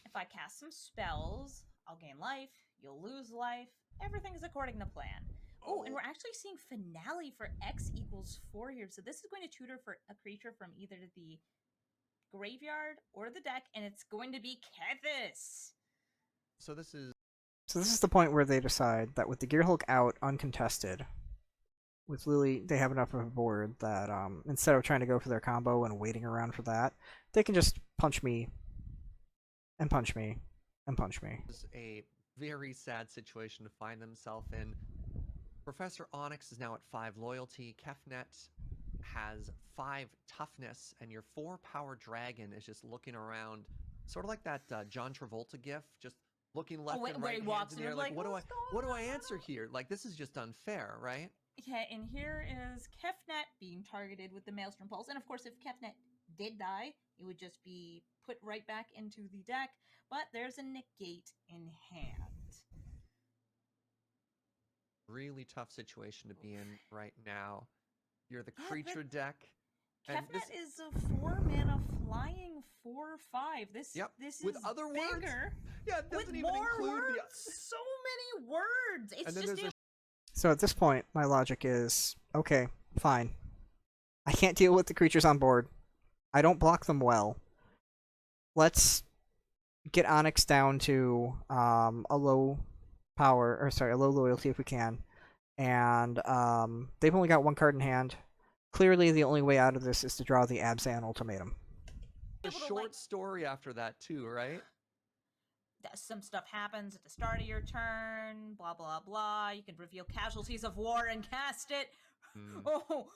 if I cast some spells, I'll gain life, you'll lose life, everything's according to plan. Oh, and we're actually seeing Finale for X equals 4 here, so this is going to tutor for a creature from either the graveyard or the deck, and it's going to be Kethis. So this is the point where they decide that with the Gearhulk out uncontested, with Lily, they have enough of a board that instead of trying to go for their combo and waiting around for that, they can just punch me, and punch me, and punch me. This is a very sad situation to find themselves in. Professor Onyx is now at 5 loyalty. Kefnet has 5 toughness, and your 4 power dragon is just looking around, sort of like that John Travolta gif, just looking left and where right, he hands walks in in the air, and like, like, what what's do going I answer on? here? Like, this is just unfair, right? Yeah, and here is Kefnet being targeted with the Maelstrom Pulse. And of course, if Kefnet did die, it would just be put right back into the deck. But there's a negate in hand. Really tough situation to be in right now. You're the Yeah, creature deck, and this, Kefnet is a 4-mana flying 4/5. yep, This with is other words. bigger. Yeah, it With doesn't even more include the. words, so many words. It's And then just there's a So at this point, my logic is, okay, fine. I can't deal with the creatures on board. I don't block them well. Let's get Onyx down to a low power, or sorry, a low loyalty if we can. And they've only got one card in hand. Clearly, the only way out of this is to draw the Abzan ultimatum. short story after that too, right? some stuff happens at the start of your turn, blah blah blah. You can reveal casualties of war and cast it. Oh,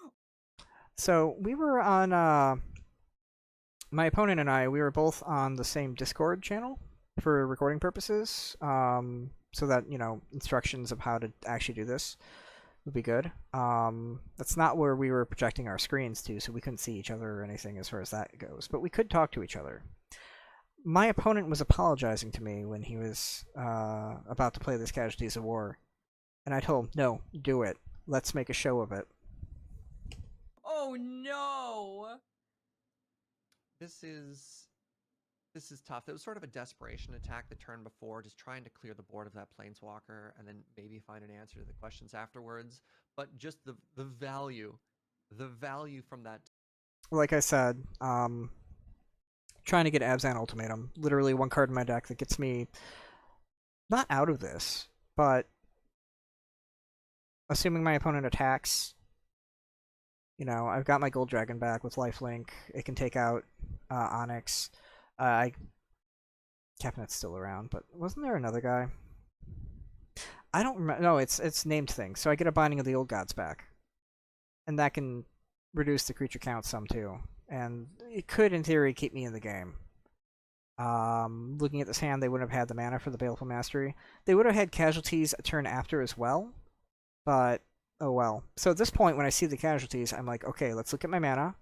So we were on my opponent and I. We were both on the same Discord channel for recording purposes, so that instructions of how to actually do this would be good. That's not where we were projecting our screens to, so we couldn't see each other or anything as far as that goes. But we could talk to each other. My opponent was apologizing to me when he was about to play this Casualties of War, and I told him, no, do it. Let's make a show of it. oh no. This is tough. It was sort of a desperation attack the turn before, just trying to clear the board of that planeswalker and then maybe find an answer to the questions afterwards. But just the value from that. Like I said, trying to get Abzan Ultimatum. Literally one card in my deck that gets me not out of this, but assuming my opponent attacks, I've got my Gold Dragon back with lifelink. It can take out Onyx. Capnet's still around, but wasn't there another guy? I don't remember. No, it's named things. So I get a Binding of the Old Gods back, and that can reduce the creature count some too. And it could, in theory, keep me in the game. Looking at this hand, they wouldn't have had the mana for the Baleful Mastery. They would have had casualties a turn after as well, but oh well. So at this point, when I see the casualties, I'm like, okay, let's look at my mana.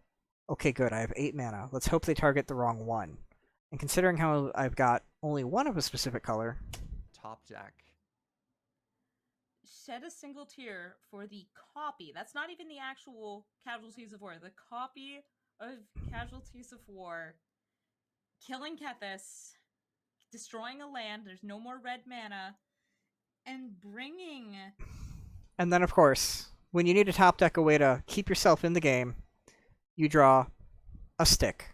Okay, good, I have 8 mana. Let's hope they target the wrong one. And considering how I've got only one of a specific color... Top deck. Shed a single tear for the copy. That's not even the actual Casualties of War. The copy of Casualties of War. Killing Kethis. Destroying a land. There's no more red mana. And bringing... And then, of course, when you need to top deck a way to keep yourself in the game, you draw a stick.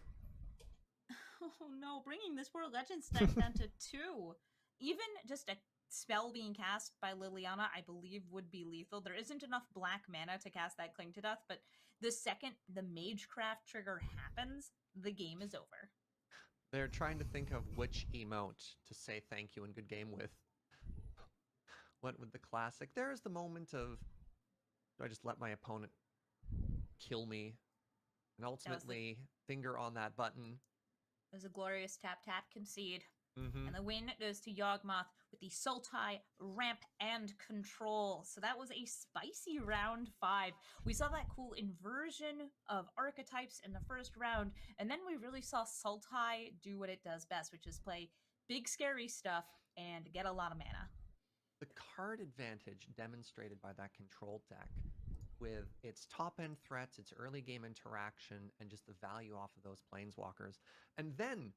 Oh no, bringing this World Legends deck down to 2. Even just a spell being cast by Liliana, I believe, would be lethal. There isn't enough black mana to cast that Cling to Death, but the second the Magecraft trigger happens, the game is over. They're trying to think of which emote to say thank you and good game with. Went with the classic. There is the moment of, do I just let my opponent kill me? And ultimately, finger on that button. It was a glorious tap concede. Mm-hmm. And the win goes to Yawgmoth with the Sultai, Ramp, and Control. So that was a spicy round 5. We saw that cool inversion of archetypes in the first round, and then we really saw Sultai do what it does best, which is play big scary stuff and get a lot of mana. The card advantage demonstrated by that control deck with its top-end threats, its early game interaction, and just the value off of those planeswalkers. And then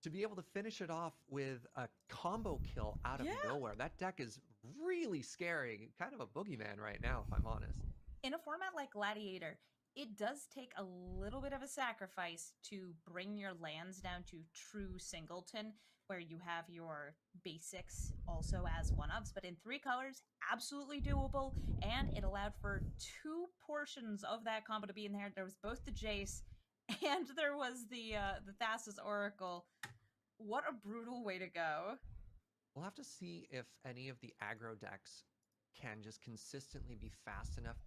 to be able to finish it off with a combo kill out of nowhere. That deck is really scary. Kind of a boogeyman right now, if I'm honest. In a format like Gladiator, it does take a little bit of a sacrifice to bring your lands down to true singleton, where you have your basics also as one-ofs, but in 3 colors, absolutely doable, and it allowed for 2 portions of that combo to be in there. There was both the Jace, and there was the Thassa's Oracle. What a brutal way to go. We'll have to see if any of the aggro decks can just consistently be fast enough.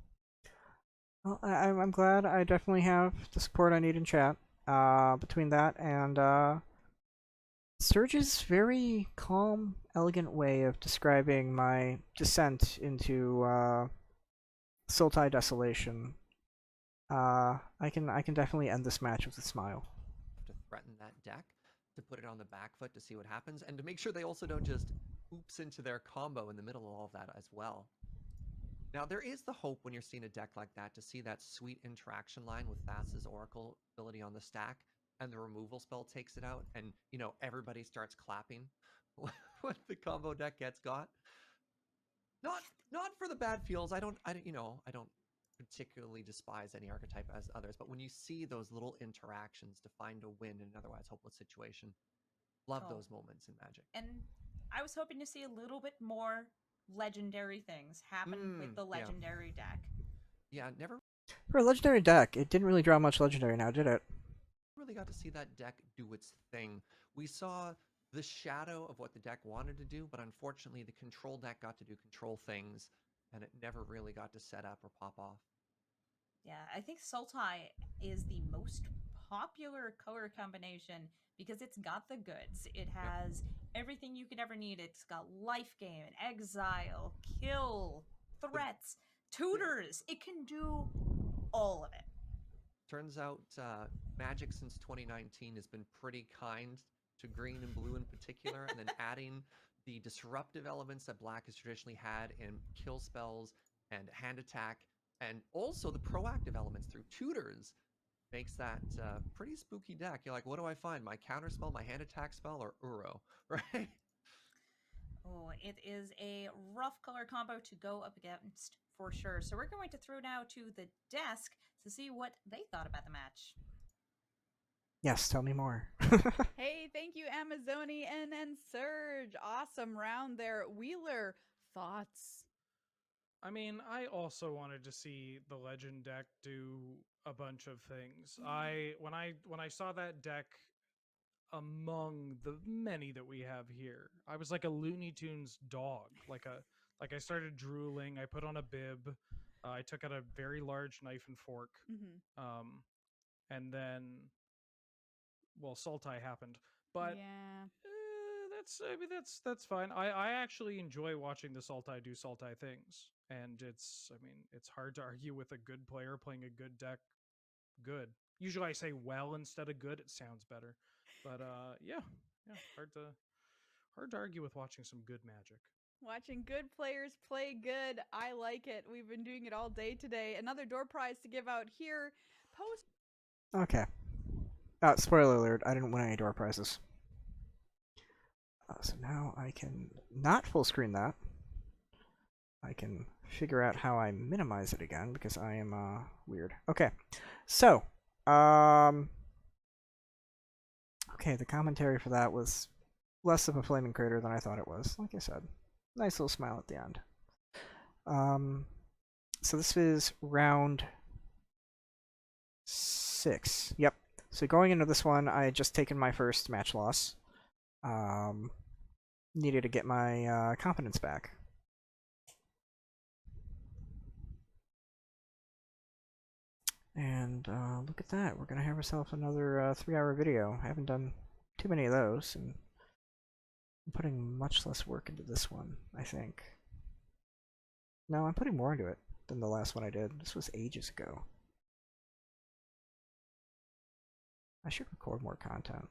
Well, I'm glad. I definitely have the support I need in chat. Between that and Surge's very calm, elegant way of describing my descent into Sultai Desolation, I can definitely end this match with a smile. To threaten that deck, to put it on the back foot to see what happens, and to make sure they also don't just oops into their combo in the middle of all of that as well. Now, there is the hope when you're seeing a deck like that to see that sweet interaction line with Thassa's Oracle ability on the stack, and the removal spell takes it out, and, everybody starts clapping when the combo deck gets got. Not not for the bad feels. I don't particularly despise any archetype as others, but when you see those little interactions to find a win in an otherwise hopeless situation, love Oh, those moments in Magic. and I was hoping to see a little bit more legendary things happen with the Yeah. legendary deck. Yeah, never For a legendary deck, it didn't really draw much legendary now, did it? really got to see that deck do its thing. We saw the shadow of what the deck wanted to do, but unfortunately the control deck got to do control things, and it never really got to set up or pop off. Yeah, I think Sultai is the most popular color combination because it's got the goods. It Yep. has everything you could ever need. It's got life gain, exile, kill, The, threats, tutors. It can do all of it. Turns out Magic since 2019 has been pretty kind to green and blue in particular, and then adding the disruptive elements that black has traditionally had in kill spells and hand attack, and also the proactive elements through tutors makes that pretty spooky deck. You're like, what do I find? My counter spell, my hand attack spell, or Uro, right? Oh, it is a rough color combo to go up against for sure. So we're going to throw now to the desk to see what they thought about the match. Yes, tell me more. Hey, thank you, Amazoni and Surge. Awesome round there. Wheeler, thoughts? I mean, I also wanted to see the legend deck do a bunch of things. When I saw that deck among the many that we have here, I was like a Looney Tunes dog. Like I started drooling. I put on a bib. I took out a very large knife and fork. Mm-hmm. Um, and then, well, Sultai happened, but Yeah. that's fine. I actually enjoy watching the Sultai do Sultai things, and it's hard to argue with a good player playing a good deck. Good. Usually I say well instead of good. It sounds better, but yeah, hard to argue with watching some good Magic. Watching good players play good. I like it. We've been doing it all day today. Another door prize to give out here. Post. Okay. Spoiler alert, I didn't win any door prizes. So now I can not full screen that. I can figure out how I minimize it again because I am weird. Okay, so okay, the commentary for that was less of a flaming crater than I thought it was. Like I said, nice little smile at the end. So this is round 6. Yep. So going into this one, I had just taken my first match loss. Needed to get my confidence back. And look at that. We're going to have ourselves another 3-hour video. I haven't done too many of those, and I'm putting much less work into this one, I think. No, I'm putting more into it than the last one I did. This was ages ago. I should record more content.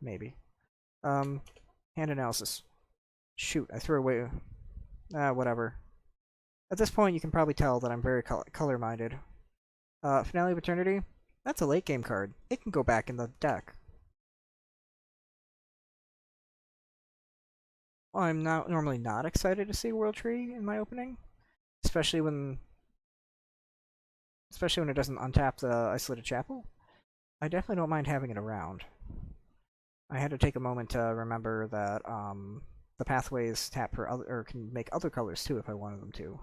Maybe. Hand analysis. Shoot, I threw away... whatever. At this point, you can probably tell that I'm very color-minded. Finale of Eternity? That's a late-game card. It can go back in the deck. Well, I'm normally not excited to see World Tree in my opening. Especially when it doesn't untap the Isolated Chapel. I definitely don't mind having it around. I had to take a moment to remember that the pathways tap for other, or can make other colors too if I wanted them to.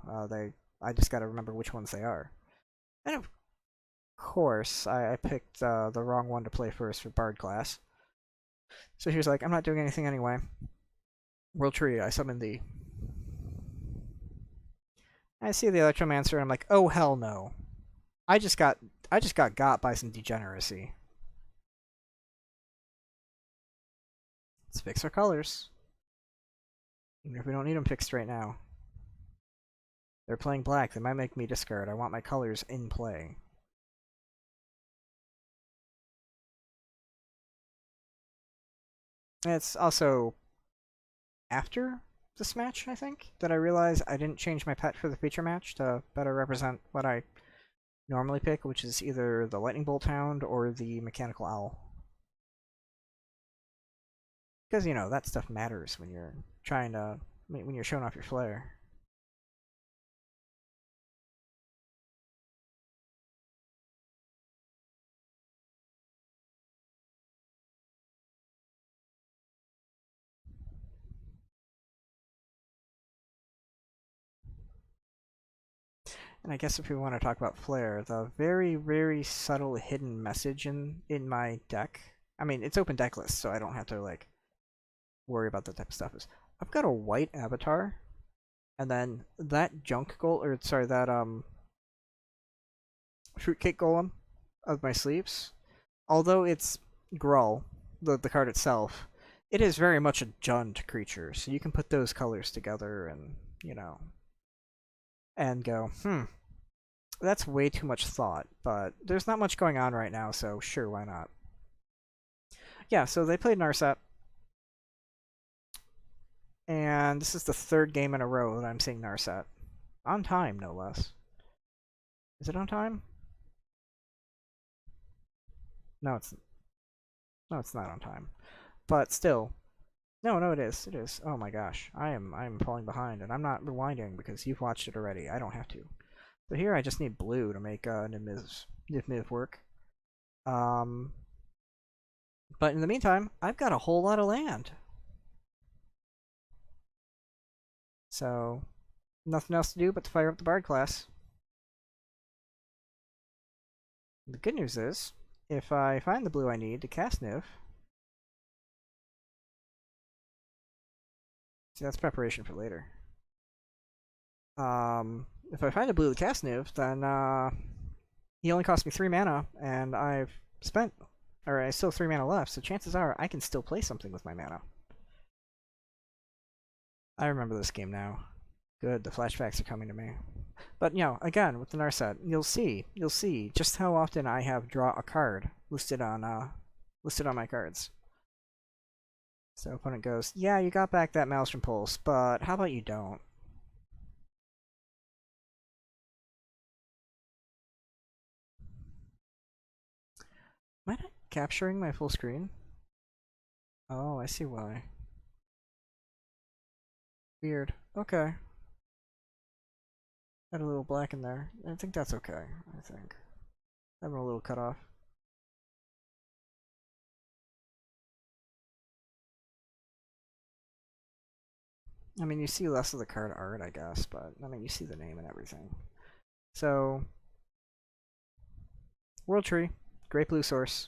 I just gotta remember which ones they are. And of course, I picked the wrong one to play first for Bard class. So he was like, I'm not doing anything anyway. World Tree, I summon thee. I see the Electromancer and I'm like, oh hell no. I just got got by some degeneracy. Let's fix our colors. Even if we don't need them fixed right now. They're playing black. They might make me discard. I want my colors in play. It's also after this match, I think, that I realized I didn't change my pet for the feature match to better represent what I normally pick, which is either the Lightning Bolt Hound or the Mechanical Owl. Because, you know, that stuff matters when you're trying to, when you're showing off your flair. And I guess if we want to talk about flair, the very, very subtle hidden message in my deck, I mean, it's open deck list, so I don't have to, like, worry about that type of stuff, is I've got a white avatar, and then that junk goal, or sorry, that, fruitcake golem of my sleeves, although it's Grull, the card itself, it is very much a Jund creature, so you can put those colors together and, you know, and go, that's way too much thought, but there's not much going on right now, so sure, why not? Yeah, so they played Narset, and this is the third game in a row that I'm seeing Narset. On time, no less. Is it on time? No, it's not on time. But still, no, it is. It is. Oh my gosh, I'm falling behind, and I'm not rewinding because you've watched it already. I don't have to. So here I just need blue to make Niv work. But in the meantime, I've got a whole lot of land. So, nothing else to do but to fire up the Bard class. The good news is, if I find the blue I need to cast Niv... See, that's preparation for later. If I find a blue to cast Niv, then he only cost me 3 mana, and I still have 3 mana left, so chances are I can still play something with my mana. I remember this game now. Good, the flashbacks are coming to me. But, you know, again, with the Narset, you'll see just how often I have draw a card listed on my cards. So opponent goes, yeah, you got back that Maelstrom Pulse, but how about you don't? Am I not capturing my full screen? Oh, I see why. Weird. Okay. Got a little black in there. I think that's okay, I think. Having a little cut off. I mean, you see less of the card art, I guess, but, I mean, you see the name and everything. So, World Tree, Great Blue Source.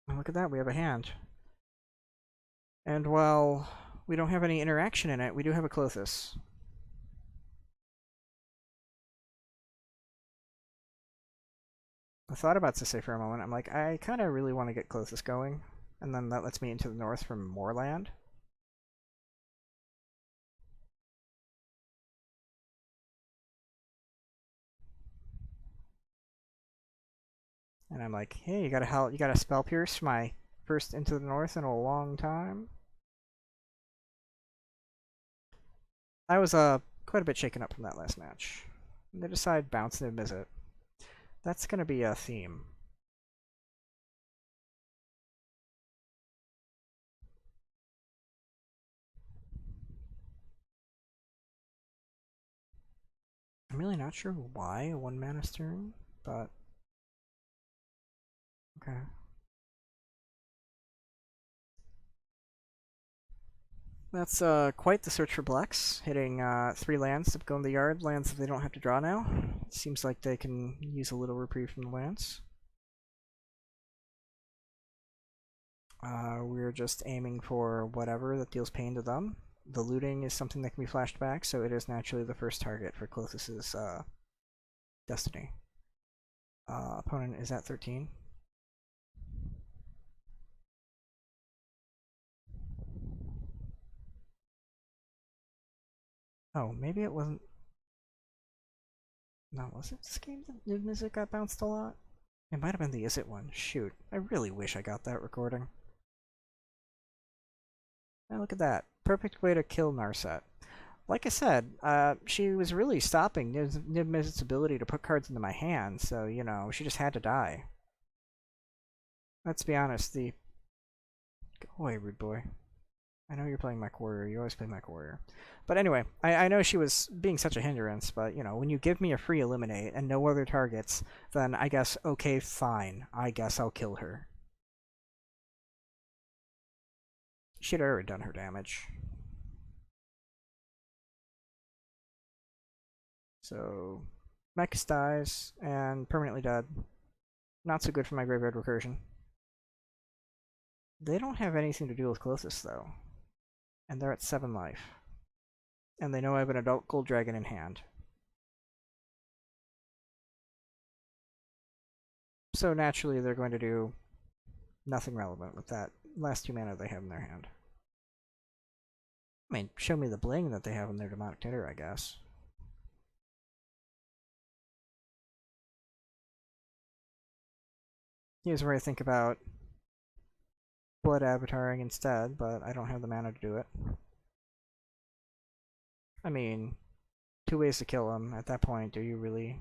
And look at that, we have a hand. And while we don't have any interaction in it, we do have a Clothis. I thought about Sisay for a moment. I'm like, I kind of really want to get Clothis going, and then that lets me into the north from more land. And I'm like, hey, you got a spell pierce for my first into the north in a long time. I was quite a bit shaken up from that last match. And they decide bounce and visit. That's gonna be a theme. I'm really not sure why a 1-mana stern, but okay. That's quite the search for blacks, hitting 3 lands to go in the yard, lands that they don't have to draw now. It seems like they can use a little reprieve from the lands. We're just aiming for whatever that deals pain to them. the looting is something that can be flashed back, so it is naturally the first target for Clothes's destiny. Opponent is at 13. Oh, maybe it wasn't. No, was it this game that New Music got bounced a lot? It might have been the Is It one. Shoot, I really wish I got that recording. Now look at that. Perfect way to kill Narset. Like I said, she was really stopping Niv Mizzet's ability to put cards into my hand, so, you know, she just had to die. Let's be honest, the... Go away, rude boy. I know you're playing Mech Warrior, you always play Mech Warrior. But anyway, I know she was being such a hindrance, but, you know, when you give me a free eliminate and no other targets, then I guess, okay, fine. I guess I'll kill her. She'd already done her damage. So, Mech dies, and permanently dead. Not so good for my Graveyard Recursion. They don't have anything to do with Colossus, though. And they're at 7 life. And they know I have an adult Gold Dragon in hand. So naturally they're going to do nothing relevant with that last 2 mana they have in their hand. I mean, show me the bling that they have in their Demonic Titter, I guess. Here's where I think about Blood Avataring instead, but I don't have the mana to do it. I mean, 2 ways to kill him. At that point, do you really...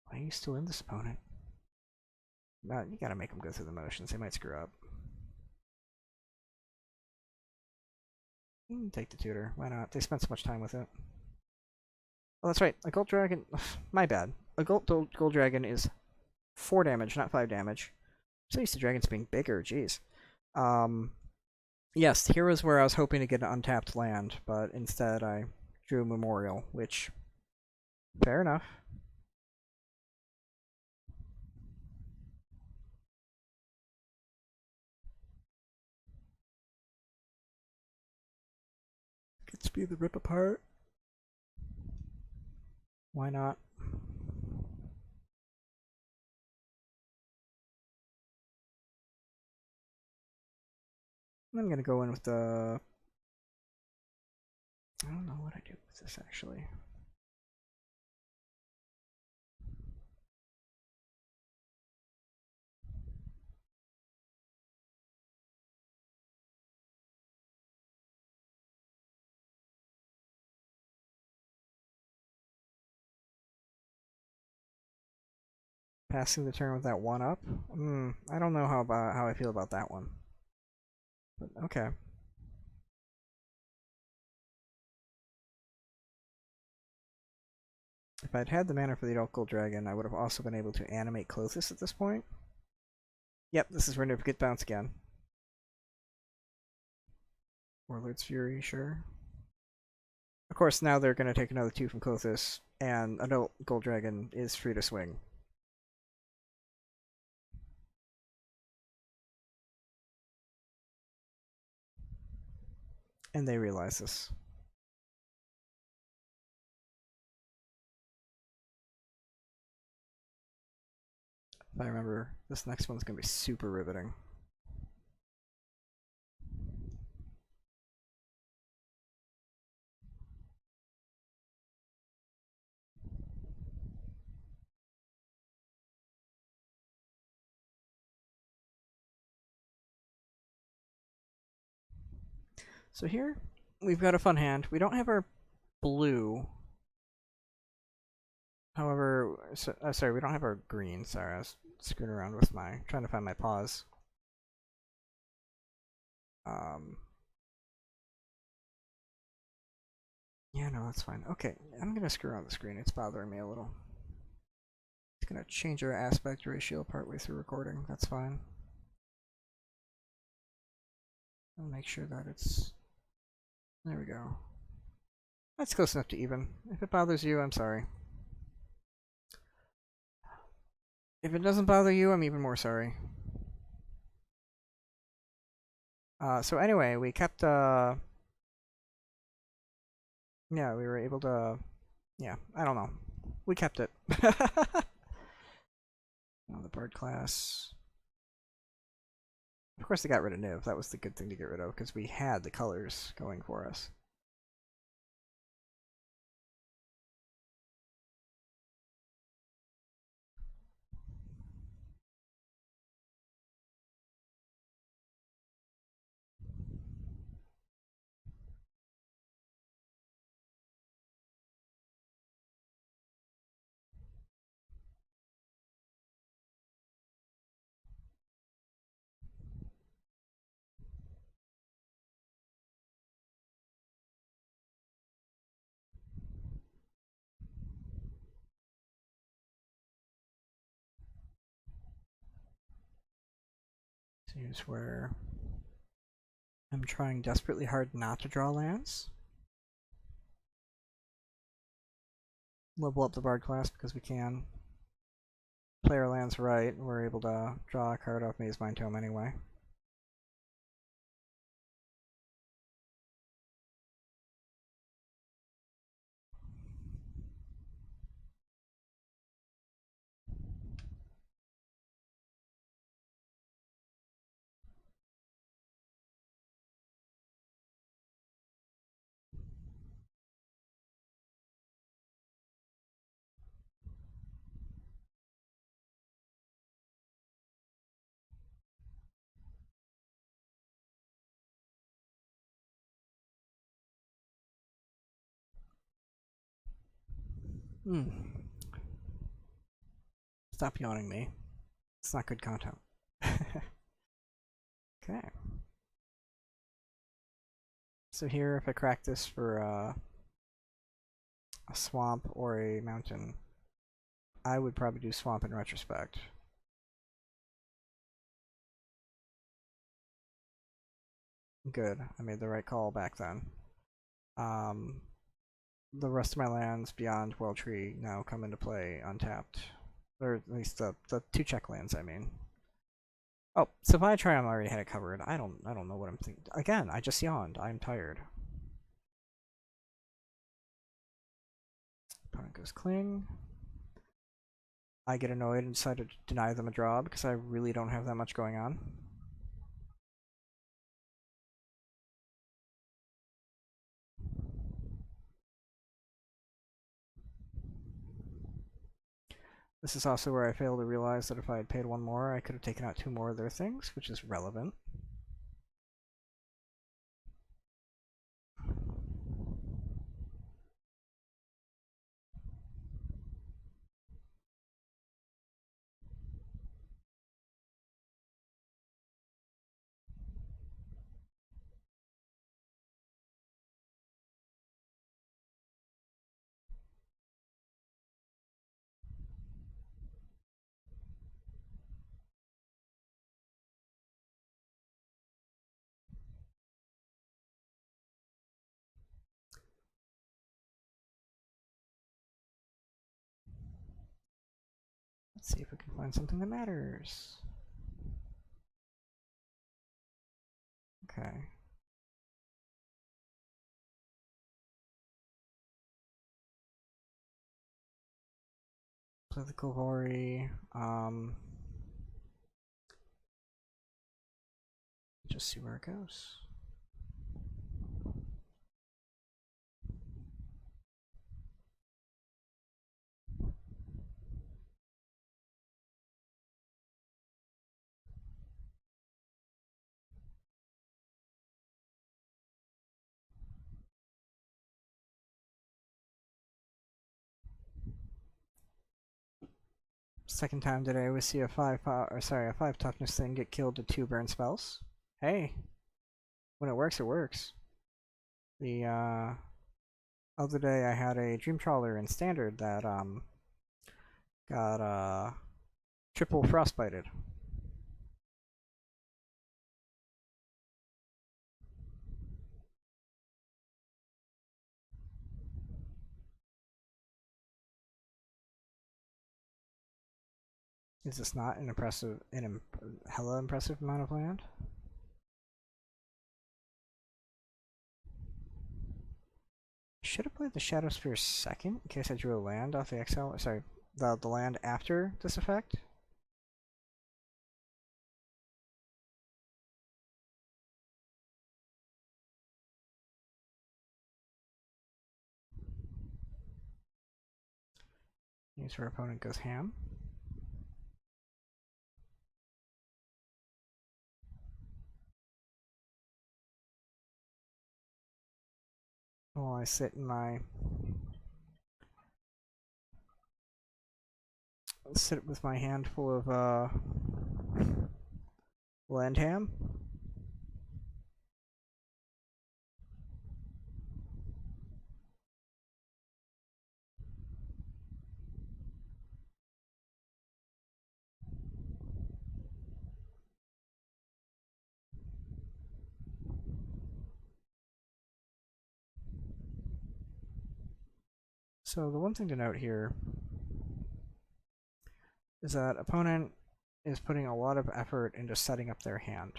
Why are you still in this opponent? No, you gotta make them go through the motions. They might screw up. You can take the tutor. Why not? They spent so much time with it. Oh, that's right. A Gold Dragon... My bad. A Gold Dragon is 4 damage, not 5 damage. So used to dragons being bigger, jeez. Yes, here was where I was hoping to get an untapped land, but instead I drew Memorial, which... Fair enough. Could speed the rip apart. Why not? I'm gonna go in with the... I don't know what I do with this, actually. Passing the turn with that 1-up? I don't know how I feel about that one. But okay. If I'd had the mana for the Adult Gold Dragon, I would have also been able to animate Clothis at this point. Yep, this is where Niv get bounce again. Warlord's Fury, sure. Of course, now they're going to take another 2 from Clothis, and Adult Gold Dragon is free to swing. And they realize this. If I remember, this next one's going to be super riveting. So here, we've got a fun hand. We don't have our blue. However, sorry, we don't have our green. Sorry, I was screwing around with trying to find my pause. Yeah, no, that's fine. Okay, I'm gonna screw around the screen. It's bothering me a little. It's gonna change our aspect ratio partway through recording. That's fine. I'll make sure that it's... There we go. That's close enough to even. If it bothers you, I'm sorry. If it doesn't bother you, I'm even more sorry. So anyway, we kept, yeah, we were able to, yeah, I don't know. We kept it. Oh, the bird class. Of course, they got rid of Niv. That was the good thing to get rid of, because we had the colors going for us. So here's where I'm trying desperately hard not to draw lands. Level up the Bard class because we can. Play our lands right, and we're able to draw a card off Maze Mind Tome anyway. Hmm. Stop yawning me. It's not good content. Okay. So here, if I crack this for a swamp or a mountain, I would probably do swamp in retrospect. Good. I made the right call back then. The rest of my lands beyond Well Tree now come into play untapped. Or at least the two check lands, I mean. Oh, Supply Triumph already had it covered. I don't know what I'm thinking. Again, I just yawned. I'm tired. Opponent goes Cling. I get annoyed and decide to deny them a draw because I really don't have that much going on. This is also where I fail to realize that if I had paid one more, I could have taken out two more of their things, which is relevant. Let's see if we can find something that matters. Okay. Play the Kohori. Just see where it goes. Second time today we see a 5 toughness thing get killed to 2 burn spells. Hey, when it works, it works. The other day I had a Dream Trawler in Standard that got triple frostbited. Is this not an hella impressive amount of land? should have played the Shadow Sphere second in case I drew a land off the exile. Sorry, the land after this effect. Means our opponent goes ham. While I sit in my sit with my hand full of land ham. So the one thing to note here is that opponent is putting a lot of effort into setting up their hand.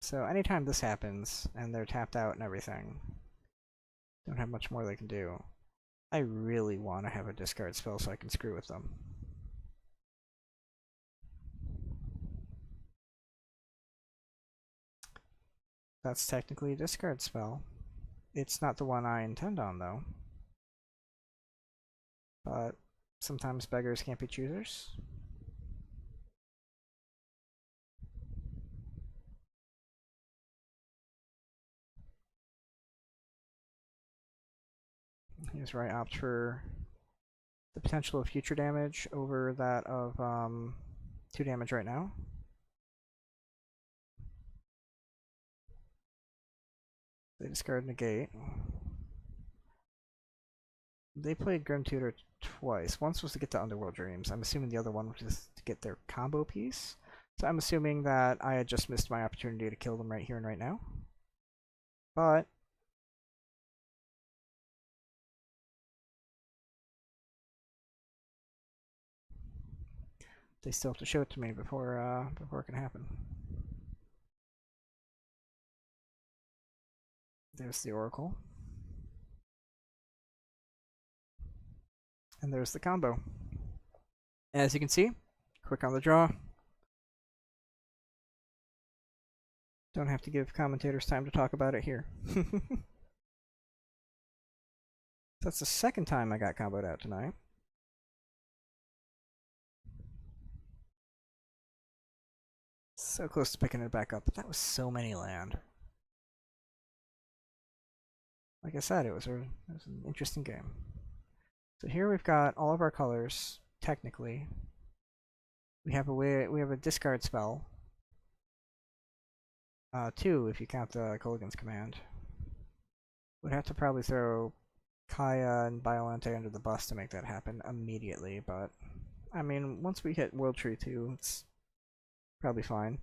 So anytime this happens and they're tapped out and everything, don't have much more they can do. I really want to have a discard spell so I can screw with them. That's technically a discard spell. It's not the one I intend on, though. But sometimes beggars can't be choosers. Here's where I opt for the potential of future damage over that of 2 damage right now. They discard negate. They played Grim Tutor twice. Once was to get to Underworld Dreams. I'm assuming the other one was to get their combo piece. So I'm assuming that I had just missed my opportunity to kill them right here and right now. But they still have to show it to me before it can happen. There's the Oracle. And there's the combo. As you can see, quick on the draw. Don't have to give commentators time to talk about it here. That's the second time I got comboed out tonight. So close to picking it back up, but that was so many land. Like I said, it was an interesting game. So here we've got all of our colors. Technically, we have a discard spell. 2 if you count the Kolaghan's command. Would have to probably throw Kaya and Biolante under the bus to make that happen immediately, but I mean, once we hit World Tree 2, it's probably fine.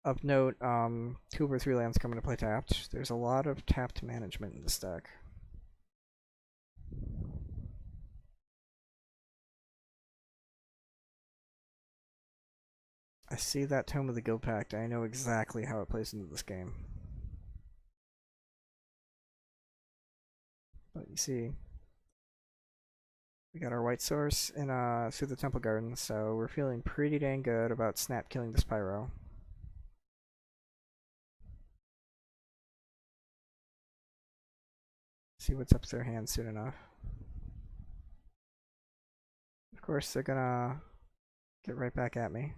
Of note, 2 over 3 lands come into play tapped. There's a lot of tapped management in this deck. I see that Tome of the Guild Pact. I know exactly how it plays into this game. But you see, we got our white source in through the Temple Garden, so we're feeling pretty dang good about Snap killing this Pyro. See what's up their hand soon enough. Of course, they're gonna get right back at me.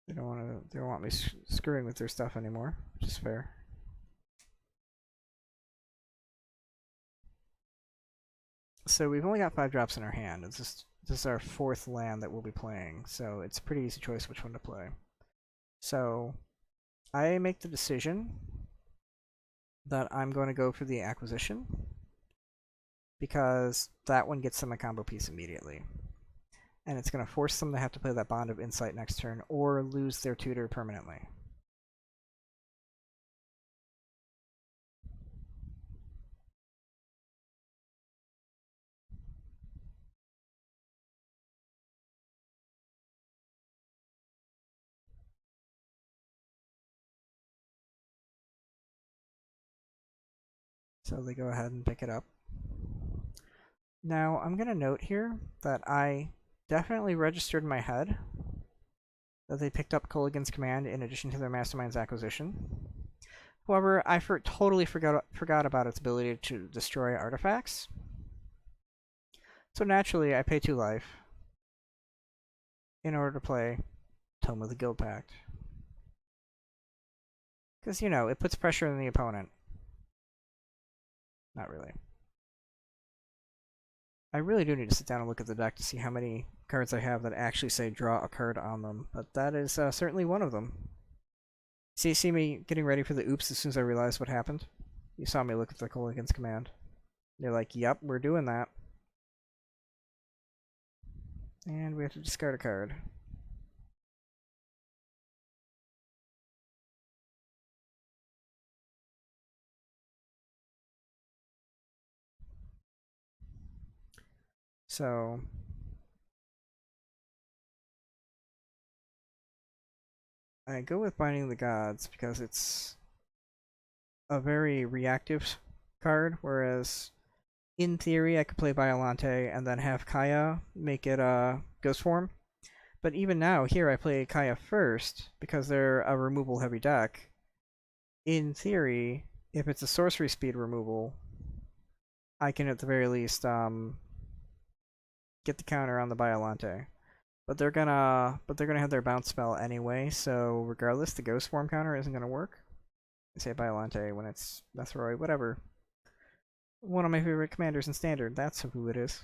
They don't want me screwing with their stuff anymore, which is fair. So we've only got 5 drops in our hand. This is our 4th land that we'll be playing, so it's a pretty easy choice which one to play. So I make the decision that I'm going to go for the acquisition. because that one gets them a combo piece immediately. And it's going to force them to have to play that Bond of Insight next turn or lose their tutor permanently. So they go ahead and pick it up. Now, I'm going to note here that I definitely registered in my head that they picked up Colligan's command in addition to their Mastermind's acquisition. However, I totally forgot about its ability to destroy artifacts. So naturally, I pay 2 life in order to play Tome of the Guild Pact. Because, you know, it puts pressure on the opponent. Not really. I really do need to sit down and look at the deck to see how many cards I have that actually say draw a card on them, but that is certainly one of them. See me getting ready for the oops as soon as I realized what happened? You saw me look at the Colligan's command. You're like, yep, we're doing that. And we have to discard a card. So I go with Binding the Gods because it's a very reactive card, whereas in theory I could play Biolante and then have Kaya make it a Ghost form. But even now, here I play Kaya first because they're a removal heavy deck. In theory, if it's a sorcery speed removal, I can at the very least get the counter on the Biolante. But they're gonna have their bounce spell anyway, so regardless, the Ghost form counter isn't gonna work. I say Biolante when it's Nethroid, whatever. One of my favorite commanders in Standard, that's who it is.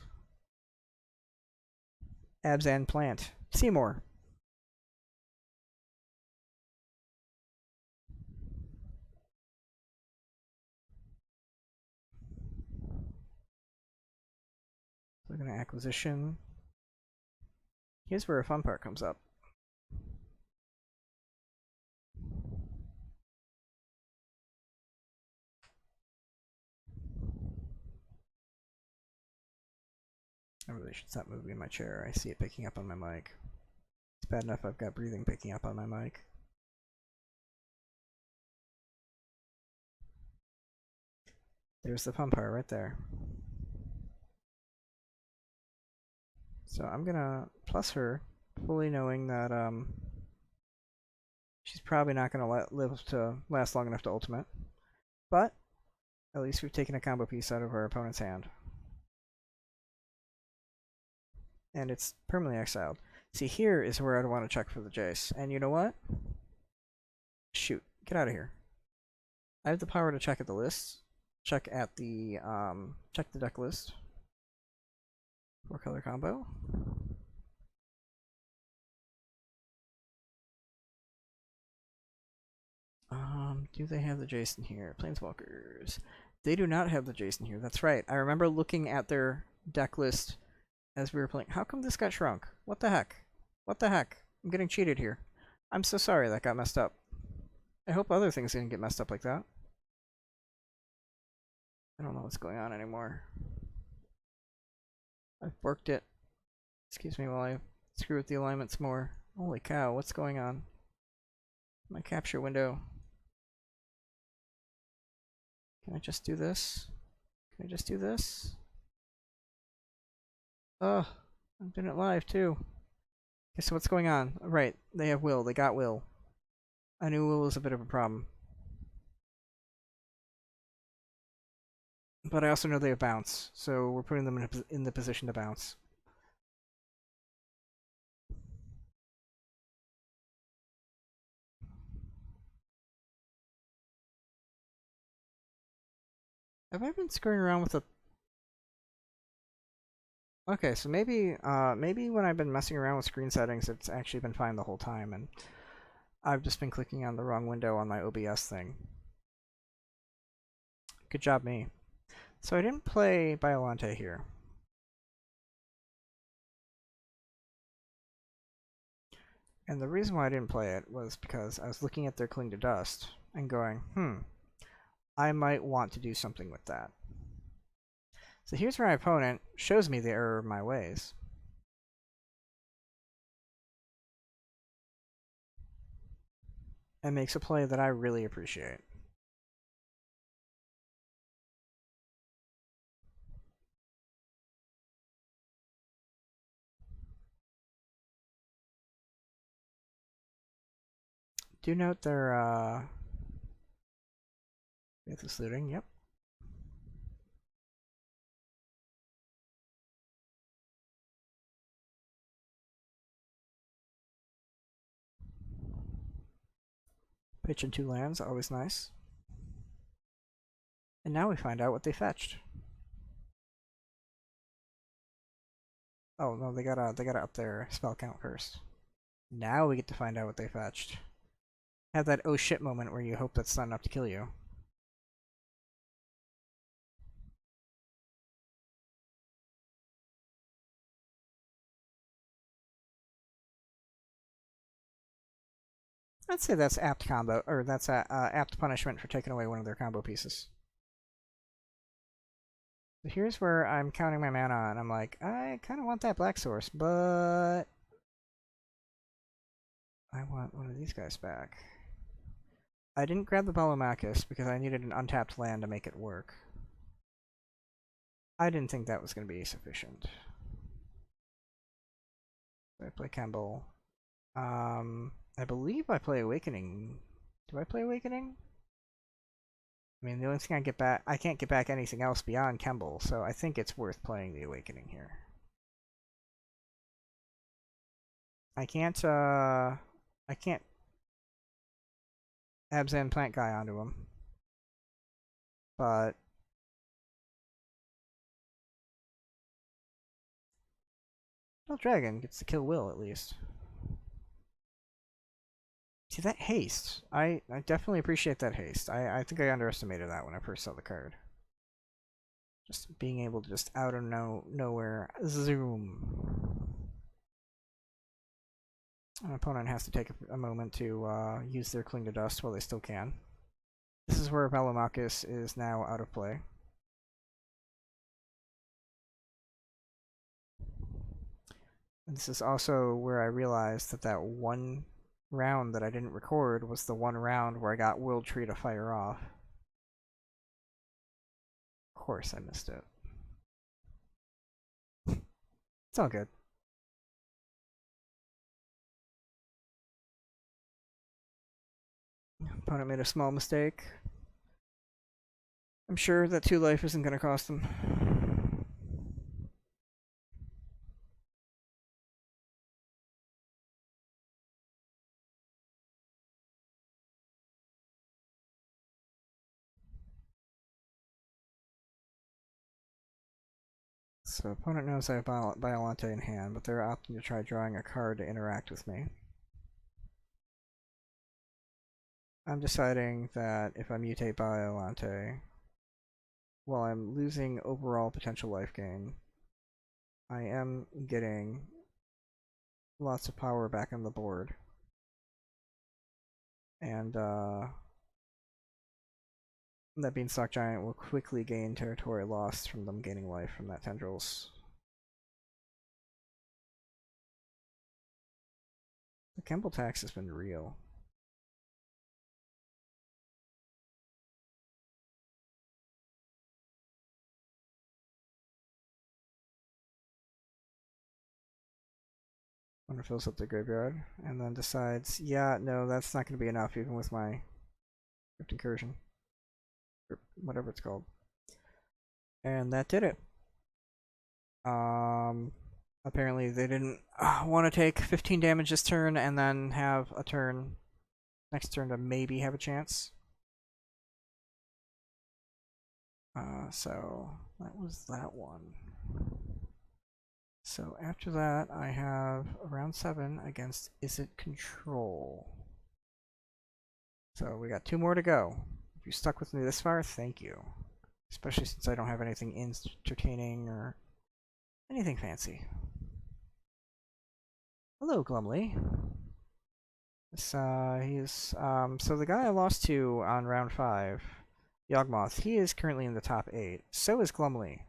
Abzan Plant. Seymour. We're gonna acquisition. Here's where a fun part comes up. I really should stop moving my chair. I see it picking up on my mic. It's bad enough I've got breathing picking up on my mic. There's the fun part right there. So I'm gonna plus her, fully knowing that she's probably not gonna live to last long enough to ultimate. But at least we've taken a combo piece out of our opponent's hand. And it's permanently exiled. See, here is where I'd want to check for the Jace. And you know what? Shoot, get out of here. I have the power to check at the list. Check the deck list. 4-color combo. Do they have the Jason here? Planeswalkers. They do not have the Jason here. That's right. I remember looking at their deck list as we were playing. How come this got shrunk? What the heck? What the heck? I'm getting cheated here. I'm so sorry that got messed up. I hope other things didn't get messed up like that. I don't know what's going on anymore. I've worked it. Excuse me while I screw with the alignments more. Holy cow, what's going on? My capture window. Can I just do this? Can I just do this? Oh, I'm doing it live too. Okay, so what's going on? Right, they have Will. They got Will. I knew Will was a bit of a problem. But I also know they have bounce, so we're putting them in the position to bounce. Have I been screwing around with the... Okay, so maybe when I've been messing around with screen settings, it's actually been fine the whole time, and I've just been clicking on the wrong window on my OBS thing. Good job, me. So I didn't play Biolante here. And the reason why I didn't play it was because I was looking at their Cling to Dust and going, I might want to do something with that. So here's where my opponent shows me the error of my ways. And makes a play that I really appreciate. Do note their Faithless Looting, yep. Pitch in 2 lands, always nice. And now we find out what they fetched. Oh no, they gotta up their spell count first. Now we get to find out what they fetched. Have that oh shit moment where you hope that's not enough to kill you. I'd say that's apt combo, or that's apt punishment for taking away one of their combo pieces. So here's where I'm counting my mana, and I'm like, I kind of want that black source, but I want one of these guys back. I didn't grab the Balomachus because I needed an untapped land to make it work. I didn't think that was going to be sufficient. I play Kemble. I believe I play Awakening. Do I play Awakening? I mean, the only thing I can't get back anything else beyond Kemble, so I think it's worth playing the Awakening here. I can't Abzan Plant Guy onto him. But well, Dragon gets to kill Will at least. See, that haste. I definitely appreciate that haste. I think I underestimated that when I first saw the card. Just being able to just out of nowhere zoom. An opponent has to take a moment to use their Cling to Dust while they still can. This is where Velomachus is now out of play. And this is also where I realized that that one round that I didn't record was the one round where I got World Tree to fire off. Of course I missed it. It's all good. Opponent made a small mistake. I'm sure that 2 life isn't going to cost them. So opponent knows I have Biolante in hand, but they're opting to try drawing a card to interact with me. I'm deciding that if I mutate Biolante, while I'm losing overall potential life gain, I am getting lots of power back on the board. And that Beanstalk Giant will quickly gain territory lost from them gaining life from that Tendrils. The Kemble tax has been real. One fills up the graveyard, and then decides, yeah, no, that's not going to be enough, even with my Crypt Incursion. Or whatever it's called. And that did it. Apparently they didn't want to take 15 damage this turn and then have a turn next turn to maybe have a chance. So that was that one. So after that, I have round 7 against Is It Control. So we got 2 more to go. If you stuck with me this far, thank you. especially since I don't have anything entertaining or anything fancy. Hello, Glumly. So the guy I lost to on round 5, Yawgmoth, he is currently in the top 8. So is Glumly.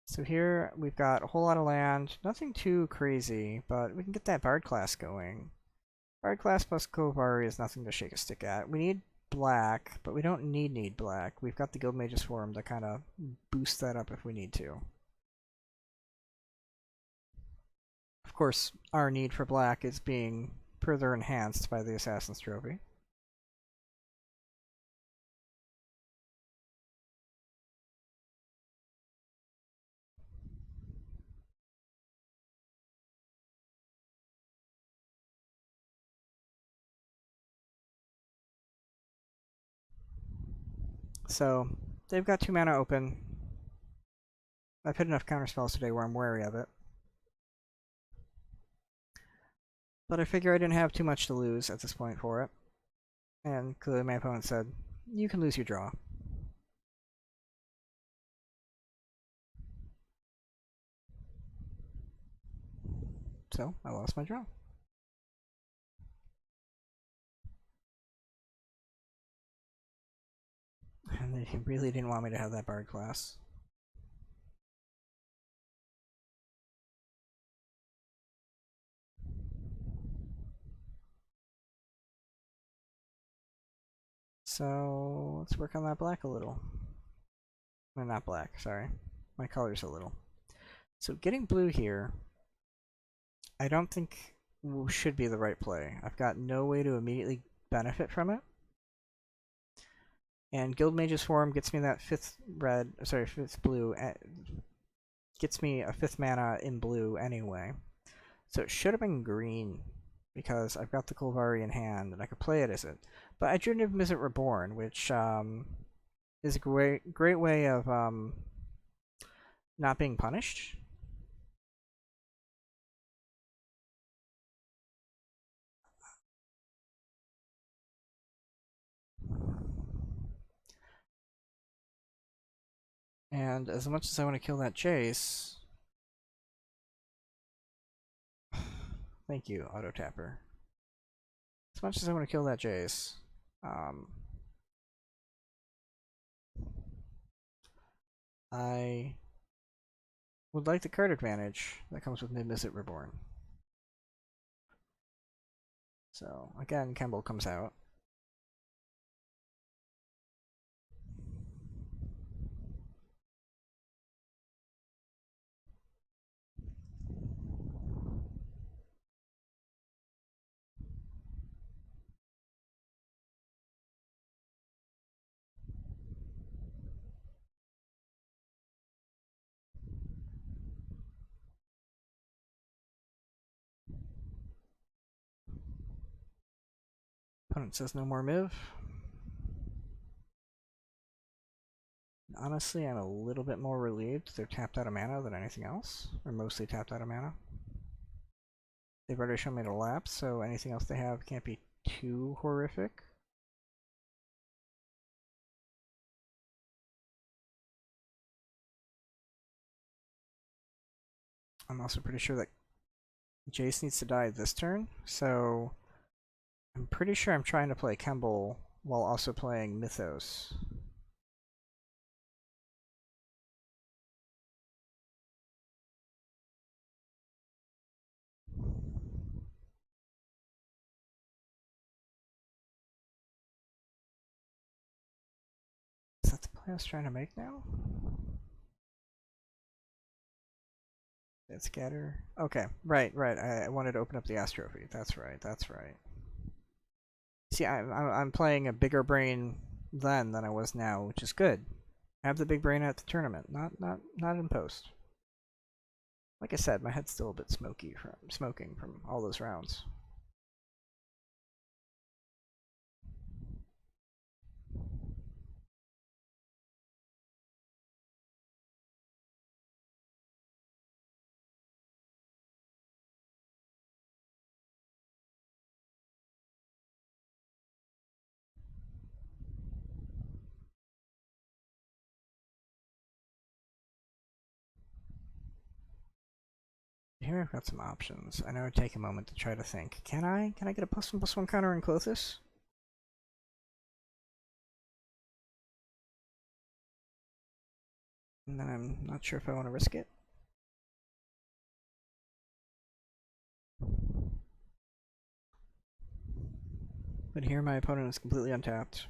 So here we've got a whole lot of land, nothing too crazy, but we can get that Bard class going. Bard class plus Kovari is nothing to shake a stick at. We need black, but we don't need black. We've got the Guild Mage's Forum to kind of boost that up if we need to. Of course, our need for black is being further enhanced by the Assassin's Trophy. So, they've got 2 mana open. I've hit enough counterspells today where I'm wary of it. But I figure I didn't have too much to lose at this point for it. And clearly my opponent said, you can lose your draw. So, I lost my draw. And they really didn't want me to have that Bard class. So, let's work on that black a little. No, not black, sorry. My colors a little. So, getting blue here, I don't think should be the right play. I've got no way to immediately benefit from it. And Guild Mage's Forum gets me that 5th blue, gets me a 5th mana in blue anyway. So it should have been green, because I've got the Kolvari in hand, and I could play it as it. But I drew Niv-Mizzet Reborn, which is a great way of not being punished. And as much as I want to kill that Jace... Thank you, Auto Tapper. As much as I want to kill that Jace, I would like the card advantage that comes with Niv-Mizzet Reborn. So, again, Kemble comes out. Opponent says no more Miv. Honestly, I'm a little bit more relieved they're tapped out of mana than anything else. Or mostly tapped out of mana. They've already shown me to lapse, so anything else they have can't be too horrific. I'm also pretty sure that Jace needs to die this turn, so I'm pretty sure I'm trying to play Kemble while also playing Mythos. Is that the play I was trying to make now? Dead Scatter. Okay, right. I wanted to open up the Astrophy. That's right. See, I'm playing a bigger brain then than I was now, which is good. I have the big brain at the tournament, not in post. Like I said, my head's still a bit smoking from all those rounds. here I've got some options. I know it'd take a moment to try to think. Can I get a +1/+1 counter in Clothis? And then I'm not sure if I want to risk it. But here my opponent is completely untapped.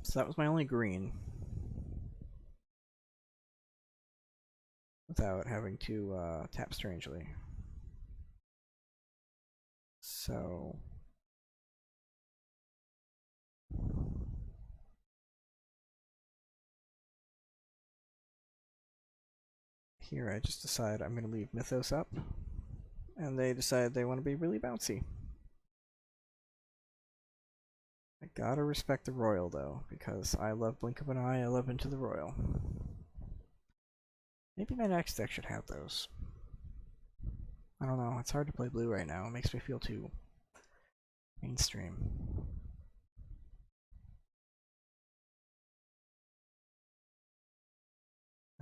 So that was my only green. Without having to tap strangely. So here I just decide I'm going to leave Mythos up, and they decide they want to be really bouncy. I gotta respect the Royal though, because I love Blink of an Eye, I love Into the Royal. Maybe my next deck should have those. I don't know, it's hard to play blue right now, it makes me feel too mainstream.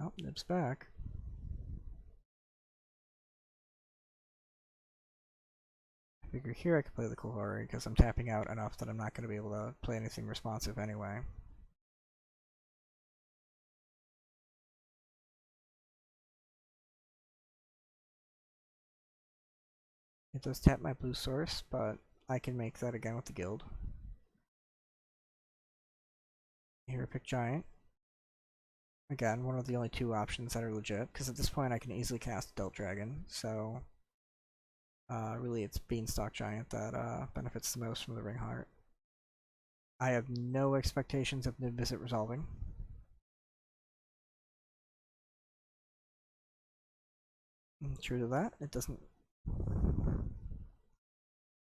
Oh, Nib's back. I figure here I could play the Kalahari because I'm tapping out enough that I'm not going to be able to play anything responsive anyway. It does tap my blue source, but I can make that again with the guild. Here, pick Giant. Again, one of the only two options that are legit, because at this point I can easily cast Adult Dragon, so really it's Beanstalk Giant that benefits the most from the Ring Heart. I have no expectations of Nib Visit resolving. And true to that, it doesn't.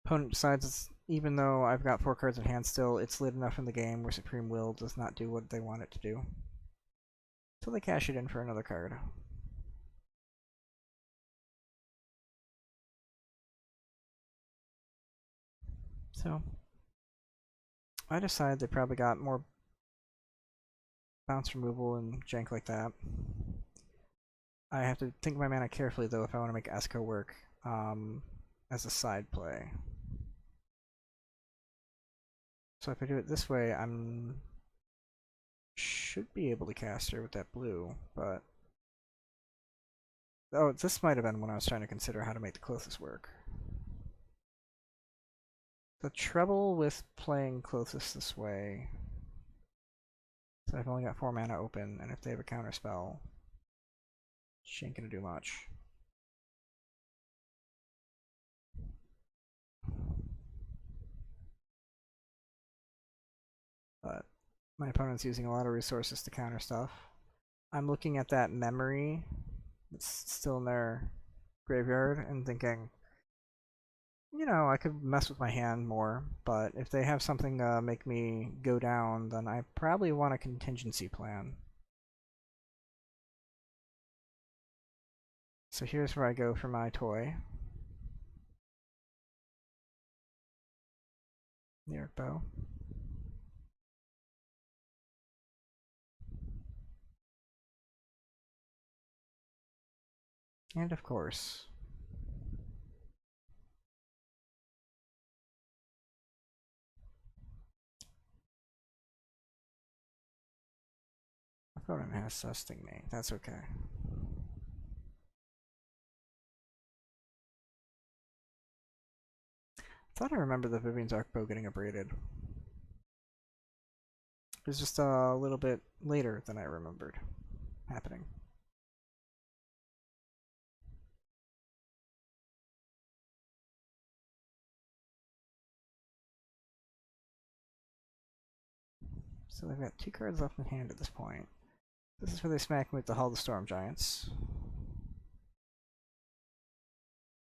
Opponent decides, even though I've got 4 cards in hand still, it's late enough in the game where Supreme Will does not do what they want it to do. So they cash it in for another card. So I decide they probably got more bounce removal and jank like that. I have to think of my mana carefully though if I want to make Esco work as a side play. So if I do it this way, I'm should be able to cast her with that blue, but oh, this might have been when I was trying to consider how to make the Clothis work. The trouble with playing Clothis this way is I've only got 4 mana open, and if they have a counter spell, she ain't gonna do much. But my opponent's using a lot of resources to counter stuff. I'm looking at that memory that's still in their graveyard and thinking, you know, I could mess with my hand more, but if they have something to make me go down, then I probably want a contingency plan. So here's where I go for my toy. New York Bow. And of course, opponent has Sting Me. That's okay. Thought I remember the Vivian's Arcbow getting abraded. It was just a little bit later than I remembered happening. So they've got 2 cards left in hand at this point. This is where they smack me with the Hall of the Storm Giants.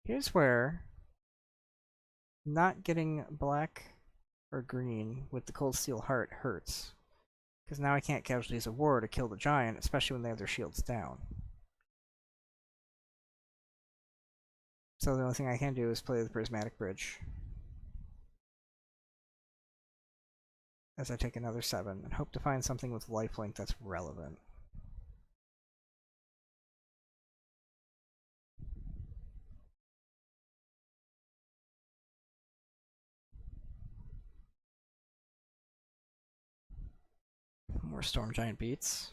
Here's where not getting black or green with the Cold Steel Heart hurts. Because now I can't Casualties of War to kill the giant, especially when they have their shields down. So the only thing I can do is play the Prismatic Bridge. as I take another 7 and hope to find something with lifelink that's relevant. More Storm Giant beats.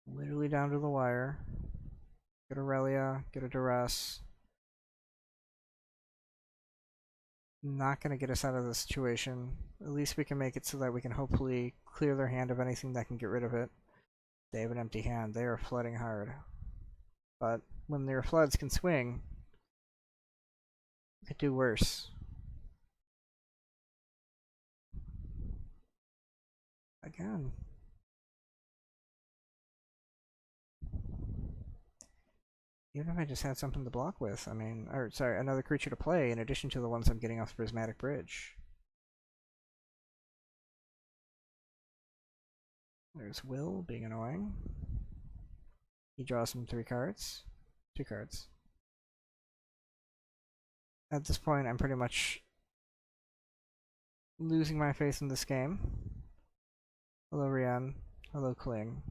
Literally down to the wire. Get Aurelia, get a Duress. Not going to get us out of this situation. At least we can make it so that we can hopefully clear their hand of anything that can get rid of it. They have an empty hand. They are flooding hard. But when their floods can swing, it could do worse. Again. Even if I just had something to block with, I mean, or sorry, another creature to play in addition to the ones I'm getting off the Prismatic Bridge. There's Will being annoying. He draws him 3 cards. 2 cards. At this point, I'm pretty much losing my faith in this game. Hello, Rian. Hello, Kling.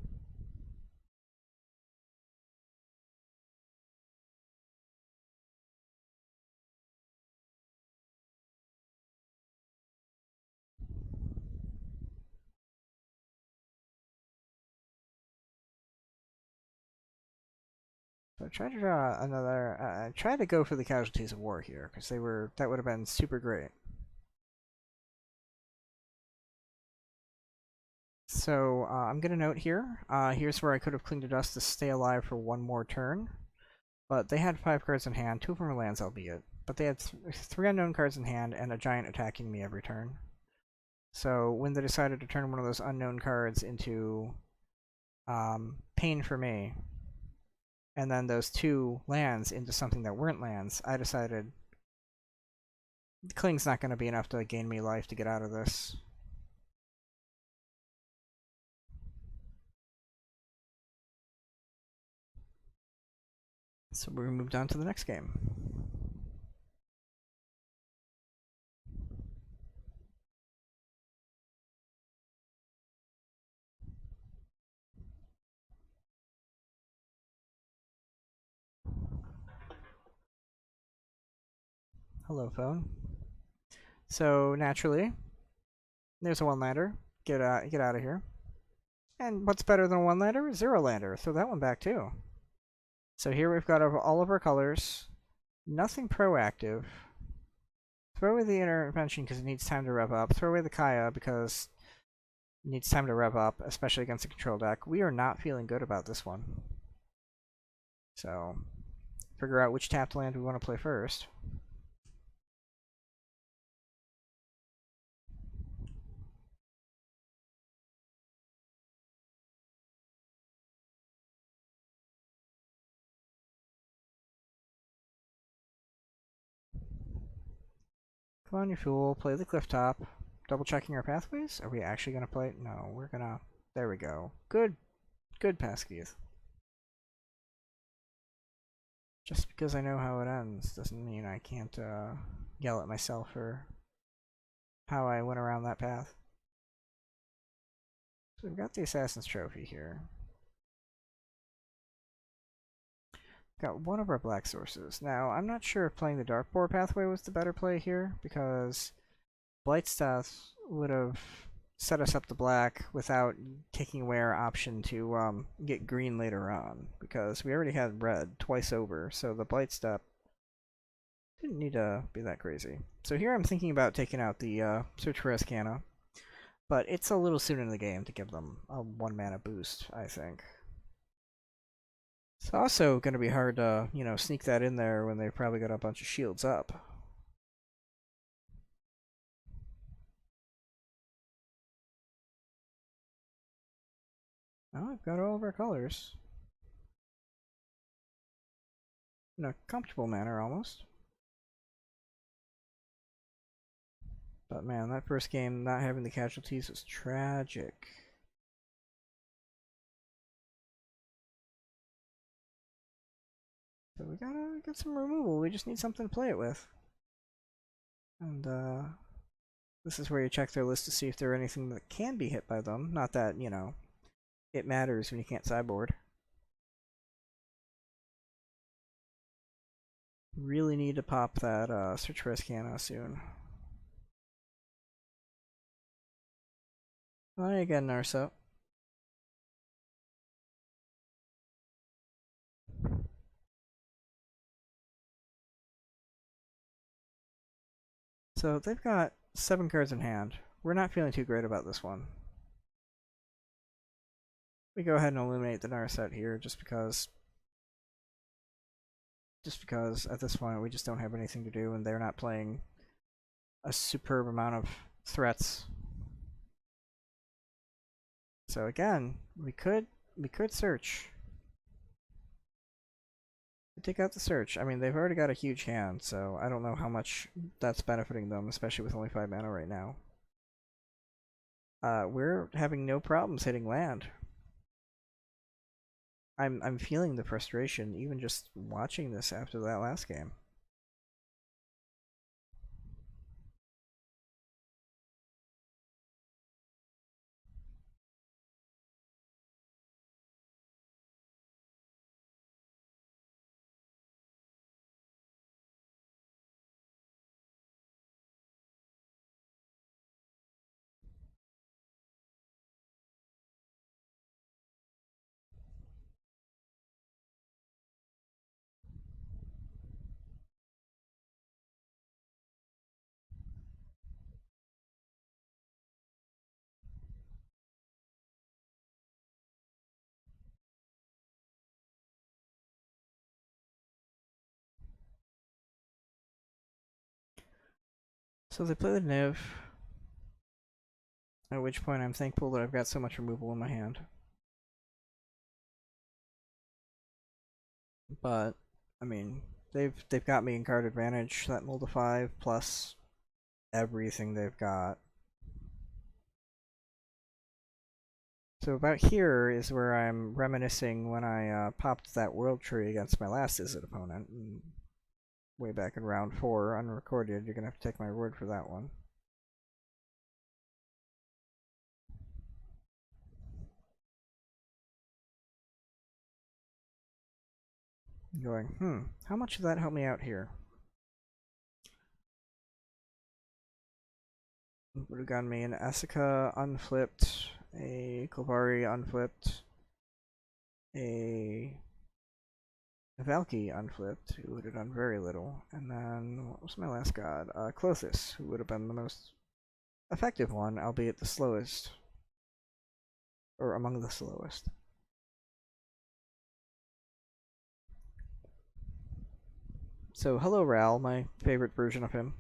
So I tried to draw another. I tried to go for the Casualties of War here because that would have been super great. So I'm gonna note here. Here's where I could have Cling to Dust to stay alive for 1 more turn, but they had 5 cards in hand. 2 of them were lands, albeit, but they had 3 unknown cards in hand and a giant attacking me every turn. So when they decided to turn one of those unknown cards into pain for me, and then those 2 lands into something that weren't lands, I decided Cling's not going to be enough to gain me life to get out of this. So we moved on to the next game. Hello, phone. So naturally, there's a 1-lander. Get out of here. And what's better than a 1-lander? 0-lander. Throw that one back too. So here we've got all of our colors. Nothing proactive. Throw away the intervention because it needs time to rev up. Throw away the Kaya because it needs time to rev up, especially against a control deck. We are not feeling good about this one. So, figure out which tapped land we want to play first. Come on, you fool. Play the cliff top. Double checking our pathways? Are we actually going to play? No, we're going to... There we go. Good pass, Keith. Just because I know how it ends doesn't mean I can't yell at myself for how I went around that path. So we've got the Assassin's Trophy here. Got one of our black sources. Now, I'm not sure if playing the Darkboar pathway was the better play here, because Blightstaff would have set us up to black without taking away our option to get green later on, because we already had red twice over, so the Blightstaff didn't need to be that crazy. So here I'm thinking about taking out the Search for Escana, but it's a little soon in the game to give them a 1-mana boost, I think. It's also going to be hard to, sneak that in there when they've probably got a bunch of shields up. Oh, I've got all of our colors. In a comfortable manner, almost. But man, that first game, not having the casualties was tragic. So we gotta get some removal. We just need something to play it with. And This is where you check their list to see if there are anything that can be hit by them. Not that, you know, it matters when you can't sideboard. Really need to pop that Search for Escana soon. Hi again, Narsa. So they've got 7 cards in hand. We're not feeling too great about this one. We go ahead and eliminate the Narset here just because at this point we just don't have anything to do and they're not playing a superb amount of threats. So again, we could search. Take out the search. I mean, they've already got a huge hand, so I don't know how much that's benefiting them, especially with only 5 mana right now. We're having no problems hitting land. I'm feeling the frustration even just watching this after that last game. So they play the Niv, at which point I'm thankful that I've got so much removal in my hand. But I mean, they've got me in card advantage. That mull to 5 plus everything they've got. So about here is where I'm reminiscing when I popped that world tree against my last Izzet opponent. And way back in round 4, unrecorded. You're gonna have to take my word for that one. Going, how much did that help me out here? Would have gotten me an Essica unflipped, a Klabari unflipped, a Valky unflipped, who would have done very little, and then what was my last god? Clothis, who would have been the most effective one, albeit the slowest, or among the slowest. So, hello Ral, my favorite version of him.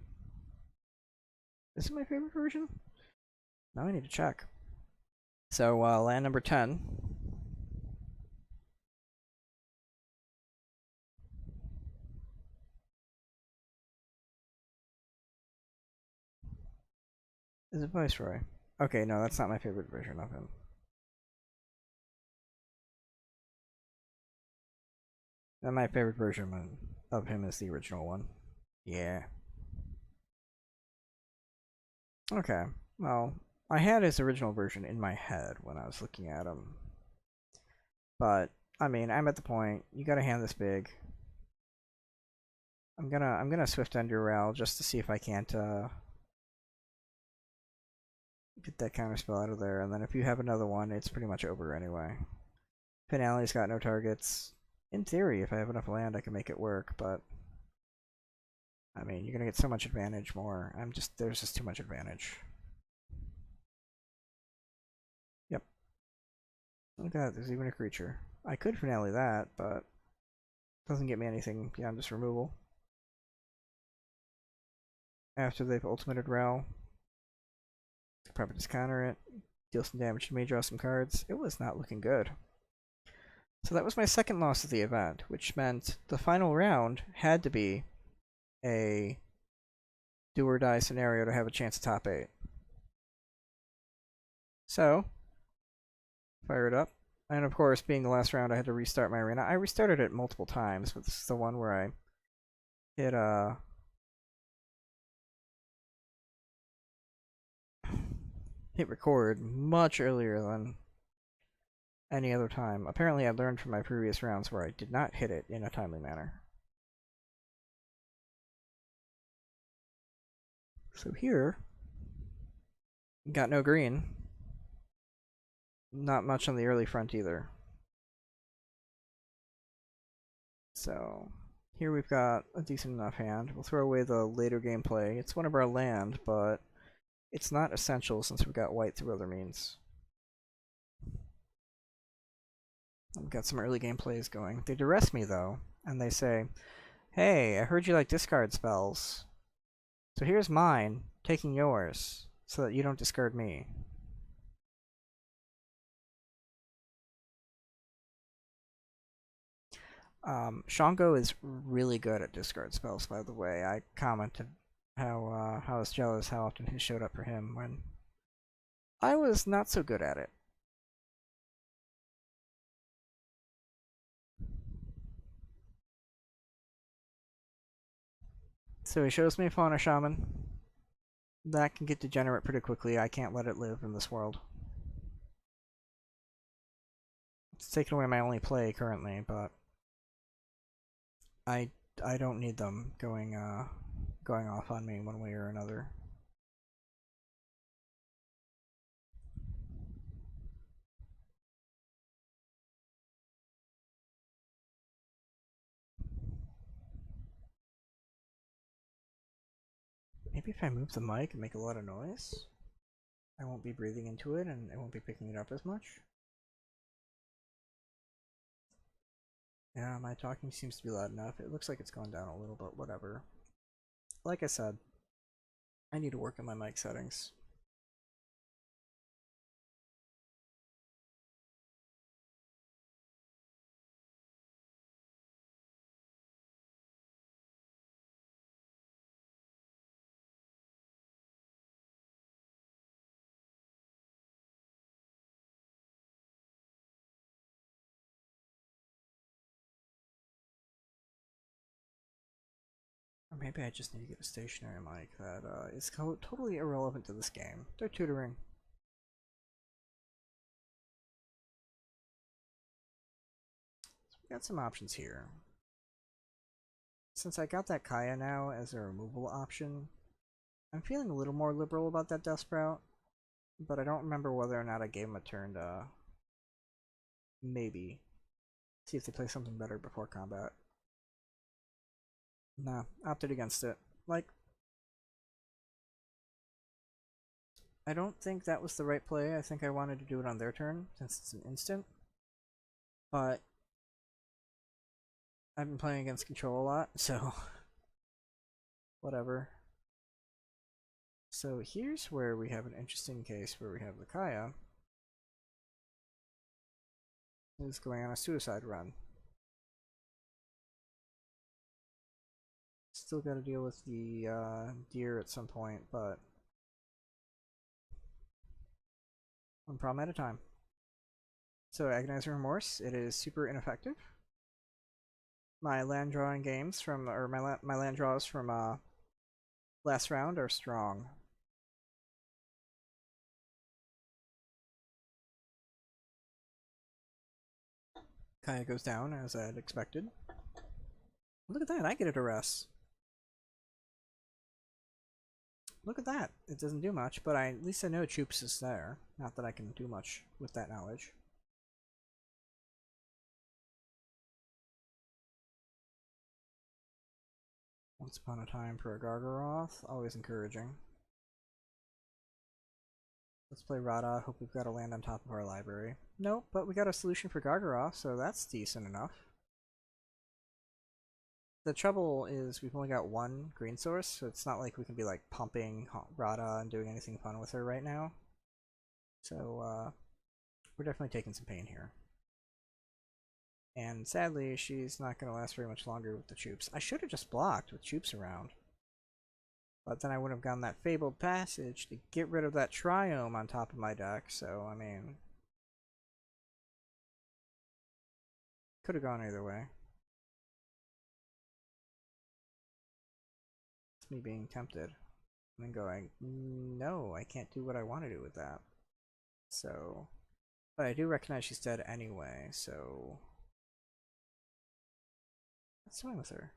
Is it my favorite version? Now I need to check. So, land number 10. Is it Viceroy? Okay, no, that's not my favorite version of him. And my favorite version of him is the original one. Yeah. Okay, well, I had his original version in my head when I was looking at him. But, I mean, I'm at the point, you got a hand this big. I'm gonna Swift End your Ral just to see if I can't get that counter spell out of there, and then if you have another one, it's pretty much over anyway. Finale's got no targets. In theory, if I have enough land, I can make it work, but I mean, you're gonna get so much advantage more. There's just too much advantage. Yep. Look at that, there's even a creature. I could finale that, but it doesn't get me anything beyond just removal. After they've ultimated Ral, probably just counter it, deal some damage to me, draw some cards. It was not looking good. So that was my second loss of the event, which meant the final round had to be a do or die scenario to have a chance at top 8. So, fire it up. And of course, being the last round, I had to restart my arena. I restarted it multiple times, but this is the one where I hit hit record much earlier than any other time. Apparently I learned from my previous rounds where I did not hit it in a timely manner. So here, got no green. Not much on the early front either. So here we've got a decent enough hand. We'll throw away the later gameplay. It's one of our land, but it's not essential since we've got white through other means. We've got some early game plays going. They duress me though, and they say, hey, I heard you like discard spells. So here's mine, taking yours, so that you don't discard me. Shango is really good at discard spells, by the way. I commented how I was jealous how often he showed up for him when I was not so good at it. So he shows me Fauna Shaman. That can get degenerate pretty quickly. I can't let it live in this world. It's taken away my only play currently, but I don't need them going off on me one way or another. Maybe if I move the mic and make a lot of noise, I won't be breathing into it and it won't be picking it up as much. Yeah, my talking seems to be loud enough. It looks like it's gone down a little, but whatever. Like I said, I need to work on my mic settings. Or maybe I just need to get a stationary mic that is totally irrelevant to this game. They're tutoring. So we got some options here. Since I got that Kaya now as a removal option, I'm feeling a little more liberal about that Death Sprout, but I don't remember whether or not I gave him a turn to maybe see if they play something better before combat. Nah, opted against it. Like, I don't think that was the right play. I think I wanted to do it on their turn since it's an instant, but I've been playing against control a lot, so whatever. So here's where we have an interesting case where we have the Kaya is going on a suicide run. Still got to deal with the deer at some point, but one problem at a time. So Agonizing Remorse, it is super ineffective. My land drawing games from, or my land draws from last round are strong. Kaya goes down as I had expected. Look at that, I get it arrest. Look at that. It doesn't do much, but at least I know Choops is there. Not that I can do much with that knowledge. Once Upon a Time for a Gargaroth, always encouraging. Let's play Rada, hope we've got a land on top of our library. Nope, but we got a solution for Gargaroth, so that's decent enough. The trouble is we've only got one green source, so it's not like we can be like pumping Rada and doing anything fun with her right now. So we're definitely taking some pain here. And sadly, she's not going to last very much longer with the Choops. I should have just blocked with Choops around. But then I would have gotten that Fabled Passage to get rid of that Triome on top of my deck, so I mean... could have gone either way. It's me being tempted. And going, no, I can't do what I want to do with that. So, but I do recognize she's dead anyway, so let's swing with her.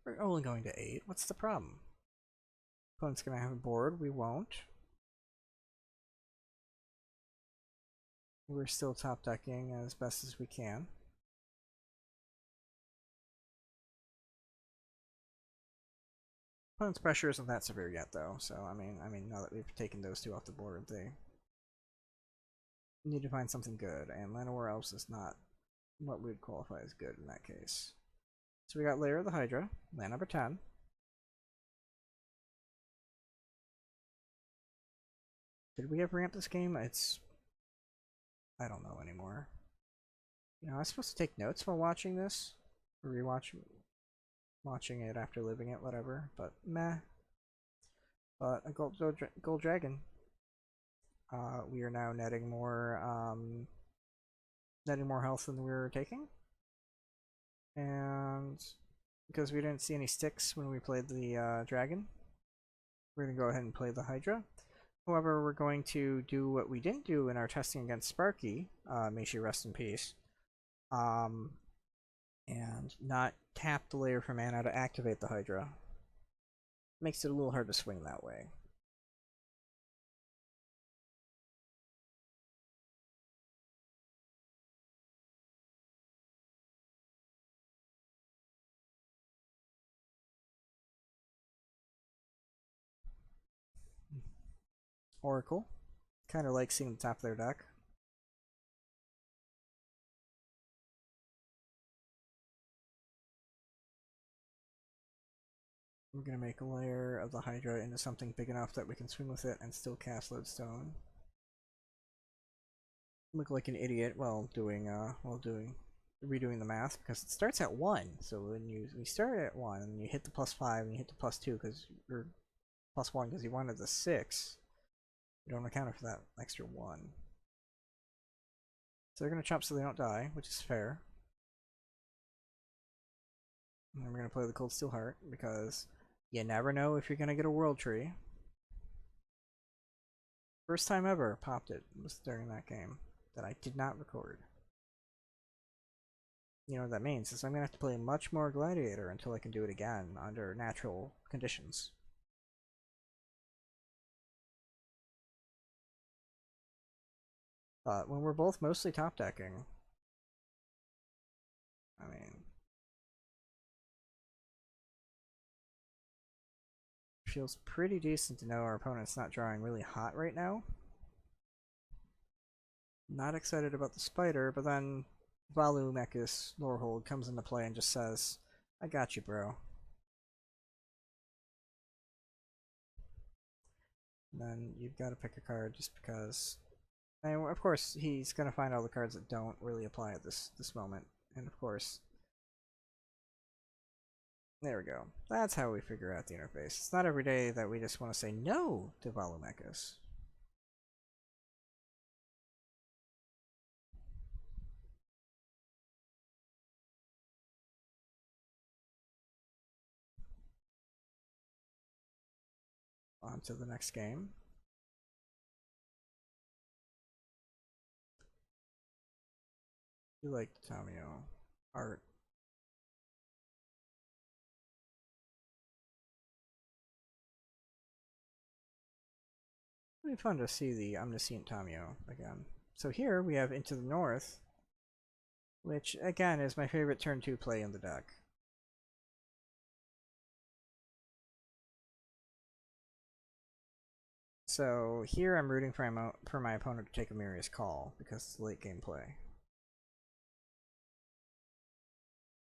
We're only going to 8. What's the problem? Opponent's gonna have a board. We won't. We're still top decking as best as we can. Opponent's pressure isn't that severe yet, though. So I mean, now that we've taken those two off the board, they need to find something good, and Llanowar Elves is not what we would qualify as good in that case. So we got Lair of the Hydra, land number 10. Did we ever ramp this game? I don't know anymore. You know, I was supposed to take notes while watching this, or watching it after living it, whatever. But meh. But a gold dragon. We are now netting more health than we were taking, and because we didn't see any sticks when we played the dragon, we're gonna go ahead and play the Hydra. However, we're going to do what we didn't do in our testing against Sparky, may she rest in peace, and not tap the layer for mana to activate the Hydra. Makes it a little hard to swing that way. Oracle. Kind of like seeing the top of their deck. We're going to make a layer of the Hydra into something big enough that we can swing with it and still cast Lodestone. Look like an idiot while redoing the math, because it starts at 1. So when you start at 1 and you hit the +5 and you hit the +2 because you're +1 because you wanted the 6, you don't account for that extra 1. So they're going to chop so they don't die, which is fair. And then we're going to play the Cold Steel Heart because you never know if you're going to get a World Tree. First time ever popped it was during that game that I did not record. You know what that means is I'm going to have to play much more Gladiator until I can do it again under natural conditions. But when we're both mostly top decking, I mean, feels pretty decent to know our opponent's not drawing really hot right now. Not excited about the spider, but then Valumekis Lorehold comes into play and just says, I got you, bro. And then you've got to pick a card just because. And of course, he's going to find all the cards that don't really apply at this moment. And of course, there we go. That's how we figure out the interface. It's not every day that we just want to say no to Valumekis. On to the next game. You like Tamio art. It'll be fun to see the Omniscient Tamio again. So here we have Into the North, which again is my favorite turn 2 play in the deck. So here I'm rooting for my opponent to take a Mirius Call because it's late game play.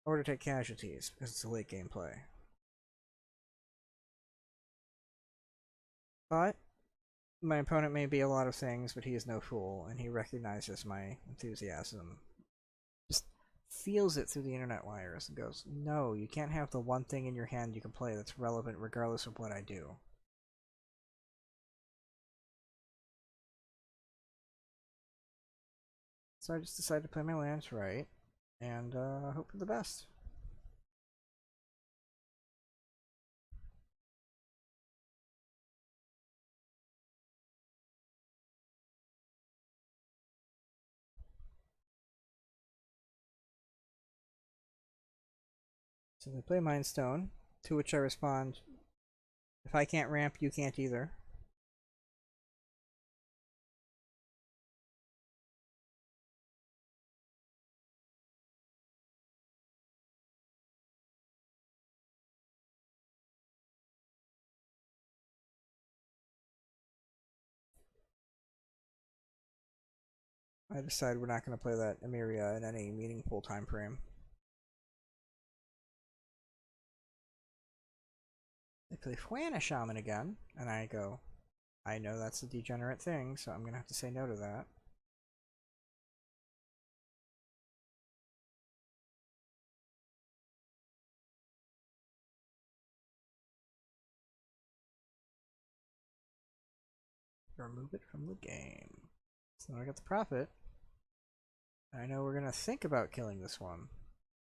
Or to take Casualties because it's a late game play. But my opponent may be a lot of things, but he is no fool, and he recognizes my enthusiasm. Just feels it through the internet wires and goes, no, you can't have the one thing in your hand you can play that's relevant regardless of what I do. So I just decided to play my lands right, and hope for the best. So they play Mind Stone, to which I respond, if I can't ramp, you can't either. I decide we're not going to play that Emiria in any meaningful time frame. They play Fwana Shaman again, and I go, I know that's a degenerate thing, so I'm going to have to say no to that. Remove it from the game. So now I got the Prophet. I know we're going to think about killing this one,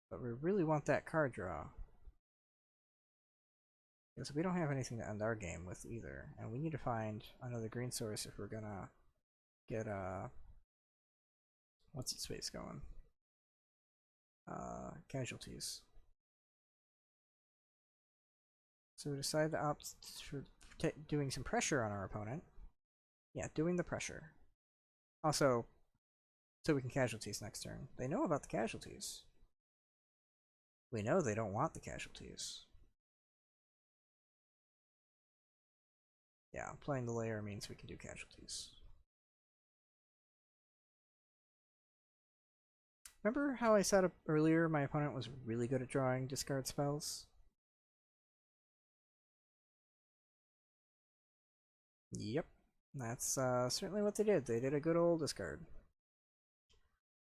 but we really want that card draw. Because we don't have anything to end our game with either, and we need to find another green source if we're gonna get what's its face going? Casualties. So we decided to opt for doing some pressure on our opponent. Yeah, doing the pressure. Also, so we can casualties next turn. They know about the casualties. We know they don't want the casualties. Yeah, playing the layer means we can do casualties. Remember how I said earlier my opponent was really good at drawing discard spells? Yep, that's certainly what they did. They did a good old discard.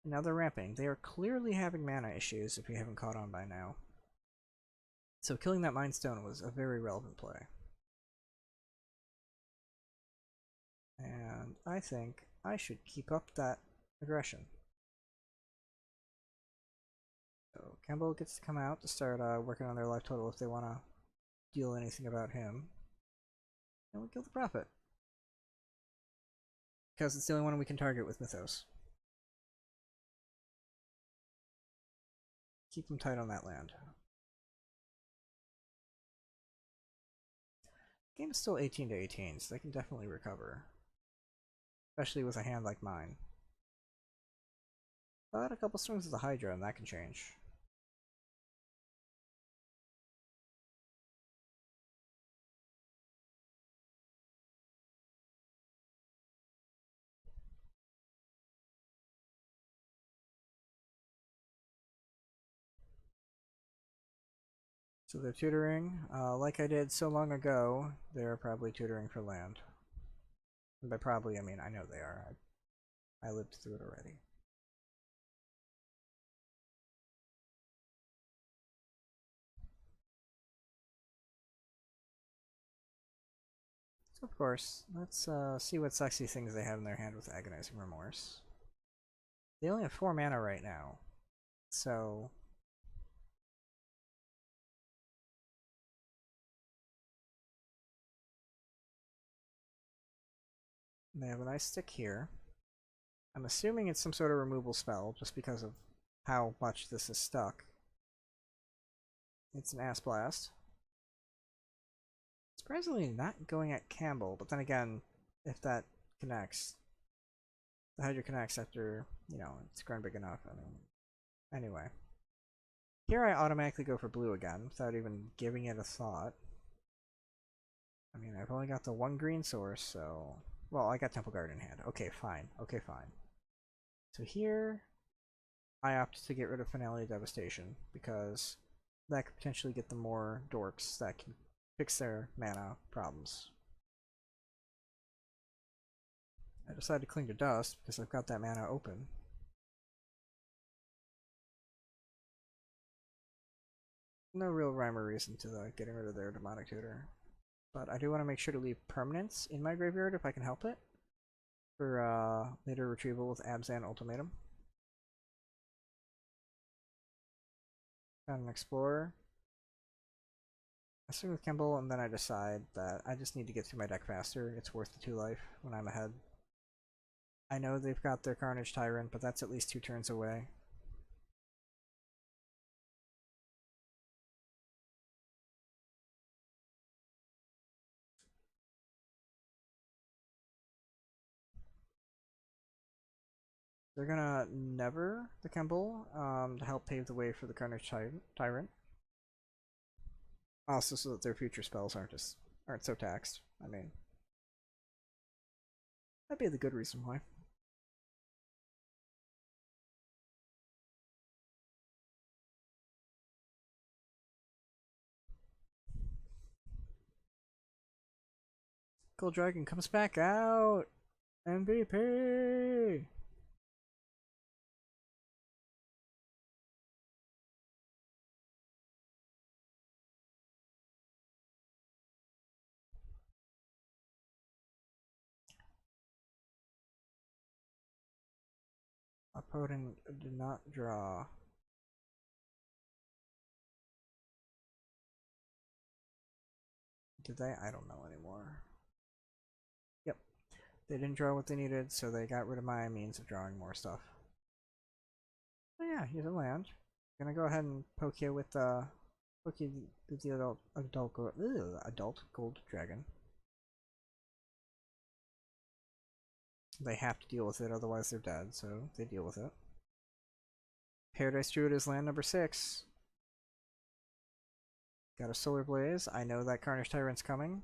And now they're ramping. They are clearly having mana issues if you haven't caught on by now. So killing that Mind Stone was a very relevant play. And I think I should keep up that aggression. So Campbell gets to come out to start working on their life total if they want to deal anything about him. And we kill the Prophet. Because it's the only one we can target with Mythos. Keep them tight on that land. Game's still 18 to 18, so they can definitely recover. Especially with a hand like mine. But a couple swings of the Hydra and that can change. So they're tutoring. Like I did so long ago, they're probably tutoring for land. And by probably, I mean I know they are. I lived through it already. So of course, let's see what sexy things they have in their hand with Agonizing Remorse. They only have 4 mana right now. So they have a nice stick here. I'm assuming it's some sort of removal spell, just because of how much this is stuck. It's an Ass Blast. Surprisingly not going at Campbell, but then again, if that connects, the Hydra connects after, you know, it's grown big enough. I mean, anyway. Here I automatically go for blue again, without even giving it a thought. I mean, I've only got the 1 green source, so... Well, I got Temple Guard in hand. Okay, fine. Okay, fine. So here, I opt to get rid of Finale Devastation, because that could potentially get them more dorks that can fix their mana problems. I decided to cling to Dust, because I've got that mana open. No real rhyme or reason to getting rid of their Demonic Tutor. But I do want to make sure to leave permanents in my graveyard if I can help it. For later retrieval with Abzan Ultimatum. Found an Explorer. I swing with Kimball and then I decide that I just need to get through my deck faster. It's worth the 2 life when I'm ahead. I know they've got their Carnage Tyrant, but that's at least 2 turns away. They're gonna never the Kemble to help pave the way for the Carnage Tyrant. Also, so that their future spells aren't so taxed. I mean, that'd be the good reason why. Gold Dragon comes back out. MVP. Opponent did not draw. Did they? I don't know anymore. Yep. They didn't draw what they needed, so they got rid of my means of drawing more stuff. Oh yeah, here's a land. I'm gonna go ahead and poke you with the adult gold dragon. They have to deal with it, otherwise they're dead, so they deal with it. Paradise Druid is land number 6. Got a Solar Blaze. I know that Carnage Tyrant's coming,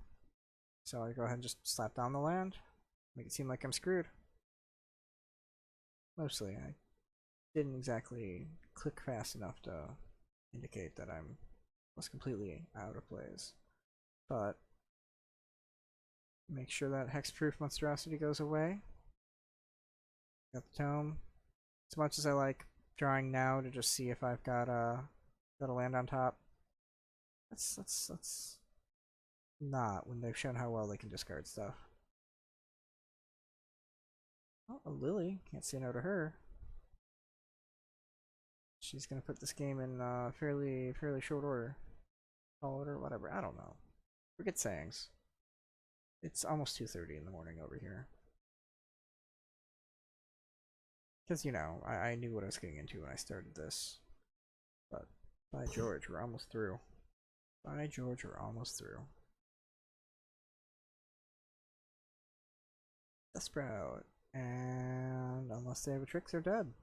so I go ahead and just slap down the land. Make it seem like I'm screwed. Mostly, I didn't exactly click fast enough to indicate that I was completely out of plays. But make sure that Hexproof Monstrosity goes away. Got the Tome. As much as I like drawing now to just see if I've got a land on top, that's not when they've shown how well they can discard stuff. Oh, a Lily. Can't say no to her. She's gonna put this game in fairly short order. Tall order, whatever. I don't know. Forget sayings. It's almost 2:30 in the morning over here. Because, you know, I knew what I was getting into when I started this. But, by George, we're almost through. By George, we're almost through. The Sprout. And unless they have a trick, they're dead.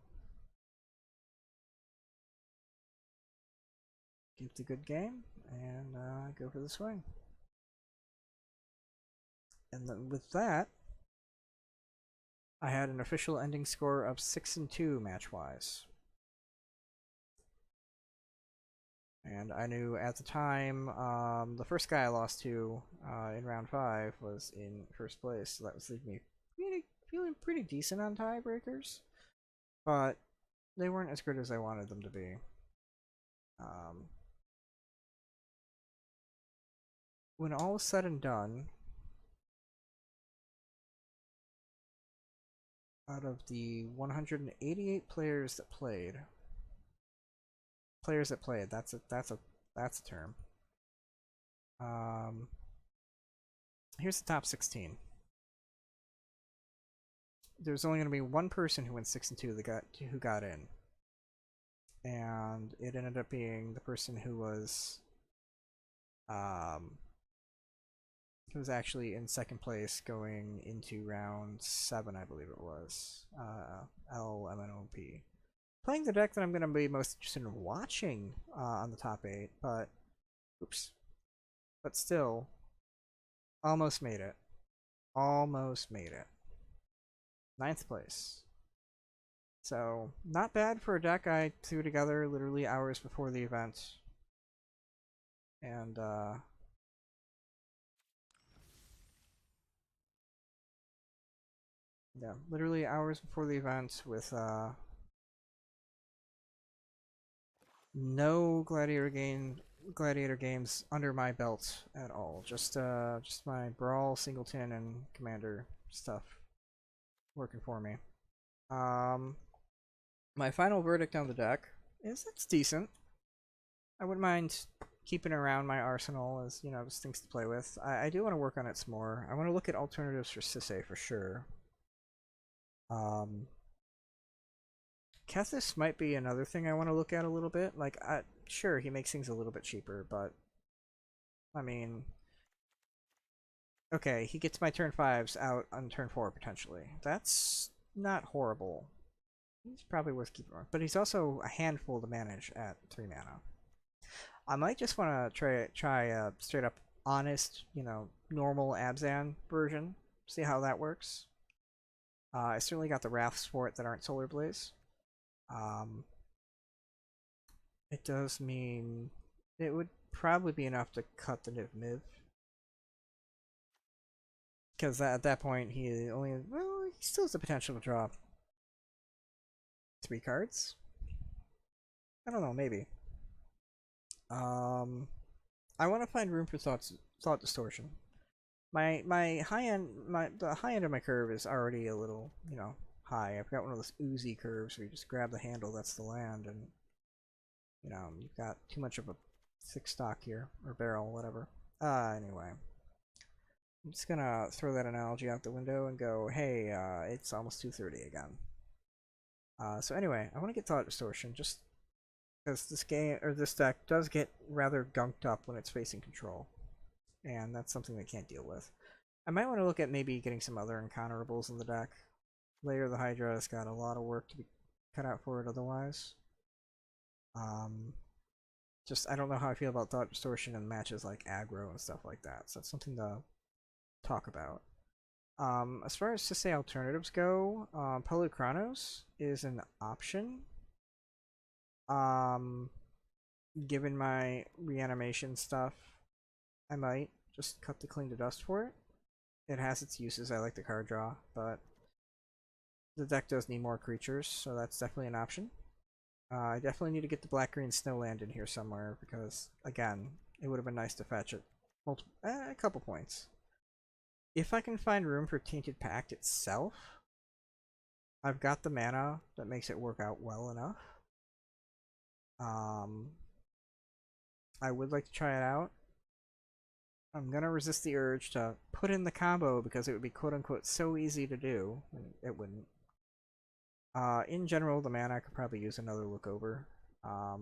Keep the good game, and go for the swing. And then with that, I had an official ending score of 6-2 match-wise. And I knew at the time, the first guy I lost to in round 5 was in first place, so that was leaving me feeling pretty decent on tiebreakers. But they weren't as good as I wanted them to be. When all was said and done, out of the 188 players that played, that's a term. Here's the top 16. There's only going to be one person who went 6-2 who got in, and it ended up being the person who was actually in second place going into round 7, I believe it was. LMNOP. Playing the deck that I'm going to be most interested in watching on the top 8, but oops. But still, almost made it. Almost made it. 9th place. So, not bad for a deck I threw together literally hours before the event. And, yeah, literally hours before the event with, no Gladiator games under my belt at all. Just my Brawl, Singleton, and Commander stuff working for me. My final verdict on the deck is it's decent. I wouldn't mind keeping around my arsenal as, you know, just things to play with. I do want to work on it some more. I want to look at alternatives for Sisay for sure. Kethis might be another thing I want to look at a little bit. Like, sure, he makes things a little bit cheaper, but I mean, okay, he gets my turn 5s out on turn 4 potentially. That's not horrible. He's probably worth keeping around, but he's also a handful to manage at 3 mana. I might just want to try a straight up honest, normal Abzan version. See how that works. I certainly got the Wraths for it that aren't Solar Blaze. It does mean it would probably be enough to cut the Niv. Because at that point, he still has the potential to draw 3 cards. I don't know, maybe. I want to find room for thought distortion. My high end, the high end of my curve is already a little, high. I've got one of those oozy curves where you just grab the handle, that's the land, and you've got too much of a thick stock here, or barrel, whatever. Anyway. I'm just gonna throw that analogy out the window and go, hey, it's almost 2:30 again. So anyway, I want to get thought distortion, just because this deck does get rather gunked up when it's facing control, and that's something I can't deal with. I might want to look at maybe getting some other encounterable in the deck. Layer of the Hydra has got a lot of work to be cut out for it otherwise. Just I don't know how I feel about thought distortion in matches like aggro and stuff like that. So that's something to talk about. As far as to say alternatives go, Polychronos is an option. Given my reanimation stuff, I might just cut the Cling to Dust for it. It has its uses. I like the card draw, but the deck does need more creatures, so that's definitely an option. I definitely need to get the black-green Snowland in here somewhere because, again, it would have been nice to fetch it a couple points. If I can find room for Tainted Pact itself, I've got the mana that makes it work out well enough. I would like to try it out. I'm gonna resist the urge to put in the combo because it would be quote-unquote so easy to do. It wouldn't. In general, the mana could probably use another look over. I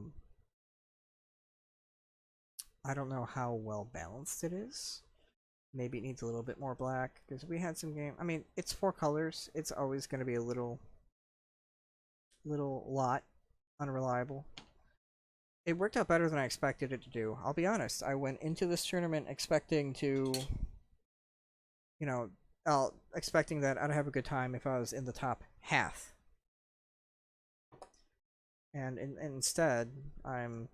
don't know how well balanced it is. Maybe it needs a little bit more black because we had some game. I mean, it's 4 colors. It's always going to be a little lot unreliable. It worked out better than I expected it to do. I'll be honest. I went into this tournament expecting to, expecting that I'd have a good time if I was in the top half. And instead, I'm,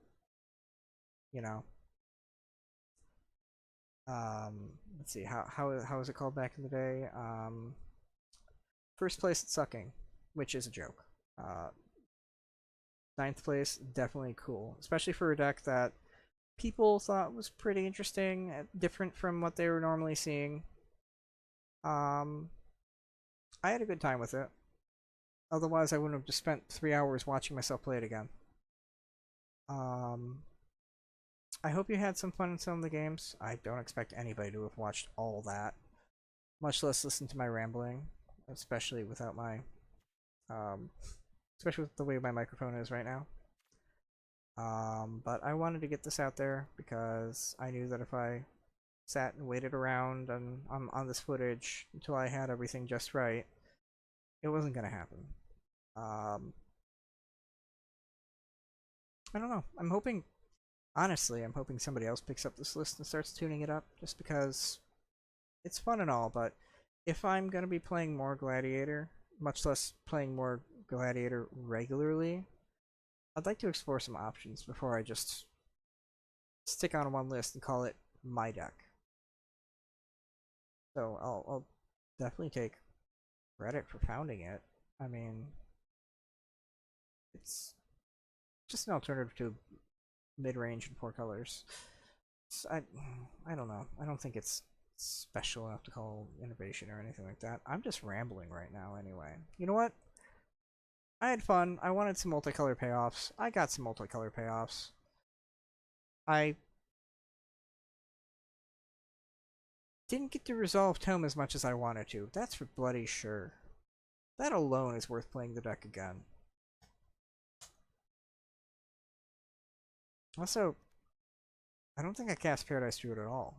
let's see, how is it called back in the day? First place at sucking, which is a joke. 9th place, definitely cool, especially for a deck that people thought was pretty interesting, different from what they were normally seeing. I had a good time with it. Otherwise, I wouldn't have just spent 3 hours watching myself play it again. I hope you had some fun in some of the games. I don't expect anybody to have watched all that, much less listen to my rambling, especially without my, especially with the way my microphone is right now. But I wanted to get this out there because I knew that if I sat and waited around on this footage until I had everything just right, it wasn't gonna happen. I don't know. Honestly, I'm hoping somebody else picks up this list and starts tuning it up, just because it's fun and all, but if I'm going to be playing more Gladiator, much less playing more Gladiator regularly, I'd like to explore some options before I just stick on one list and call it my deck. So I'll definitely take credit for founding it. I mean, it's just an alternative to mid-range and 4 colors. I don't know. I don't think it's special enough to call innovation or anything like that. I'm just rambling right now anyway. You know what? I had fun. I wanted some multicolor payoffs. I got some multicolor payoffs. I didn't get to resolve Tome as much as I wanted to. That's for bloody sure. That alone is worth playing the deck again. Also, I don't think I cast Paradise Druid at all.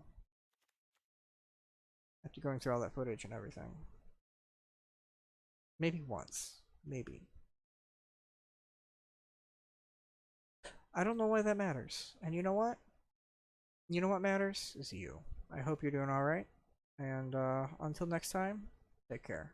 After going through all that footage and everything. Maybe once. Maybe. I don't know why that matters. And you know what? You know what matters is you. I hope you're doing alright. And until next time, take care.